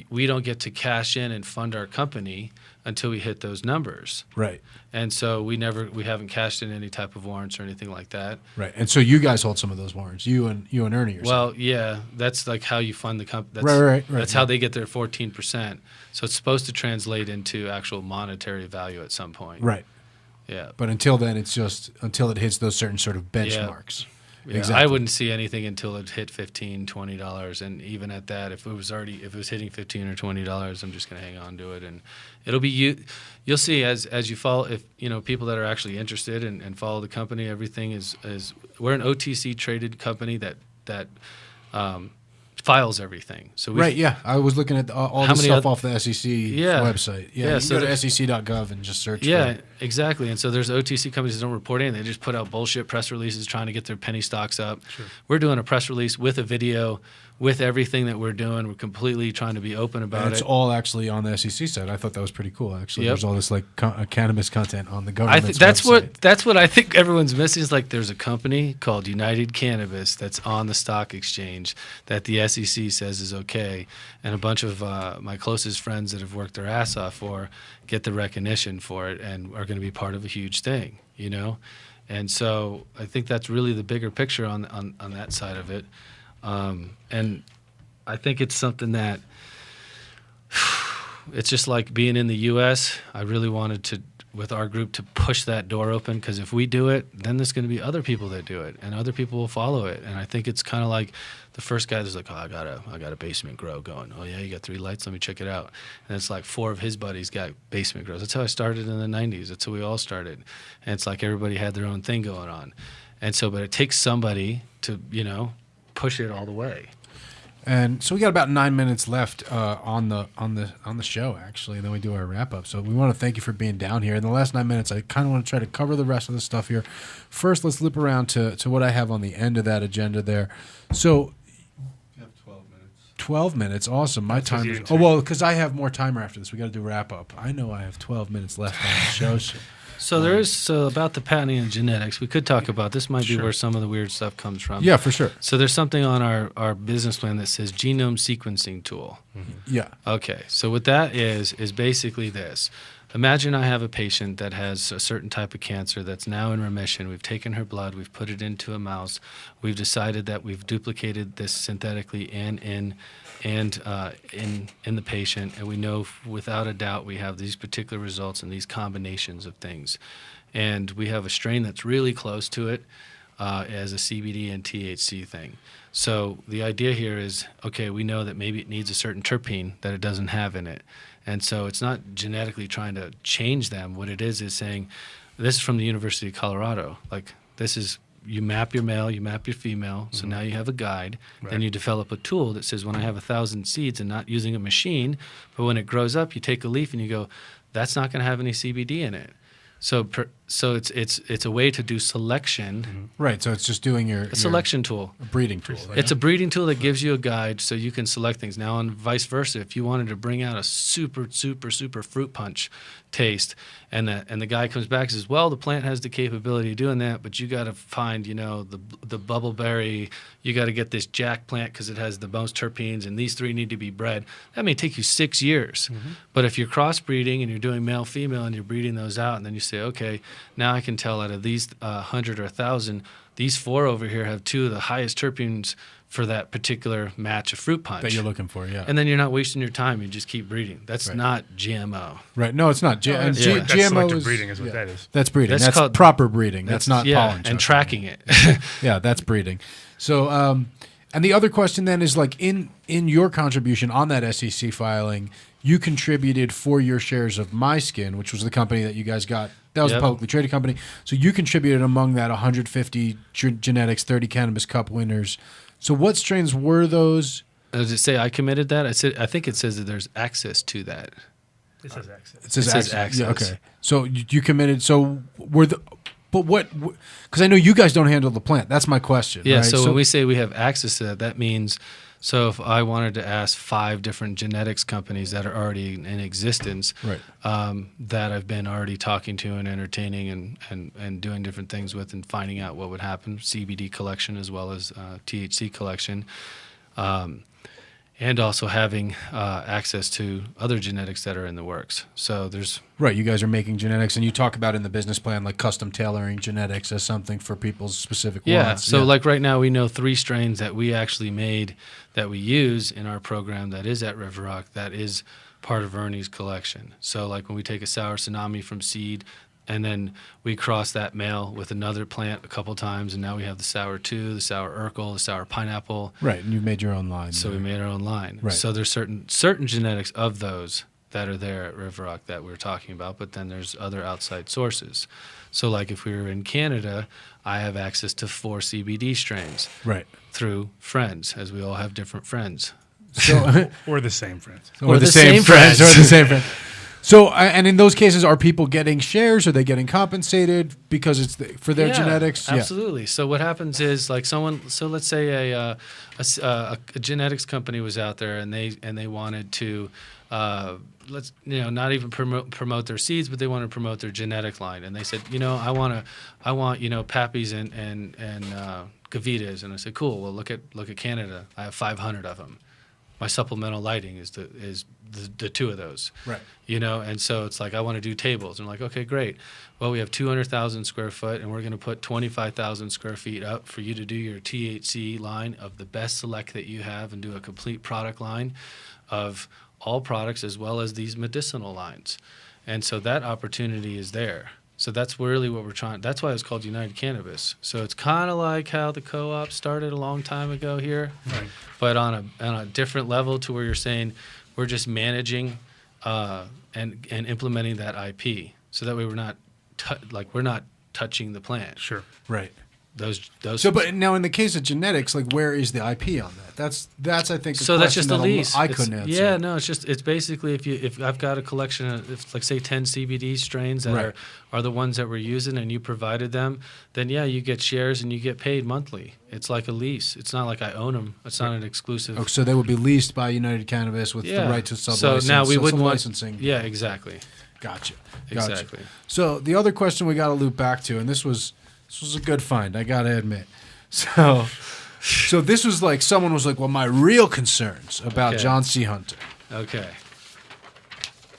we don't get to cash in and fund our company until we hit those numbers. Right. And so we haven't cashed in any type of warrants or anything like that. Right. And so you guys hold some of those warrants, you and Ernie or Well, yeah, that's like how you fund the company. Right. That's how they get their 14%. So it's supposed to translate into actual monetary value at some point. Right. Yeah. But until then, it's just until it hits those certain sort of benchmarks. Yeah, exactly. I wouldn't see anything until it hit $15, $20, and even at that, if it was hitting $15 or $20, I'm just going to hang on to it, and it'll be you'll see as you follow, if people that are actually interested and follow the company, everything is we're an OTC traded company that files everything. So I was looking at all the stuff off the SEC website. Yeah, you go to sec.gov and just search. Yeah, exactly. And so there's OTC companies that don't report anything. They just put out bullshit press releases trying to get their penny stocks up. Sure. We're doing a press release with a video, with everything that we're doing. We're completely trying to be open about it. It's all actually on the SEC side. I thought that was pretty cool, actually. There's all this cannabis content on the government's website. That's what I think everyone's missing is there's a company called United Cannabis that's on the stock exchange that the SEC says is okay, and a bunch of my closest friends that have worked their ass off for get the recognition for it and are going to be part of a huge thing, you know? And so I think that's really the bigger picture on that side of it. And I think it's something that it's just like being in the U.S. I really wanted to, with our group, to push that door open, because if we do it, then there's going to be other people that do it, and other people will follow it. And I think it's kind of like the first guy that's like, oh, I got a basement grow going. Oh yeah, you got 3 lights? Let me check it out. And it's like 4 of his buddies got basement grows. That's how I started in the 90s. That's how we all started. And it's like everybody had their own thing going on. And so, but it takes somebody to, you know, push it all the way. And so we got about 9 minutes left on the show, actually, and then we do our wrap up. So we want to thank you for being down here. In the last 9 minutes, I kind of want to try to cover the rest of the stuff here. First, let's loop around to what I have on the end of that agenda there. So You have 12 minutes. 12 minutes, awesome. My time is because I have more timer after this. We got to do wrap up. I know I have 12 minutes left on the show. So there is about the patenting and genetics. We could talk about this. Might be Sure. where some of the weird stuff comes from. Yeah, for sure. So there's something on our business plan that says genome sequencing tool. Yeah. Okay. So what that is basically this. Imagine I have a patient that has a certain type of cancer that's now in remission. We've taken her blood, we've put it into a mouse. We've decided that we've duplicated this synthetically and in the patient, and we know without a doubt we have these particular results and these combinations of things. And we have a strain that's really close to it as a CBD and THC thing. So the idea here is, okay, we know that maybe it needs a certain terpene that it doesn't have in it. And so it's not genetically trying to change them. What it is saying, this is from the University of Colorado. Like, this is, you map your male, you map your female, so now you have a guide. Right. Then you develop a tool that says, when I have 1,000 seeds and not using a machine, but when it grows up, you take a leaf and you go, that's not going to have any CBD in it. So it's a way to do selection. Right. So it's just doing A selection tool. a breeding tool. Right? It's a breeding tool that gives you a guide so you can select things. Now, and vice versa, if you wanted to bring out a super fruit punch taste, and the guy comes back and says, well, the plant has the capability of doing that, but you got to find, you know, the bubbleberry, you got to get this jack plant because it has the most terpenes, and these 3 need to be bred. That may take you 6 years. But if you're crossbreeding and you're doing male-female and you're breeding those out, and then you say, okay, now I can tell out of these 100 or 1,000, these 4 over here have 2 of the highest terpenes for that particular match of fruit punch that you're looking for, yeah. And then you're not wasting your time. You just keep breeding. That's not GMO. Right. No, it's not. That's GMO selective is breeding is what that is. That's breeding. That's That's called- proper breeding. That's not pollen chucking. and tracking it. Yeah, that's breeding. So, and the other question then is, like, in your contribution on that SEC filing, you contributed for your shares of MySkin, which was the company that you guys got. That was a publicly traded company. So you contributed among that 150 genetics, 30 Cannabis Cup winners. So what strains were those? Does it say I committed that? I think it says that there's access to that. It says access. It says access. Yeah, okay. So you committed. So were the... But what? Because I know you guys don't handle the plant. That's my question. Yeah. Right? So when we say we have access to that, that means, so if I wanted to ask 5 different genetics companies that are already in existence, Right. that I've been already talking to and entertaining and doing different things with and finding out what would happen, CBD collection as well as THC collection, and also having access to other genetics that are in the works. So there's... Right, you guys are making genetics, and you talk about in the business plan, like, custom tailoring genetics as something for people's specific wants. So like right now we know 3 strains that we actually made that we use in our program that is at River Rock, that is part of Ernie's collection. So like when we take a sour tsunami from seed, and then we cross that male with another plant a couple times, and now we have the sour 2, the sour Urkel, the sour pineapple. Right, and you've made your own line. So we made our own line. Right. So there's certain genetics of those that are there at River Rock that we're talking about, but then there's other outside sources. So like if we were in Canada, I have access to 4 CBD strains. Right. Through friends, as we all have different friends. So, Or the same friends. or the same friends. Or the same friends. So, and in those cases, are people getting shares? Are they getting compensated because it's for their genetics? Absolutely. So what happens is, like, someone. So let's say a genetics company was out there and they wanted to, not even promote their seeds, but they want to promote their genetic line, and they said, I want Pappies and Gavitas, and I said, cool. Well, look at Canada. I have 500 of them. My supplemental lighting is the two of those. Right. And so it's like, I want to do tables. And I'm like, okay, great. Well, we have 200,000 square foot, and we're going to put 25,000 square feet up for you to do your THC line of the best select that you have and do a complete product line of all products as well as these medicinal lines. And so that opportunity is there. So that's really what we're trying. That's why it's called United Cannabis. So it's kind of like how the co-op started a long time ago here, right. But on a different level to where you're saying we're just managing and implementing that IP. So that way we're not we're not touching the plant. Sure. Right. Those. So, but now in the case of genetics, like where is the IP on that? That's I think. So that's just a lease. I couldn't answer. Yeah, no, it's basically if I've got a collection of like say 10 CBD strains that are the ones that we're using and you provided them, then yeah, you get shares and you get paid monthly. It's like a lease. It's not like I own them. It's not an exclusive. Oh, so they would be leased by United Cannabis with the right to sub-license. So now we wouldn't want licensing. Yeah, exactly. Gotcha. Exactly. So the other question we got to loop back to, and this was a good find, I got to admit. So this was like someone was like, well, my real concerns about John C. Hunter. Okay.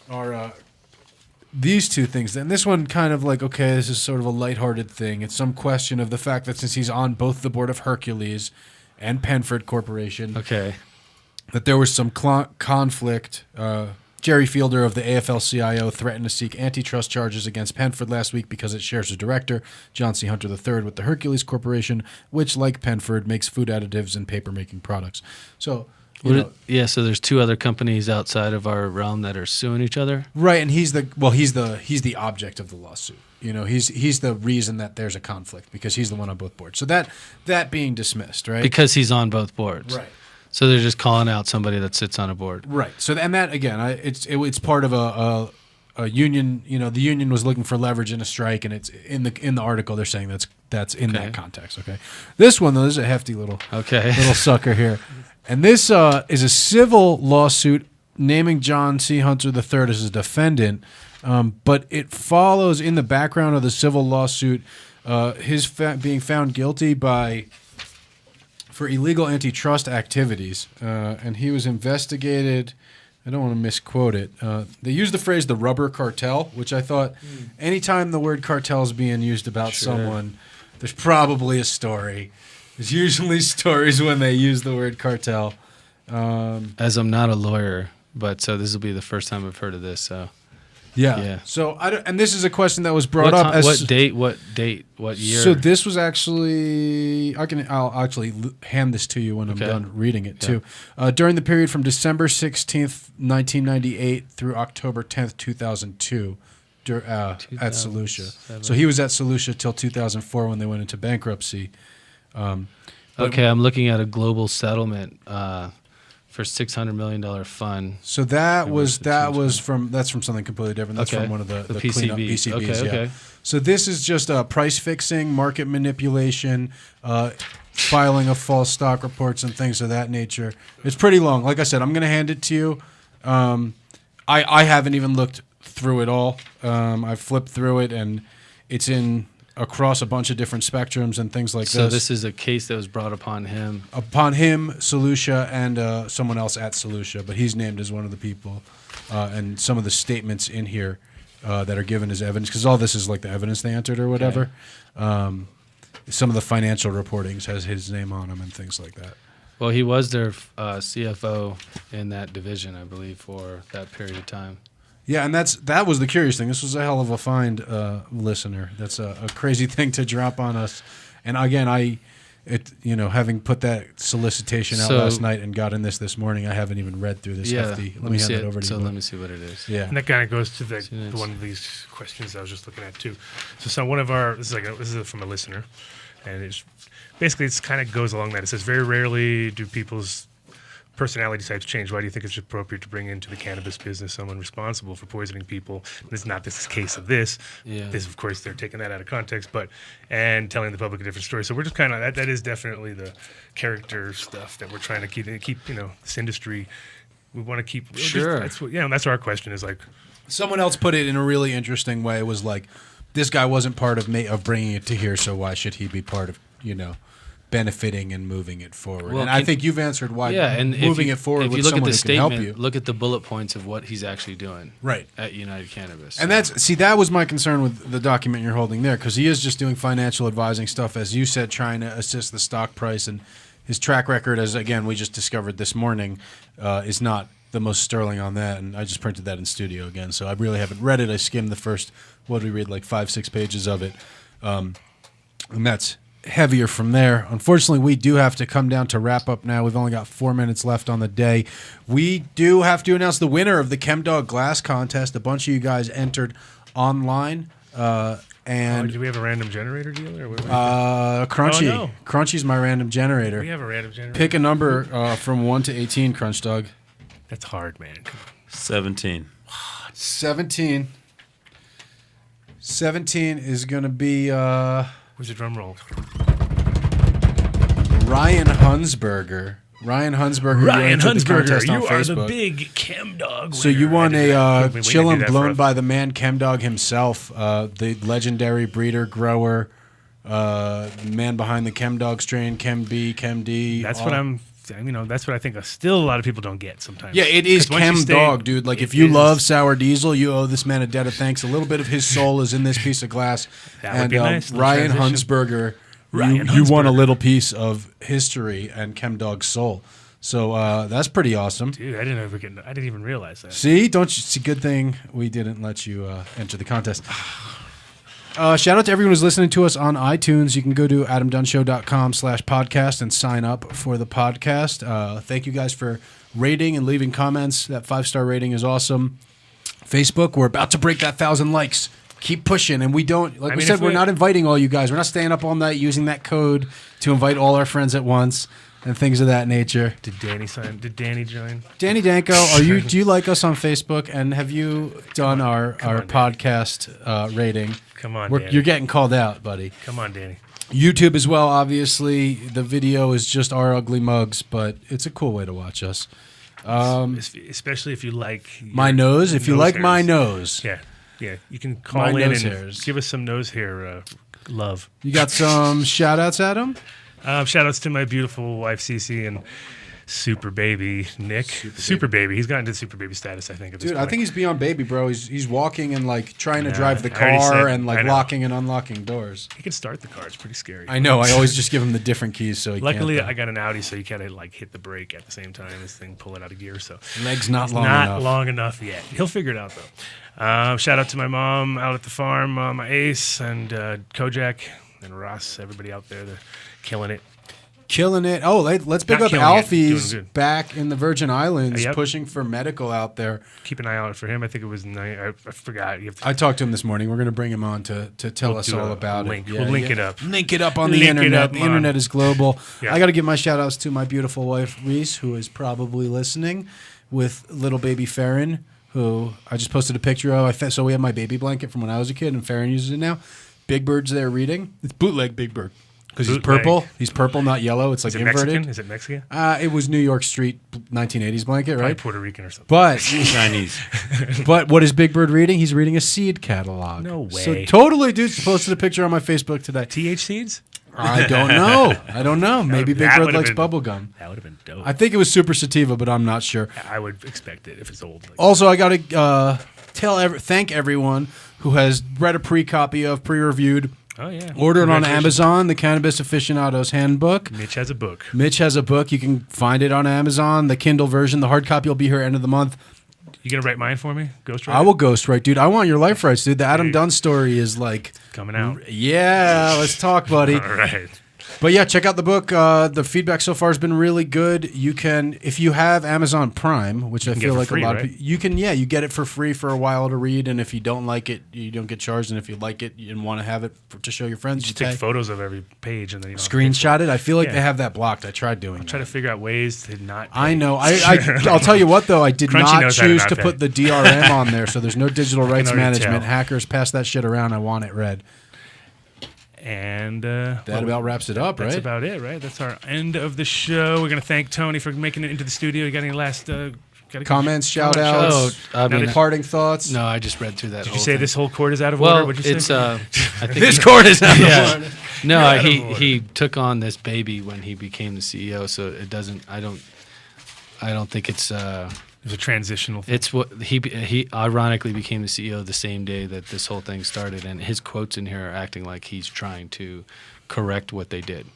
Are these two things. And this one kind of like, okay, this is sort of a lighthearted thing. It's some question of the fact that since he's on both the board of Hercules and Penford Corporation, that there was some conflict. Jerry Fielder of the AFL-CIO threatened to seek antitrust charges against Penford last week because it shares a director, John C. Hunter III, with the Hercules Corporation, which, like Penford, makes food additives and paper-making products. So, so there's two other companies outside of our realm that are suing each other. Right, and he's the object of the lawsuit. He's the reason that there's a conflict because he's the one on both boards. So that being dismissed, right? Because he's on both boards. Right. So they're just calling out somebody that sits on a board. Right. So and that again, it's part of a union. The union was looking for leverage in a strike, and it's in the article they're saying that's in that context. Okay. This one though, this is a hefty little sucker here, and this is a civil lawsuit naming John C. Hunter III as a defendant, but it follows in the background of the civil lawsuit his being found guilty for illegal antitrust activities, and he was investigated. I don't want to misquote it. They used the phrase "the rubber cartel," which I thought anytime the word cartel is being used about someone, there's probably a story. There's usually stories when they use the word cartel. As I'm not a lawyer, but so this will be the first time I've heard of this. So. Yeah. So and this is a question that was brought up. What date? What year? So this was actually I'll actually hand this to you when I'm done reading it too. During the period from December 16th, 1998 through October 10th, 2002, at Solutia. So he was at Solutia till 2004 when they went into bankruptcy. I'm looking at a global settlement. For $600 million fund. So that's from something completely different. That's from one of the cleanup PCBs. Okay. So this is just price fixing, market manipulation, filing of false stock reports and things of that nature. It's pretty long. Like I said, I'm going to hand it to you. I haven't even looked through it all. I've flipped through it, and it's across a bunch of different spectrums and things like this. So this is a case that was brought upon him? Upon him, Solutia, and someone else at Solutia, but he's named as one of the people. And some of the statements in here that are given as evidence, because all this is like the evidence they entered or whatever. Some of the financial reportings has his name on them and things like that. Well, he was their CFO in that division, I believe, for that period of time. Yeah, and that was the curious thing. This was a hell of a find, listener. That's a crazy thing to drop on us. And again, having put that solicitation out last night and got in this morning, I haven't even read through this hefty. Let me hand it over to you. So let me see what it is. Yeah, and that kind of goes to the one of these questions I was just looking at too. So one of our this is from a listener, and it's kind of goes along that. It says very rarely do people's personality types change. Why do you think it's appropriate to bring into the cannabis business someone responsible for poisoning people? This is not this case of this. Yeah. This, of course, they're taking that out of context, and telling the public a different story. So we're just kind of that is definitely the character stuff that we're trying to keep this industry. We want to keep that's our question is like. Someone else put it in a really interesting way. It was like, this guy wasn't part of bringing it to here, so why should he be part of benefiting and moving it forward. Well, and I think you've answered why and moving if it forward if with you look at someone the who can help statement, you. look at the bullet points of what he's actually doing Right. at United Cannabis. And that was my concern with the document you're holding there, because he is just doing financial advising stuff, as you said, trying to assist the stock price. And his track record, as again we just discovered this morning, is not the most sterling on that. And I just printed that in studio again, so I really haven't read it. I skimmed the first, what did we read, like 5-6 pages of it, and that's heavier from there. Unfortunately, we do have to come down to wrap up now. We've only got 4 minutes left on the day. We do have to announce the winner of the ChemDog Glass Contest. A bunch of you guys entered online. And do we have a random generator deal? Or what Crunchy. Oh, no. Crunchy's my random generator. We have a random generator. Pick a number from 1 to 18, Crunch Dog. That's hard, man. Come on. 17. 17. 17 is going to be Where's the drum roll? Ryan Hunsberger. Ryan Hunsberger, you on are Facebook. the big ChemDog winner. So you won We a can do chillin' that blown for by the man ChemDog himself, the legendary breeder, grower, man behind the ChemDog strain, ChemB, ChemD. That's what that's what I think still a lot of people don't get sometimes. Yeah, it is 'Cause once you ChemDog, dude. Like, if you love Sour Diesel, you owe this man a debt of thanks. A little bit of his soul is in this piece of glass. That would be nice. Ryan Transition. Hunsberger, Ryan you won a Hunsberger. little piece of history and ChemDog's soul. So that's pretty awesome. Dude, I didn't even realize that. See, don't you see? Good thing we didn't let you enter the contest. Shout out to everyone who's listening to us on iTunes. You can go to adamdunnshow.com/podcast and sign up for the podcast. Thank you guys for rating and leaving comments. That 5-star rating is awesome. Facebook, we're about to break that 1,000 likes. Keep pushing. And we don't, like we said, we're not inviting all you guys. We're not staying up all night using that code to invite all our friends at once and things of that nature. Did Danny join? Danny Danko, do you like us on Facebook? And have you done our podcast rating? Come on, Danny. You're getting called out, buddy. Come on, Danny. YouTube as well, obviously. The video is just our ugly mugs, but it's a cool way to watch us. Especially if you like my nose. If you like hairs. my nose. Yeah. You can call in and hairs. give us some nose hair love. You got some shout-outs, Adam? Shout-outs to my beautiful wife, Cece, and Super Baby Nick. Super Baby. He's gotten to Super Baby status, I think, at this Dude, point. I think he's beyond baby, bro. He's walking and like trying to Yeah, drive the I already car said- and like I know. locking and unlocking doors. He can start the car. It's pretty scary. I know. I always just give him the different keys so he Luckily, can't. I got an Audi, so you can't like hit the brake at the same time. This thing pull it out of gear. So Leg's not it's long not enough. long enough yet. He'll figure it out though. Shout out to my mom out at the farm, my Ace and Kojak and Ross. Everybody out there, they're killing it. Killing it. Oh, let's pick Not up killing it, Alfie's doing good. back in the Virgin Islands, Yep. pushing for medical out there. Keep an eye out for him. I think it was I forgot. You have to I talked to him this morning. We're going to bring him on to tell We'll us do all a about link. it. We'll link it up. Link it up on the Link it internet. up, The man. internet is global. Yeah. I got to give my shout outs to my beautiful wife, Reese, who is probably listening, with little baby Farron, who I just posted a picture of. So we have my baby blanket from when I was a kid, and Farron uses it now. Big Bird's there reading. It's bootleg Big Bird. Because he's Bootleg. purple. He's purple, not yellow. It's like Is it inverted. Mexican? Is it Mexican? It was New York Street 1980s blanket, Probably right? Puerto Rican or something. But Chinese. but what is Big Bird reading? He's reading a seed catalog. No So way. totally, dude. Posted a picture on my Facebook today. TH seeds? I don't know. Maybe Big That Bird would've likes been- bubble gum. That would have been dope. I think it was Super Sativa, but I'm not sure. I would expect it if it's old. Like Also, I got to thank everyone who has read a pre-copy of, pre-reviewed, oh yeah. ordered on Congratulations. Amazon, the Cannabis Aficionado's Handbook. Mitch has a book. Mitch has a book. You can find it on Amazon. The Kindle version. The hard copy will be here end of the month. You gonna write mine for me? Ghostwrite? I will ghostwrite, dude. I want your life rights, dude. The Adam Dunn story is like, Coming out. yeah, let's talk, buddy. All right. But yeah, check out the book. The feedback so far has been really good. You can, if you have Amazon Prime, which I can feel get it like for free, a lot of right? people, you can, you get it for free for a while to read. And if you don't like it, you don't get charged. And if you like it and want to have it to show your friends, You take photos of every page and then you don't have to pay screenshot for it. I feel like Yeah. they have that blocked. I tried doing Try to that. figure out ways to not. I know. I'll tell you what, though. I did Crunchy not knows how to choose not to pay. put the DRM on there. So there's no digital rights already management. tell. Hackers pass that shit around. I want it read. And That about wraps it up, that's right? about it, right? That's our end of the show. We're gonna thank Tony for making it into the studio. You got any last Gotta- Comments, shout Comment, outs, Oh, I mean, parting thoughts. no, I just read through that. Did whole you say thing. this whole court is out of Well, order? What'd you it's say? I think This court is out of yeah. order. No, Out of he order. he took on this baby when he became the CEO, so it doesn't. I don't think it's. There's a transitional thing. It's what he ironically became the CEO the same day that this whole thing started, and his quotes in here are acting like he's trying to correct what they did.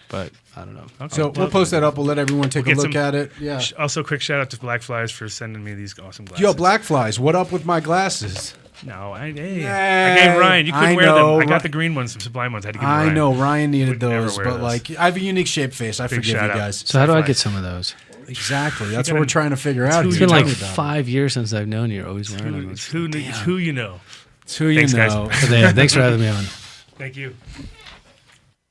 But I don't know. Okay. So we'll post that up. We'll let everyone take a get look some- at it. Yeah. Also, quick shout out to Black Flies for sending me these awesome glasses. Yo, Black Flies, what up with my glasses? No, I Hey, gave Ryan. You couldn't I wear know, them. I got Ri- the green ones, some Sublime ones. I had to give I Ryan. know Ryan needed Would never those, wear but those. like I have a unique shaped face. I Big forgive you shout out. guys. So how do I Fine. get some of those? Exactly. That's You what we're gotta- trying to figure out. who It's here. been like Tell me about 5 years since I've known you. You're always wearing them. It's who you know. It's who you Thanks, guys. know. But yeah, thanks for having me on. Thank you.